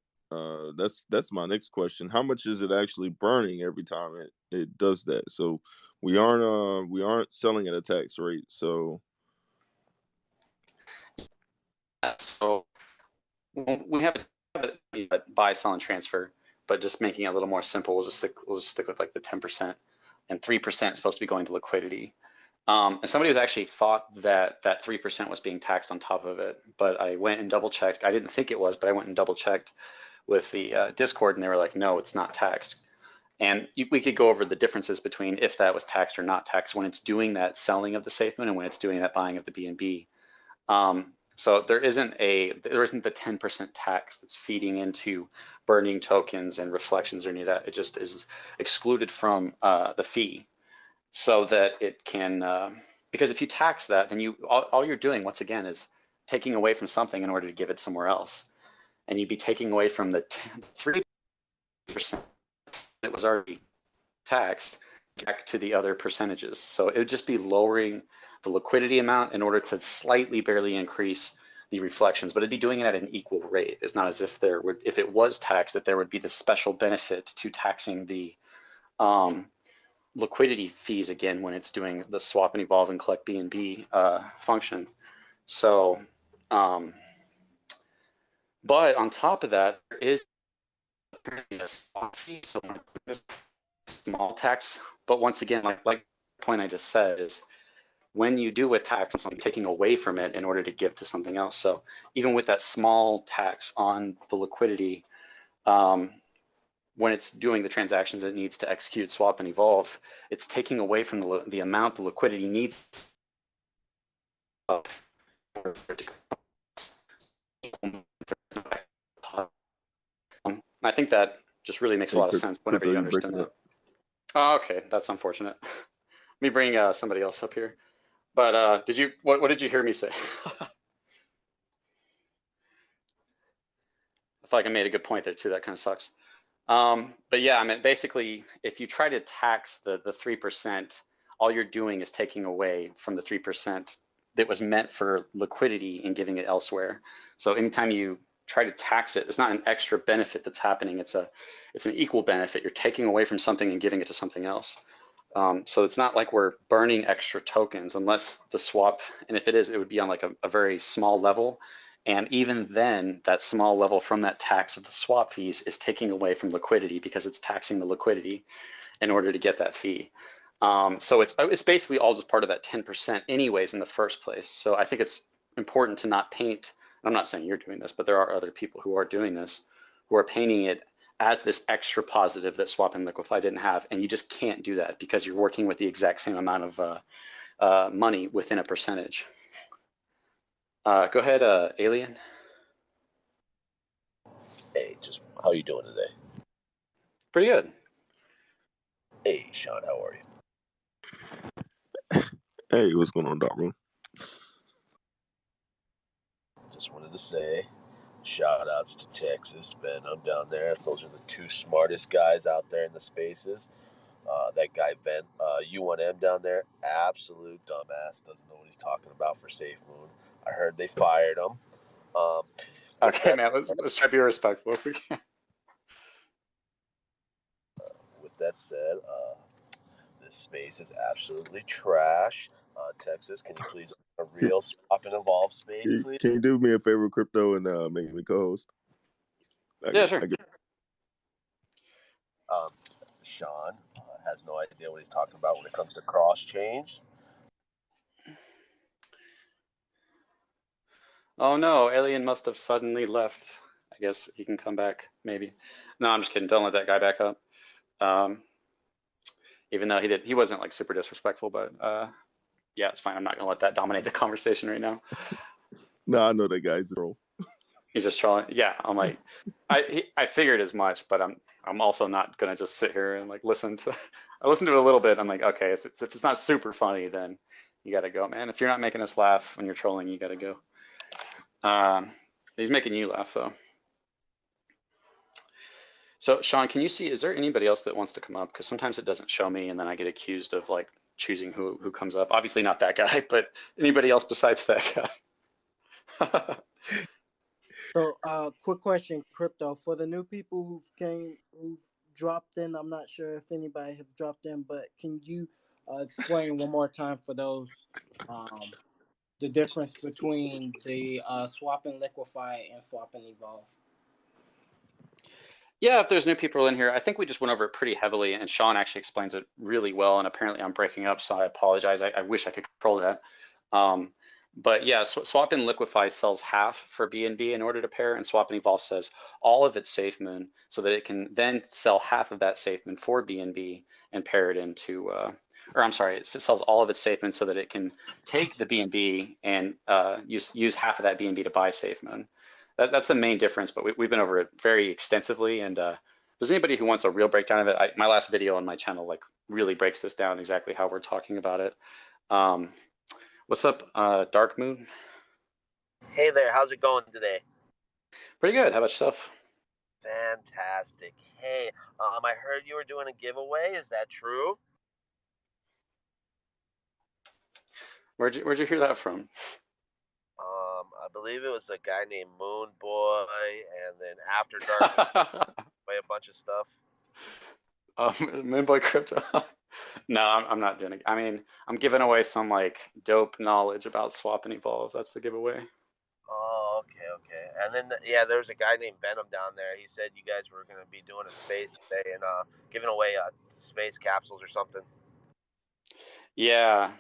That's my next question. How much is it actually burning every time it does that? So we aren't selling at a tax rate. So So we have a buy, sell, and transfer, but just making it a little more simple, we'll just stick with like the 10%, and 3% is supposed to be going to liquidity. And somebody was actually thought that that 3% was being taxed on top of it, but I went and double checked. I didn't think it was, but I went and double checked with the Discord, and they were like, no, it's not taxed. And we could go over the differences between if that was taxed or not taxed when it's doing that selling of the Safemoon and when it's doing that buying of the BNB. So there isn't the 10% tax that's feeding into burning tokens and reflections or any of that. It just is excluded from the fee, so that it can, because if you tax that, then all you're doing once again is taking away from something in order to give it somewhere else, and you'd be taking away from the 3% that was already taxed back to the other percentages. So it would just be lowering the liquidity amount in order to slightly barely increase the reflections, but it'd be doing it at an equal rate. It's not as if if it was taxed, that there would be the special benefit to taxing the liquidity fees again when it's doing the swap and evolve and collect BNB function. So, but on top of that, there is a swap fee, so small tax. But once again, like the point I just said is, when you do a tax, it's like taking away from it in order to give to something else. So even with that small tax on the liquidity, when it's doing the transactions it needs to execute, swap, and evolve, it's taking away from the amount the liquidity needs. I think that just really makes a lot of sense whenever you understand that. Oh, okay, that's unfortunate. Let me bring somebody else up here. But what did you hear me say? I feel like I made a good point there too. That kind of sucks. But yeah, I mean, basically, if you try to tax the 3%, all you're doing is taking away from the 3% that was meant for liquidity and giving it elsewhere. So anytime you try to tax it, it's not an extra benefit that's happening. It's an equal benefit. You're taking away from something and giving it to something else. So it's not like we're burning extra tokens unless the swap, and if it is, it would be on like a very small level. And even then, that small level from that tax of the swap fees is taking away from liquidity because it's taxing the liquidity in order to get that fee. So it's basically all just part of that 10% anyways in the first place. So I think it's important to not paint, I'm not saying you're doing this, but there are other people who are doing this, who are painting it as this extra positive that swap and liquify didn't have. And you just can't do that because you're working with the exact same amount of money within a percentage. Go ahead, Alien. Hey, just how you doing today? Pretty good. Hey, Sean, how are you? Hey, what's going on, Darwin? Just wanted to say, shout outs to Texas, Venom down there. Those are the two smartest guys out there in the spaces. That guy U1M down there, absolute dumbass, doesn't know what he's talking about for Safemoon. I heard they fired him. Okay, man, let's try to be respectful if we can. With that said, this space is absolutely trash. Texas, can you please a real swap and evolve space, please? Can you do me a favor, Crypto, and make me co-host? Yeah, sure. Sean has no idea what he's talking about when it comes to cross change. Oh no, Alien must have suddenly left. I guess he can come back, maybe. No, I'm just kidding. Don't let that guy back up. Even though he wasn't like super disrespectful, but yeah, it's fine. I'm not gonna let that dominate the conversation right now. No, I know that guy's wrong. He's just trolling. Yeah, I'm like, I figured as much, but I'm also not gonna just sit here and like listen to. I listened to it a little bit. I'm like, okay, if it's not super funny, then you gotta go, man. If you're not making us laugh when you're trolling, you gotta go. He's making you laugh though. So Sean, can you see, is there anybody else that wants to come up? Because sometimes it doesn't show me and then I get accused of like choosing who comes up. Obviously not that guy, but anybody else besides that guy. So, quick question, crypto, for the new people who dropped in. I'm not sure if anybody have dropped in, but can you explain one more time for those um, the difference between the swap and liquify and swap and evolve? Yeah, if there's new people in here, I think we just went over it pretty heavily, and Sean actually explains it really well. And apparently, I'm breaking up, so I apologize. I wish I could control that. But yeah, Swap and Liquify sells half for BNB in order to pair, and Swap and Evolve says all of its SafeMoon, so that it can then sell half of that SafeMoon for BNB and pair it into, or I'm sorry, it sells all of its SafeMoon so that it can take the BNB and use half of that BNB to buy SafeMoon. That's the main difference, but we've been over it very extensively. And if there's anybody who wants a real breakdown of it, my last video on my channel like really breaks this down exactly how we're talking about it. What's up, Dark Moon? Hey there, how's it going today? Pretty good. How about yourself? Fantastic. Hey, I heard you were doing a giveaway. Is that true? Where'd you hear that from? I believe it was a guy named Moon Boy, and then After Dark by a bunch of stuff. Moonboy Crypto. No, I'm not doing it. I mean, I'm giving away some like dope knowledge about Swap and Evolve. That's the giveaway. Oh, okay. And then yeah, there was a guy named Venom down there. He said you guys were gonna be doing a space today and giving away space capsules or something. Yeah,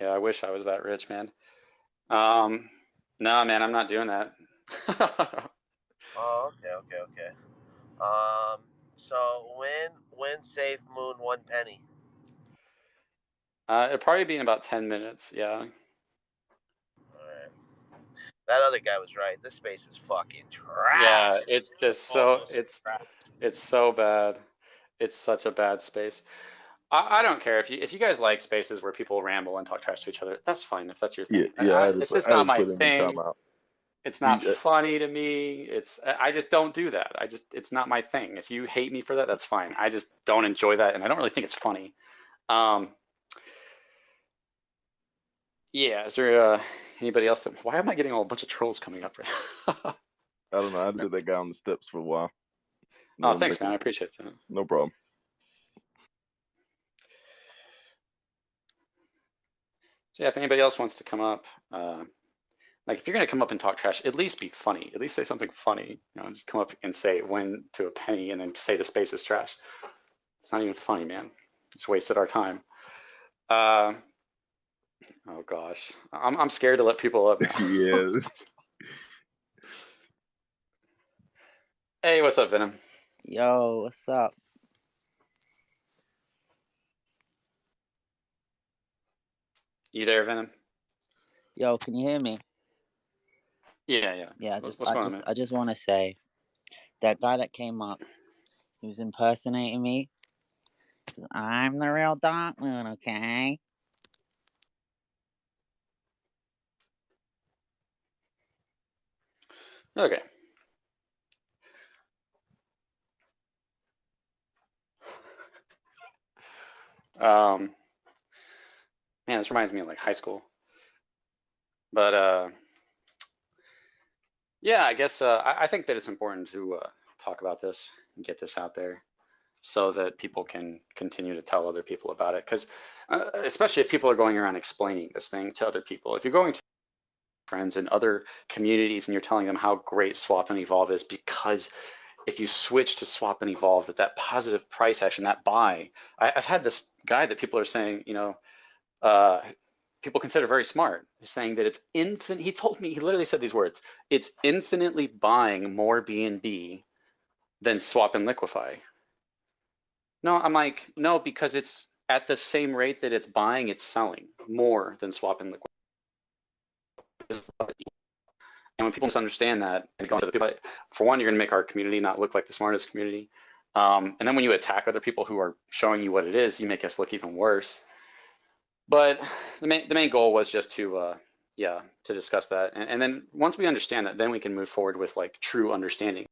I wish I was that rich, man. No, man, I'm not doing that. Oh, okay. So when Safemoon 1 penny? It'll probably be in about 10 minutes. Yeah. All right. That other guy was right. This space is fucking trash. Yeah, it's just so it's so bad. It's such a bad space. I don't care if you guys like spaces where people ramble and talk trash to each other. That's fine if that's your thing. It's just I had not to my put him in thing. timeout. It's not funny to me. I just don't do that. It's not my thing. If you hate me for that, that's fine. I just don't enjoy that, and I don't really think it's funny. Yeah, is there anybody else why am I getting a bunch of trolls coming up right now? I don't know. I did that guy on the steps for a while. Oh, thanks, man. I appreciate that. No problem. So yeah, if anybody else wants to come up, like if you're gonna come up and talk trash, at least be funny. At least say something funny. You know, just come up and say when to a penny, and then say the space is trash. It's not even funny, man. Just wasted our time. Oh gosh, I'm scared to let people up now. Yeah. Hey, what's up, Venom? Yo, what's up? You there, Venom? Yo, can you hear me? Yeah. Yeah, What's going on, man? I just want to say that guy that came up, he was impersonating me. I'm the real Dark Moon, okay? Okay. Man, this reminds me of like high school. But yeah, I guess I think that it's important to talk about this and get this out there so that people can continue to tell other people about it. Because especially if people are going around explaining this thing to other people, if you're going to friends in other communities and you're telling them how great Swap and Evolve is, because if you switch to Swap and Evolve, that positive price action, that buy, I've had this guy that people are saying, you know, people consider very smart, saying that it's infinite. He told me, he literally said these words: it's infinitely buying more BNB than Swap and Liquify. No, I'm like, no, because it's at the same rate that it's buying, it's selling more than Swap and Liquify. And when people misunderstand that and go into the people, for one, you're going to make our community not look like the smartest community. And then when you attack other people who are showing you what it is, you make us look even worse. But the main goal was just to discuss that, and then once we understand that, then we can move forward with like true understanding.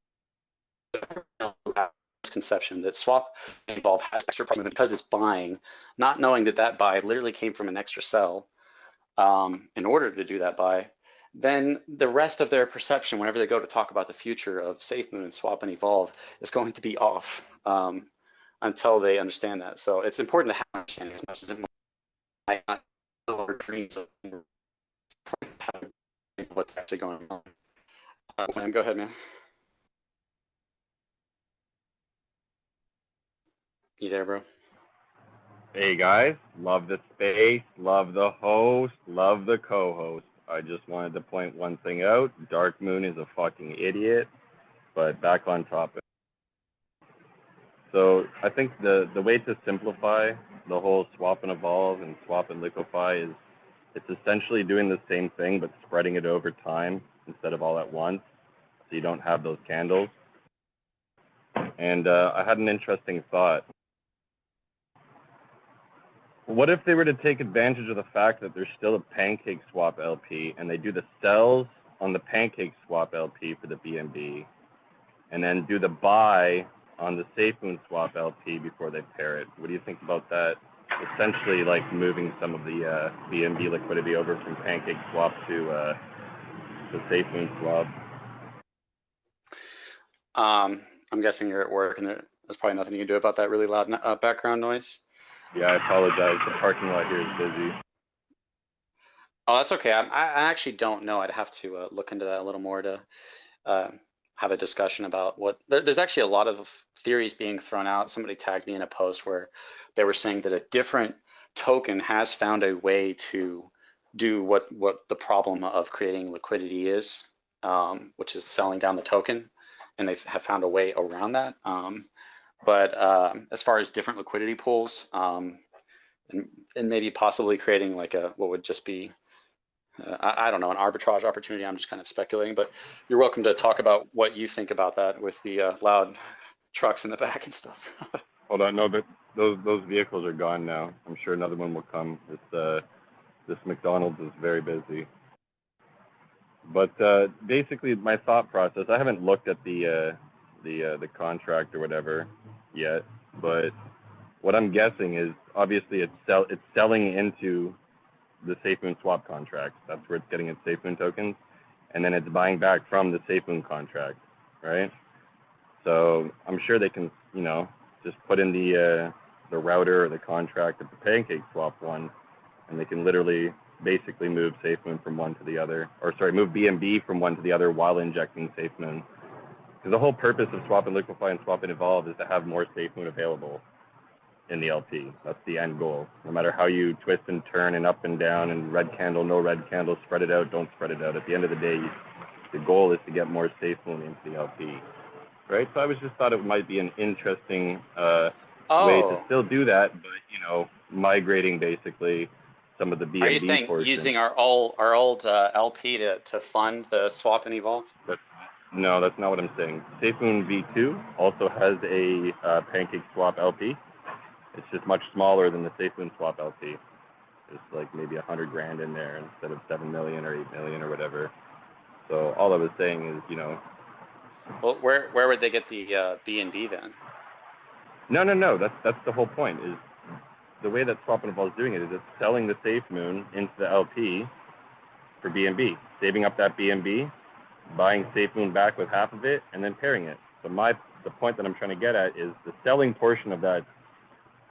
Misconception that Swap and Evolve has extra price because it's buying, not knowing that buy literally came from an extra sell in order to do that buy, then the rest of their perception, whenever they go to talk about the future of Safemoon, Swap, and Evolve, is going to be off until they understand that. So it's important to have understanding as much as it might not our dreams of what's actually going on. Go ahead, man. You there, bro? Hey guys, love the space, love the host, love the co-host. I just wanted to point one thing out. Dark Moon is a fucking idiot, but back on topic. So I think the way to simplify the whole swap and evolve and swap and liquefy is it's essentially doing the same thing but spreading it over time instead of all at once, so you don't have those candles. And I had an interesting thought. What if they were to take advantage of the fact that there's still a pancake swap LP and they do the sells on the pancake swap LP for the BNB and then do the buy on the Safemoon swap LP before they pair it? What do you think about that? Essentially like moving some of the BNB liquidity over from pancake swap to the Safemoon swap. I'm guessing you're at work and there's probably nothing you can do about that really loud background noise. Yeah, I apologize. The parking lot here is busy. Oh, that's okay. I actually don't know. I'd have to look into that a little more to have a discussion about what. There's actually a lot of theories being thrown out. Somebody tagged me in a post where they were saying that a different token has found a way to do what the problem of creating liquidity is, which is selling down the token, and they have found a way around that. But as far as different liquidity pools, and maybe possibly creating like what would just be, I don't know, an arbitrage opportunity. I'm just kind of speculating, but you're welcome to talk about what you think about that with the loud trucks in the back and stuff. Hold on, no, but those vehicles are gone now. I'm sure another one will come. This McDonald's is very busy. But basically, my thought process, I haven't looked at the contract or whatever yet, but what I'm guessing is obviously it's selling into the Safemoon swap contract. That's where it's getting its Safemoon tokens, and then it's buying back from the Safemoon contract, right? So I'm sure they can, just put in the router or the contract of the pancake swap one, and they can literally basically move Safemoon from one to the other, or sorry, move BNB from one to the other while injecting Safemoon. Because the whole purpose of swap and liquefy and swap and evolve is to have more Safemoon available in the LP. That's the end goal. No matter how you twist and turn and up and down and red candle, no red candle, spread it out, don't spread it out. At the end of the day, the goal is to get more Safemoon into the LP, right? So I just thought it might be an interesting way to still do that, but migrating basically some of the BNB. Are you saying portion. Using our old LP to fund the swap and evolve? No, that's not what I'm saying. Safemoon V2 also has a pancake swap LP. It's just much smaller than the Safemoon swap LP. It's like maybe 100 grand in there instead of 7 million or 8 million or whatever. So all I was saying is, Well, where would they get the BNB then? No. That's the whole point. Is the way that Swap and Evolve is doing it is it's selling the Safemoon into the LP for BNB, saving up that BNB, buying Safemoon back with half of it, and then pairing it. So the point that I'm trying to get at is the selling portion of that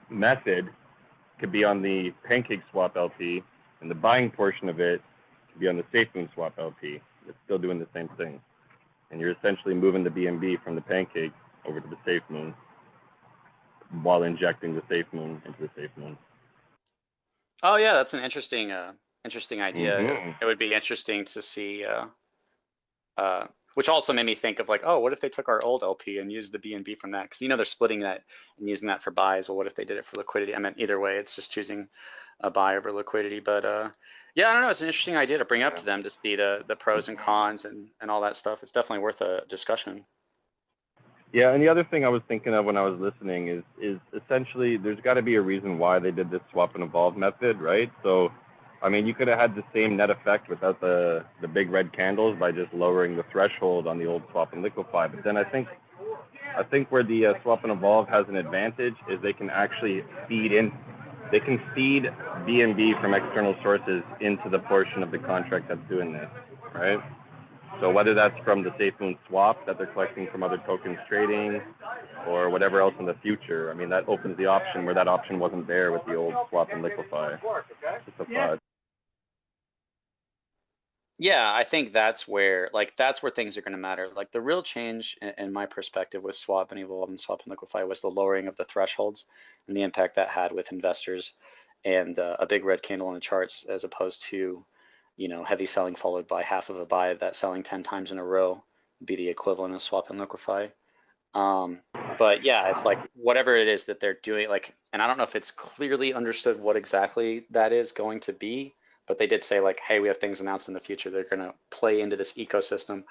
method could be on the pancake swap LP, and the buying portion of it could be on the Safemoon swap LP. It's still doing the same thing. And you're essentially moving the BNB from the pancake over to the Safemoon while injecting the Safemoon into the Safemoon. Oh yeah, that's an interesting idea. Mm-hmm. It would be interesting to see, which also made me think of like, oh, what if they took our old LP and used the BNB from that? Because they're splitting that and using that for buys. Well, what if they did it for liquidity? I mean, either way, it's just choosing a buy over liquidity. But yeah, I don't know. It's an interesting idea to bring up to them to see the pros and cons and all that stuff. It's definitely worth a discussion. Yeah, and the other thing I was thinking of when I was listening is essentially there's got to be a reason why they did this swap and evolve method, right? So, I mean, you could have had the same net effect without the big red candles by just lowering the threshold on the old swap and liquefy. But then I think where the swap and evolve has an advantage is they can actually feed BNB from external sources into the portion of the contract that's doing this. right? So whether that's from the Safemoon swap that they're collecting from other tokens trading, or whatever else in the future, I mean, that opens the option where that option wasn't there with the old swap and liquify. Just a thought. Yeah, I think that's where things are going to matter. Like the real change in my perspective with swap and evolve and swap and liquify was the lowering of the thresholds and the impact that had with investors, and a big red candle in the charts, as opposed to, heavy selling followed by half of a buy. That selling 10 times in a row would be the equivalent of swap and liquify. But yeah, it's like whatever it is that they're doing, like, and I don't know if it's clearly understood what exactly that is going to be, but they did say like, hey, we have things announced in the future that are going to play into this ecosystem.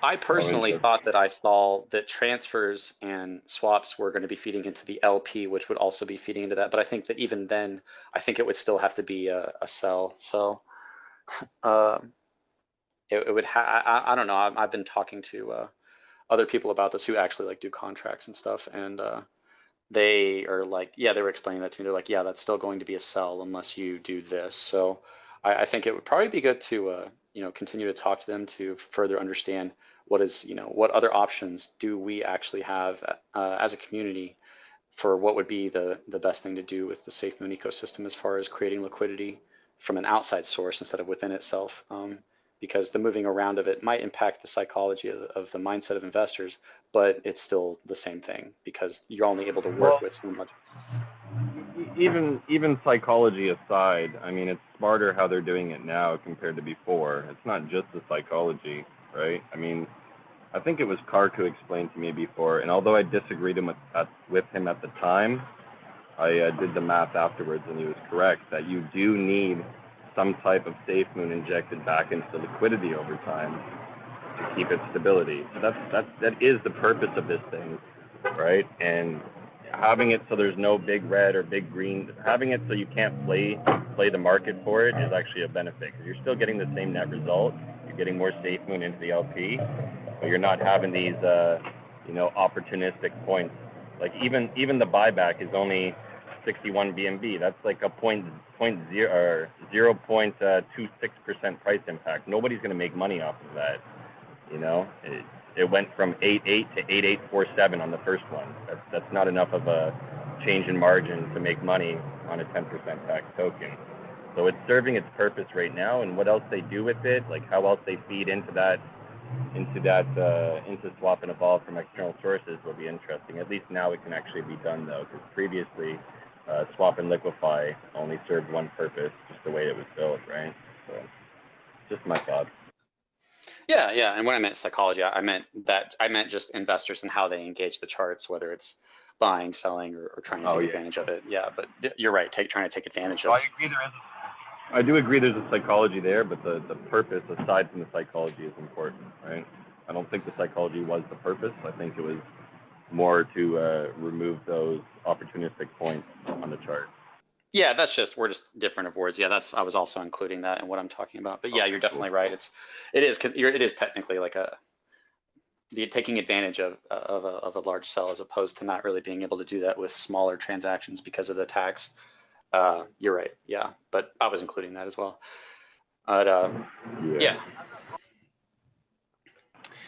I personally thought that I saw that transfers and swaps were going to be feeding into the LP, which would also be feeding into that. But I think that even then, I think it would still have to be a sell. So it would I don't know. I've been talking to other people about this who actually like do contracts and stuff, and they are like, yeah, they were explaining that to me. They're like, yeah, that's still going to be a sell unless you do this. So I think it would probably be good to continue to talk to them to further understand what other options do we actually have as a community for what would be the best thing to do with the Safemoon ecosystem as far as creating liquidity from an outside source instead of within itself. Because the moving around of it might impact the psychology of the mindset of investors, but it's still the same thing because you're only able to work with so much. Even psychology aside, I mean, it's smarter how they're doing it now compared to before. It's not just the psychology, right? I mean, I think it was Kark who explained to me before, and although I disagreed with him at the time, I did the math afterwards, and he was correct that you do need some type of Safemoon injected back into the liquidity over time to keep its stability. So that is the purpose of this thing, right? And having it so there's no big red or big green, having it so you can't play the market for it is actually a benefit, because you're still getting the same net result. You're getting more Safemoon into the LP, but you're not having these opportunistic points. Like even the buyback is only 61 BNB. That's like a 0.26% price impact. Nobody's going to make money off of that. It went from 8.8 to 8.847 on the first one. That's not enough of a change in margin to make money on a 10% tax token. So it's serving its purpose right now, and what else they do with it, like how else they feed into swap and evolve from external sources, will be interesting. At least now it can actually be done, though, because previously swap and liquify only served one purpose, just the way it was built, right? So just my thoughts. Yeah. And when I meant psychology, I meant just investors and how they engage the charts, whether it's buying, selling, or trying to take advantage of it. Yeah, but you're right. Trying to take advantage of. I do agree there's a psychology there, but the purpose aside from the psychology is important, right? I don't think the psychology was the purpose. I think it was more to remove those opportunistic points on the chart. Yeah, we're just different of words. Yeah, I was also including that in what I'm talking about. But yeah, you're definitely right. It is technically like taking advantage of a large sell, as opposed to not really being able to do that with smaller transactions because of the tax. You're right. Yeah, but I was including that as well. But yeah.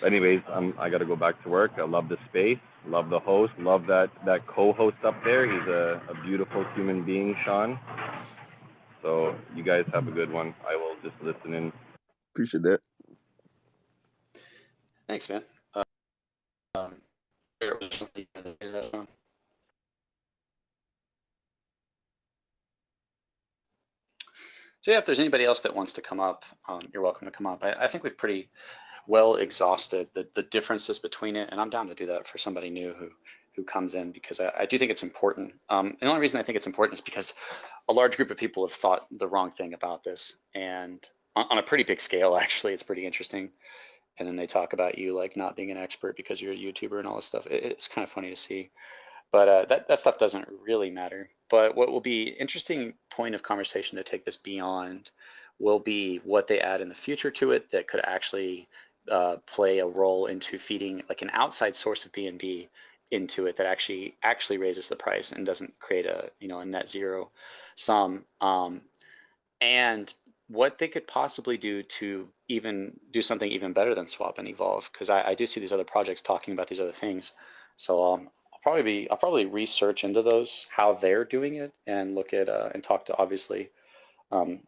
Anyways, I got to go back to work. I love the space, love the host, love that co-host up there. He's a beautiful human being, Sean. So you guys have a good one. I will just listen in. Appreciate that. Thanks, man. So yeah, if there's anybody else that wants to come up, you're welcome to come up. I think we've pretty well exhausted the differences between it, and I'm down to do that for somebody new who comes in, because I do think it's important. And the only reason I think it's important is because a large group of people have thought the wrong thing about this, and on a pretty big scale, actually. It's pretty interesting. And then they talk about you like not being an expert because you're a YouTuber and all this stuff. It's kind of funny to see. But that stuff doesn't really matter. But what will be interesting point of conversation to take this beyond will be what they add in the future to it that could actually play a role into feeding like an outside source of BNB into it that actually raises the price and doesn't create a net zero sum. And what they could possibly do to even do something even better than swap and evolve, because I do see these other projects talking about these other things. So I'll probably research into those, how they're doing it, and look at and talk to, obviously,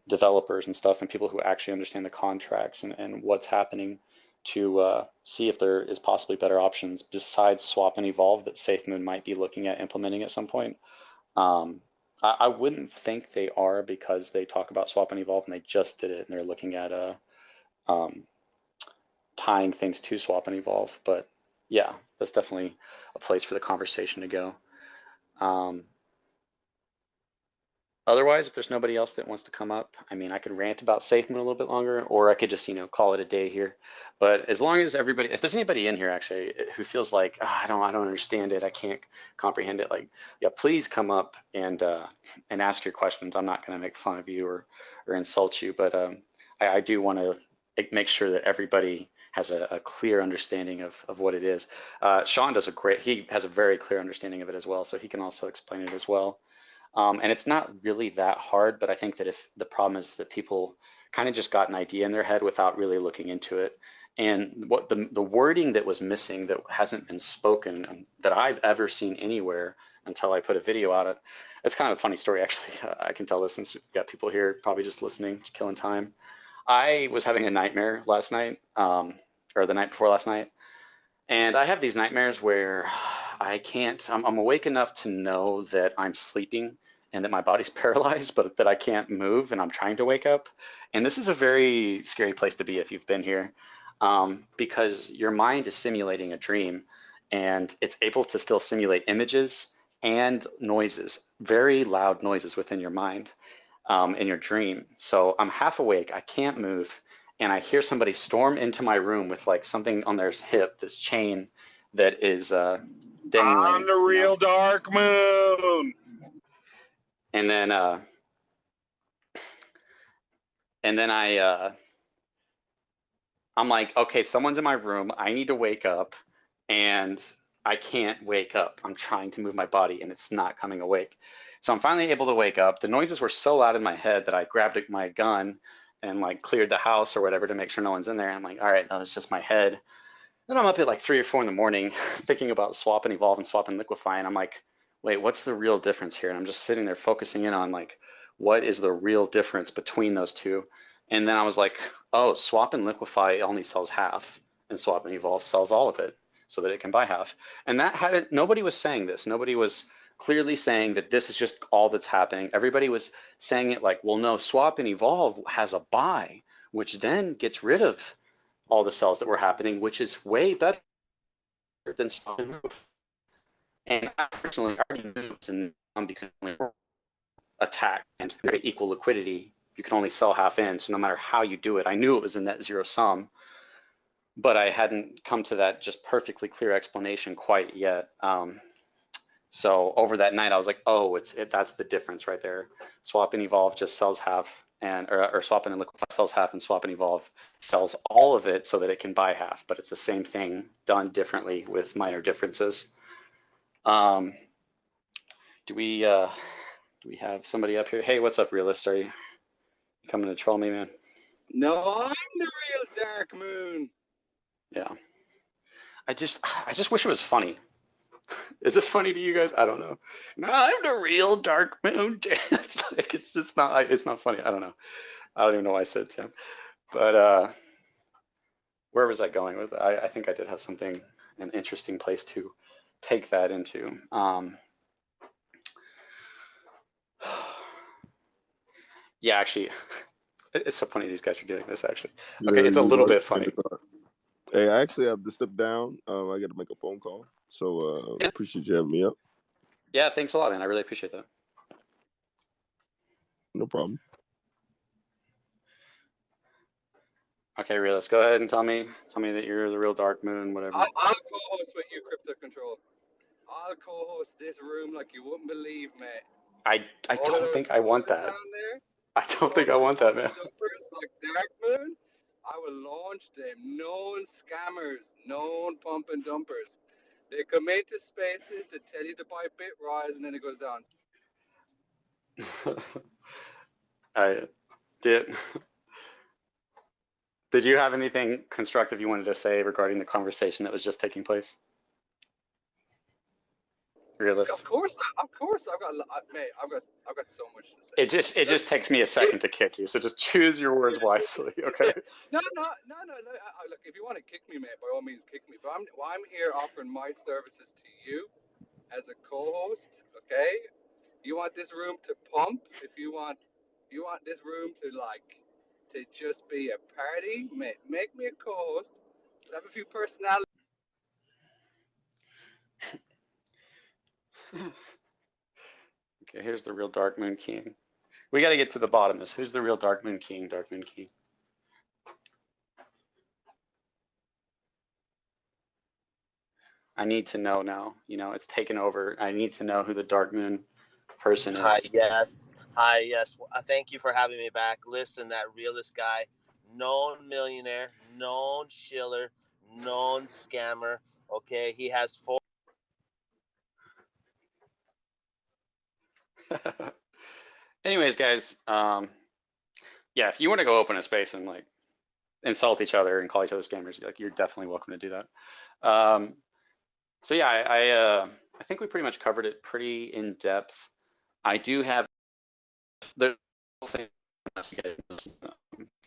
developers and stuff, and people who actually understand the contracts and what's happening, to see if there is possibly better options besides swap and evolve that Safemoon might be looking at implementing at some point. Um, I wouldn't think they are, because they talk about swap and evolve and they just did it, and they're looking at um, tying things to swap and evolve. But yeah, that's definitely a place for the conversation to go. Um, Otherwise, if there's nobody else that wants to come up, I mean, I could rant about Safemoon a little bit longer, or I could just, call it a day here. But as long as everybody, if there's anybody in here actually who feels like, I don't understand it, I can't comprehend it, like, yeah, please come up and ask your questions. I'm not going to make fun of you or insult you, but I do want to make sure that everybody has a clear understanding of what it is. Sean he has a very clear understanding of it as well, so he can also explain it as well. And it's not really that hard, but I think that if the problem is that people kind of just got an idea in their head without really looking into it. And what the wording that was missing, that hasn't been spoken, that I've ever seen anywhere until I put a video out it. It's kind of a funny story, actually. I can tell this since we've got people here probably just listening, killing time. I was having a nightmare last night, or the night before last night. And I have these nightmares where I'm awake enough to know that I'm sleeping and that my body's paralyzed, but that I can't move and I'm trying to wake up. And this is a very scary place to be if you've been here, because your mind is simulating a dream, and it's able to still simulate images and noises, very loud noises within your mind, in your dream. So I'm half awake, I can't move, and I hear somebody storm into my room with like something on their hip, this chain that is dangling. I'm the real Dark Moon. And then I'm like, okay, someone's in my room. I need to wake up, and I can't wake up. I'm trying to move my body, and it's not coming awake. So I'm finally able to wake up. The noises were so loud in my head that I grabbed my gun and like cleared the house or whatever to make sure no one's in there. I'm like, all right, that was just my head. Then I'm up at like 3 or 4 in the morning thinking about swap and evolve and swap and liquify. And I'm like, wait, what's the real difference here? And I'm just sitting there focusing in on like, what is the real difference between those two? And then I was like, oh, swap and liquify only sells half, and swap and evolve sells all of it so that it can buy half. And that had it, nobody was saying this. Nobody was clearly saying that this is just all that's happening. Everybody was saying it like, well, no, swap and evolve has a buy, which then gets rid of all the cells that were happening, which is way better than swap and move. And I personally already moves, and because attack and equal liquidity, you can only sell half in. So no matter how you do it, I knew it was a net zero sum, but I hadn't come to that just perfectly clear explanation quite yet. So over that night, I was like, oh, that's the difference right there. Swap and evolve just sells half, or swap and liquify sells half, and swap and evolve sells all of it so that it can buy half. But it's the same thing done differently with minor differences. Do we have somebody up here? Hey, what's up, Realist? Are you coming to troll me, man? No, I'm the real Dark Moon. Yeah. I just wish it was funny. Is this funny to you guys? I don't know. No, I'm the real Dark Moon. It's just not. It's not funny. I don't know. I don't even know why I said Tim. But where was I going with it? I think I did have an interesting place to take that into. Yeah, actually, it's so funny these guys are doing this, actually. Okay, Yeah, it's a you little are. bit funny. Hey, I actually have to step down. I got to make a phone call. So Yeah. appreciate you having me up. Yeah, thanks a lot, man. I really appreciate that. No problem. Okay, Realist, go ahead and tell me that you're the real Dark Moon, whatever. I'll co-host with you, Crypto Control. I'll co-host this room like you wouldn't believe, mate. I don't think I want that. Down there, I don't think I want that, man. Dumpers like Dark Moon, I will launch them. Known scammers, known pump and dumpers. They come into spaces to tell you to buy Bitrise, and then it goes down. I did. Did you have anything constructive you wanted to say regarding the conversation that was just taking place? Realist. Of course, I've got, mate, I've got so much to say. It just takes me a second to kick you, so just choose your words wisely, okay? No. Look, if you want to kick me, mate, by all means, kick me. But I'm here offering my services to you as a co-host. Okay, you want this room to pump? If you want this room to just be a party, mate, make me a co-host. I have a few personalities. Okay, here's the real Dark Moon King. We got to get to the bottom of this. Who's the real Dark Moon King? Dark Moon King. I need to know now. You know, it's taken over. I need to know who the Dark Moon person Hi, is. yes. Thank you for having me back. Listen, that realist guy, known millionaire, known shiller, known scammer. Okay, he has 4. Anyways, guys, yeah, if you want to go open a space and like insult each other and call each other scammers, you're definitely welcome to do that. So yeah, I think we pretty much covered it pretty in depth. I do have the thing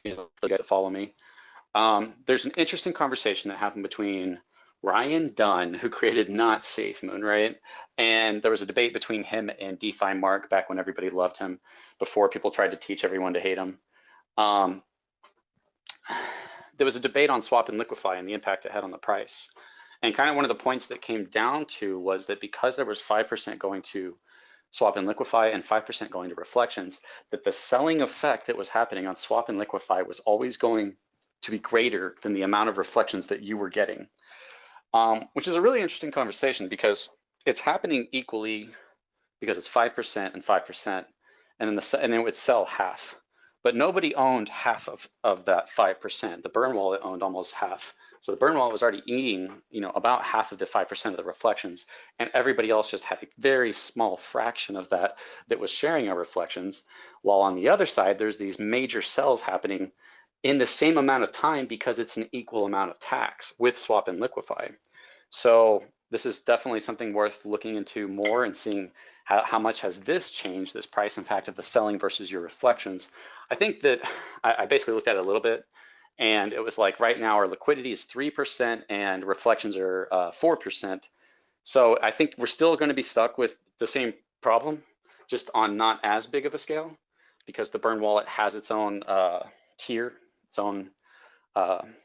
you know, to follow me. There's an interesting conversation that happened between Ryan Dunn, who created Not Safemoon, right? And there was a debate between him and DeFi Mark back when everybody loved him, before people tried to teach everyone to hate him. There was a debate on swap and liquify and the impact it had on the price. And kind of one of the points that came down to was that because there was 5% going to swap and liquify and 5% going to reflections, that the selling effect that was happening on swap and liquify was always going to be greater than the amount of reflections that you were getting, which is a really interesting conversation because it's happening equally because it's 5% and 5%, and then it would sell half. But nobody owned half of that 5%. The burn wallet owned almost half. So the burn wallet was already eating, you know, about half of the 5% of the reflections, and everybody else just had a very small fraction of that was sharing our reflections. While on the other side, there's these major sells happening in the same amount of time because it's an equal amount of tax with swap and liquify. So this is definitely something worth looking into more and seeing how much has this changed, this price impact of the selling versus your reflections. I think that I basically looked at it a little bit, and it was like right now our liquidity is 3% and reflections are 4%. So I think we're still going to be stuck with the same problem, just on not as big of a scale, because the burn wallet has its own tier, its own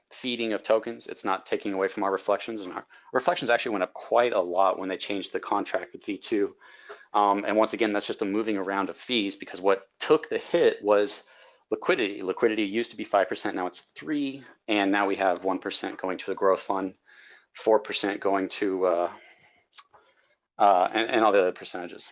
feeding of tokens. It's not taking away from our reflections, and our reflections actually went up quite a lot when they changed the contract with V2. And once again, that's just a moving around of fees, because what took the hit was liquidity. Liquidity used to be 5%, now it's 3%, and now we have 1% going to the growth fund, 4% going to and all the other percentages.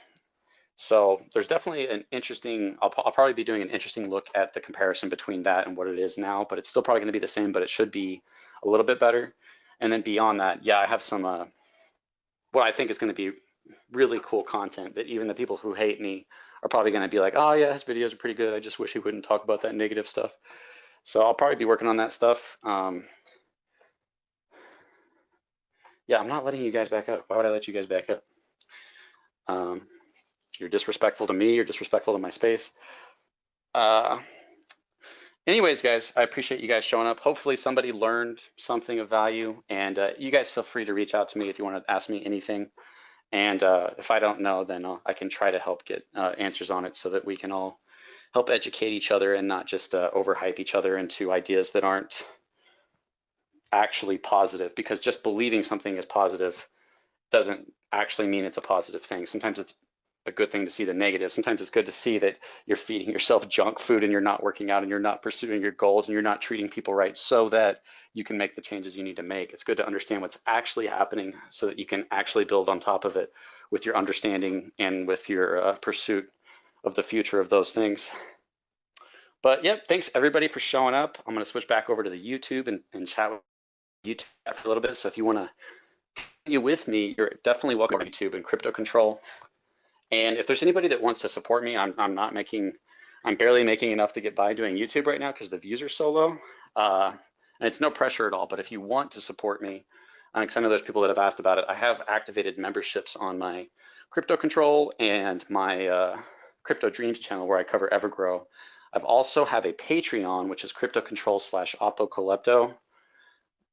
So there's definitely an interesting, I'll probably be doing an interesting look at the comparison between that and what it is now, but it's still probably going to be the same, but it should be a little bit better. And then beyond that, yeah, I have some, what I think is going to be really cool content that even the people who hate me are probably going to be like, oh yeah, his videos are pretty good. I just wish he wouldn't talk about that negative stuff. So I'll probably be working on that stuff. Yeah, I'm not letting you guys back up. Why would I let you guys back up? You're disrespectful to me, you're disrespectful to my space. Anyways, guys, I appreciate you guys showing up. Hopefully somebody learned something of value, and you guys feel free to reach out to me if you want to ask me anything. And if I don't know, then I can try to help get answers on it so that we can all help educate each other and not just overhype each other into ideas that aren't actually positive, because just believing something is positive doesn't actually mean it's a positive thing. Sometimes it's a good thing to see the negative. Sometimes it's good to see that you're feeding yourself junk food and you're not working out and you're not pursuing your goals and you're not treating people right so that you can make the changes you need to make. It's good to understand what's actually happening so that you can actually build on top of it with your understanding and with your pursuit of the future of those things. But yep, thanks everybody for showing up. I'm going to switch back over to the YouTube and chat with YouTube for a little bit. So if you want to continue with me, you're definitely welcome to YouTube and Crypto Control. And if there's anybody that wants to support me, I'm not making I'm barely making enough to get by doing YouTube right now because the views are so low. And it's no pressure at all. But if you want to support me, because I know there's people that have asked about it, I have activated memberships on my Crypto Control and my Crypto Dreams channel where I cover Evergrow. I've also have a Patreon, which is Crypto Control / Apocalypto.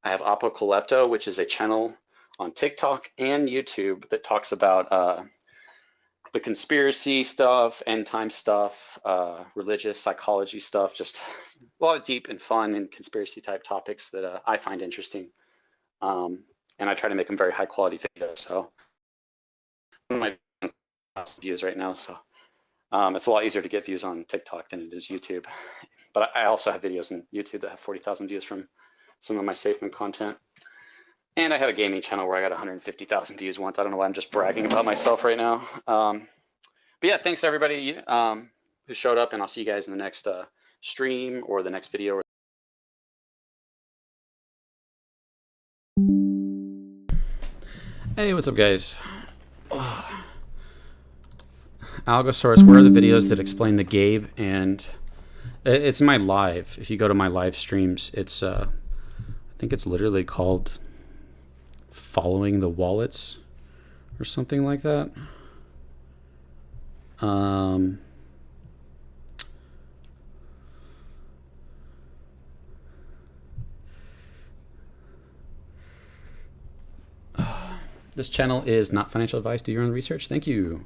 I have Apocalypto, which is a channel on TikTok and YouTube that talks about the conspiracy stuff, end time stuff, religious psychology stuff, just a lot of deep and fun and conspiracy type topics that I find interesting. And I try to make them very high quality videos. So my views right now, so it's a lot easier to get views on TikTok than it is YouTube. But I also have videos on YouTube that have 40,000 views from some of my Safemoon content. And I have a gaming channel where I got 150,000 views once. I don't know why I'm just bragging about myself right now. But yeah, thanks everybody who showed up, and I'll see you guys in the next stream or the next video. Hey, what's up, guys? Algosaurus, where are the videos that explain the Gabe? And it's my live. If you go to my live streams, it's I think it's literally called Following the Wallets or something like that. This channel is not financial advice. Do your own research. Thank you.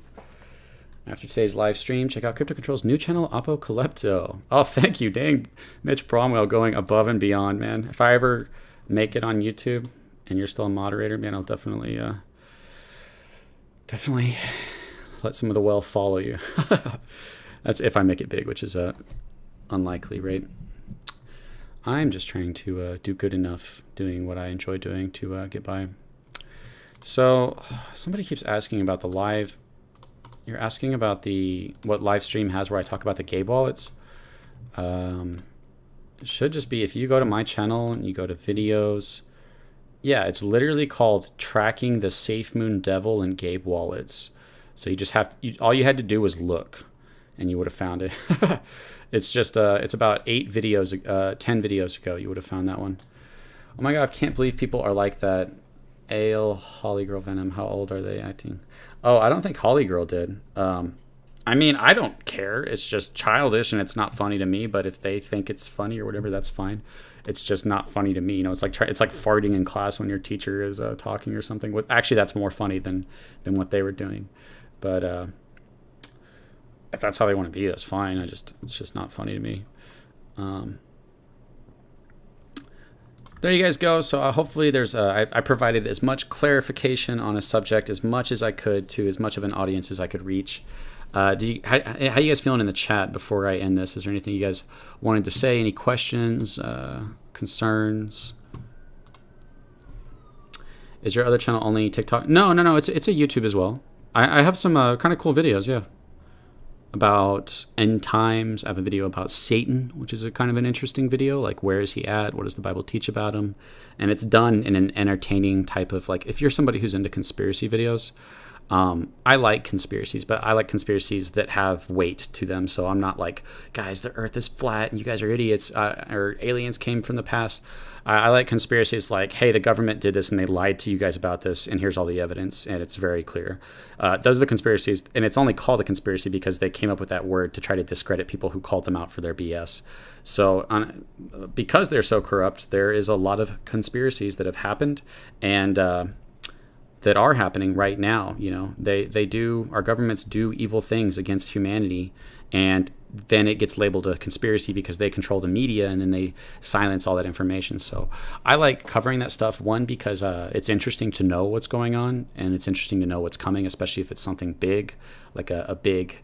After today's live stream, check out Crypto Control's new channel, Apocalypto. Oh, thank you. Dang, Mitch Bromwell going above and beyond, man. If I ever make it on YouTube and you're still a moderator, man, I'll definitely let some of the well follow you. That's if I make it big, which is unlikely, right? I'm just trying to do good enough doing what I enjoy doing to get by. So somebody keeps asking about the live. You're asking about what live stream has where I talk about the Gabe wallets. It should just be, if you go to my channel and you go to videos, yeah, it's literally called Tracking the Safemoon Devil and Gabe Wallets. So you just have all you had to do was look, and you would have found it. It's just it's about 10 videos ago you would have found that one. Oh my god, I can't believe people are like that. Ale, Holly Girl Venom, how old are they acting? Oh, I don't think Holly Girl did. I mean, I don't care. It's just childish and it's not funny to me, but if they think it's funny or whatever, that's fine. It's just not funny to me. You know, it's like farting in class when your teacher is talking or something. Actually, that's more funny than what they were doing. But if that's how they want to be, that's fine. It's just not funny to me. There you guys go. So hopefully there's I provided as much clarification on a subject as much as I could to as much of an audience as I could reach. How you guys feeling in the chat before I end this? Is there anything you guys wanted to say? Any questions, concerns? Is your other channel only TikTok? No. It's a YouTube as well. I have some kind of cool videos, yeah. About end times. I have a video about Satan, which is a kind of an interesting video. Like, where is he at? What does the Bible teach about him? And it's done in an entertaining type of, like, if you're somebody who's into conspiracy videos, I like conspiracies, but I like conspiracies that have weight to them. So I'm not like, guys, the earth is flat and you guys are idiots, or aliens came from the past. I like conspiracies like, hey, the government did this and they lied to you guys about this, and here's all the evidence, and it's very clear. Those are the conspiracies, and it's only called a conspiracy because they came up with that word to try to discredit people who called them out for their BS. So because they're so corrupt, there is a lot of conspiracies that have happened, and that are happening right now. You know, our governments do evil things against humanity, and then it gets labeled a conspiracy because they control the media, and then they silence all that information. So I like covering that stuff, one, because it's interesting to know what's going on, and it's interesting to know what's coming, especially if it's something big, like a big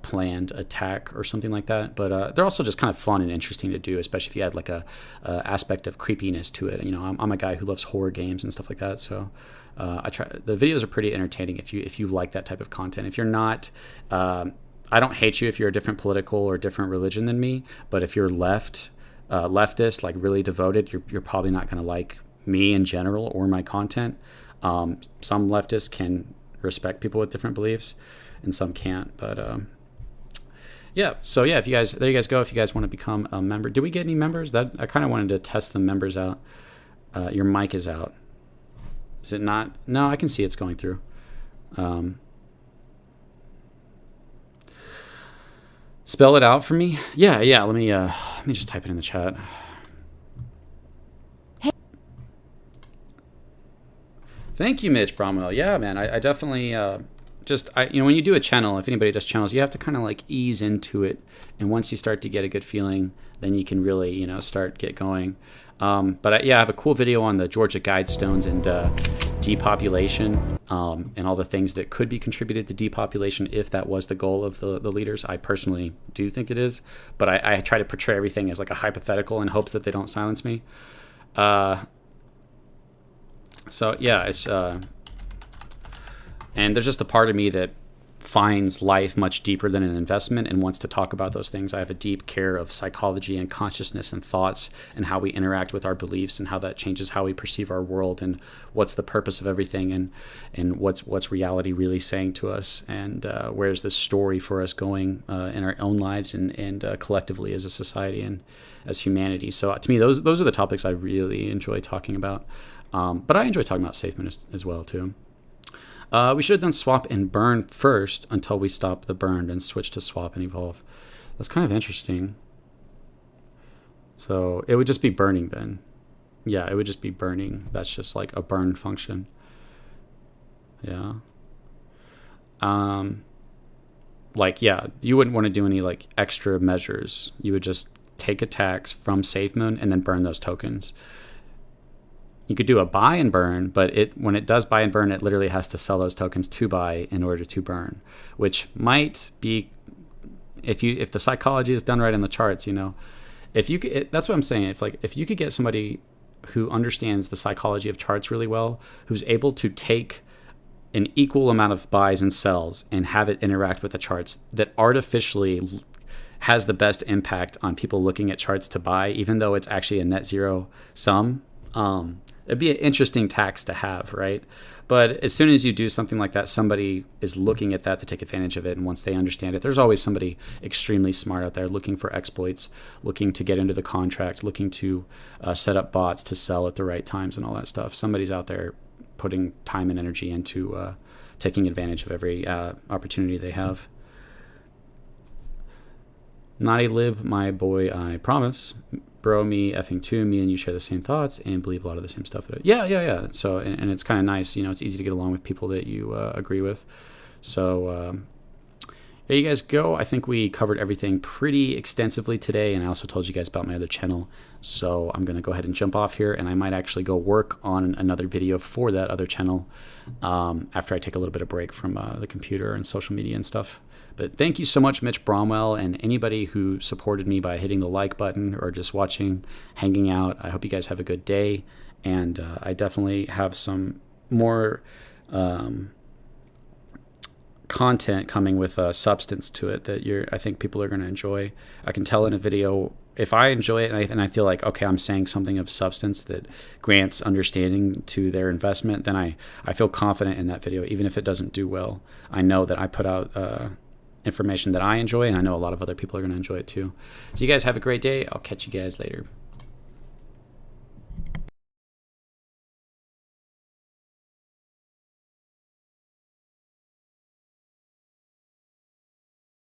planned attack or something like that. But they're also just kind of fun and interesting to do, especially if you add like a aspect of creepiness to it. You know, I'm a guy who loves horror games and stuff like that, so the videos are pretty entertaining if you like that type of content. If you're not, I don't hate you if you're a different political or different religion than me, but if you're leftist, like really devoted, you're probably not going to like me in general or my content. Some leftists can respect people with different beliefs and some can't, but Yeah. So yeah, if you guys, there you guys go. If you guys want to become a member, did we get any members? That I kind of wanted to test the members out. Your mic is out. Is it not? No, I can see it's going through. Spell it out for me. Yeah. Let me just type it in the chat. Thank you, Mitch Bromwell. Yeah, man, I definitely when you do a channel, if anybody does channels, you have to kind of like ease into it, and once you start to get a good feeling, then you can really get going. But I have a cool video on the Georgia Guidestones and depopulation, and all the things that could be contributed to depopulation if that was the goal of the leaders. I personally do think it is, but I try to portray everything as like a hypothetical in hopes that they don't silence me. So yeah, it's and there's just a part of me that finds life much deeper than an investment and wants to talk about those things. I have a deep care of psychology and consciousness and thoughts and how we interact with our beliefs and how that changes how we perceive our world and what's the purpose of everything and what's reality really saying to us, and where's this story for us going in our own lives and collectively as a society and as humanity. So to me, those are the topics I really enjoy talking about. But I enjoy talking about Safemoon as well too. We should have done swap and burn first until we stop the burn and switch to swap and evolve. That's kind of interesting. So it would just be burning then. Yeah, it would just be burning. That's just like a burn function. Yeah. You wouldn't want to do any like extra measures. You would just take attacks from Safemoon and then burn those tokens. You could do a buy and burn, but when it does buy and burn, it literally has to sell those tokens to buy in order to burn, which might be, if the psychology is done right in the charts, if you could, that's what I'm saying. If you could get somebody who understands the psychology of charts really well, who's able to take an equal amount of buys and sells and have it interact with the charts, that artificially has the best impact on people looking at charts to buy, even though it's actually a net zero sum. It'd be an interesting tax to have, right? But as soon as you do something like that, somebody is looking at that to take advantage of it. And once they understand it, there's always somebody extremely smart out there looking for exploits, looking to get into the contract, looking to set up bots to sell at the right times and all that stuff. Somebody's out there putting time and energy into taking advantage of every opportunity they have. Naughty lib, my boy, I promise. Bro, me effing too. Me and you share the same thoughts and believe a lot of the same stuff. Yeah. So, and it's kind of nice, it's easy to get along with people that you agree with. So, there you guys go. I think we covered everything pretty extensively today, and I also told you guys about my other channel. So I'm going to go ahead and jump off here, and I might actually go work on another video for that other channel after I take a little bit of break from the computer and social media and stuff. But thank you so much, Mitch Bromwell, and anybody who supported me by hitting the like button or just watching, hanging out. I hope you guys have a good day, and I definitely have some more content coming with substance to it that I think people are going to enjoy. I can tell in a video if I enjoy it and I feel like, okay, I'm saying something of substance that grants understanding to their investment, then I feel confident in that video, even if it doesn't do well. I know that I put out information that I enjoy, and I know a lot of other people are going to enjoy it too. So you guys have a great day. I'll catch you guys later.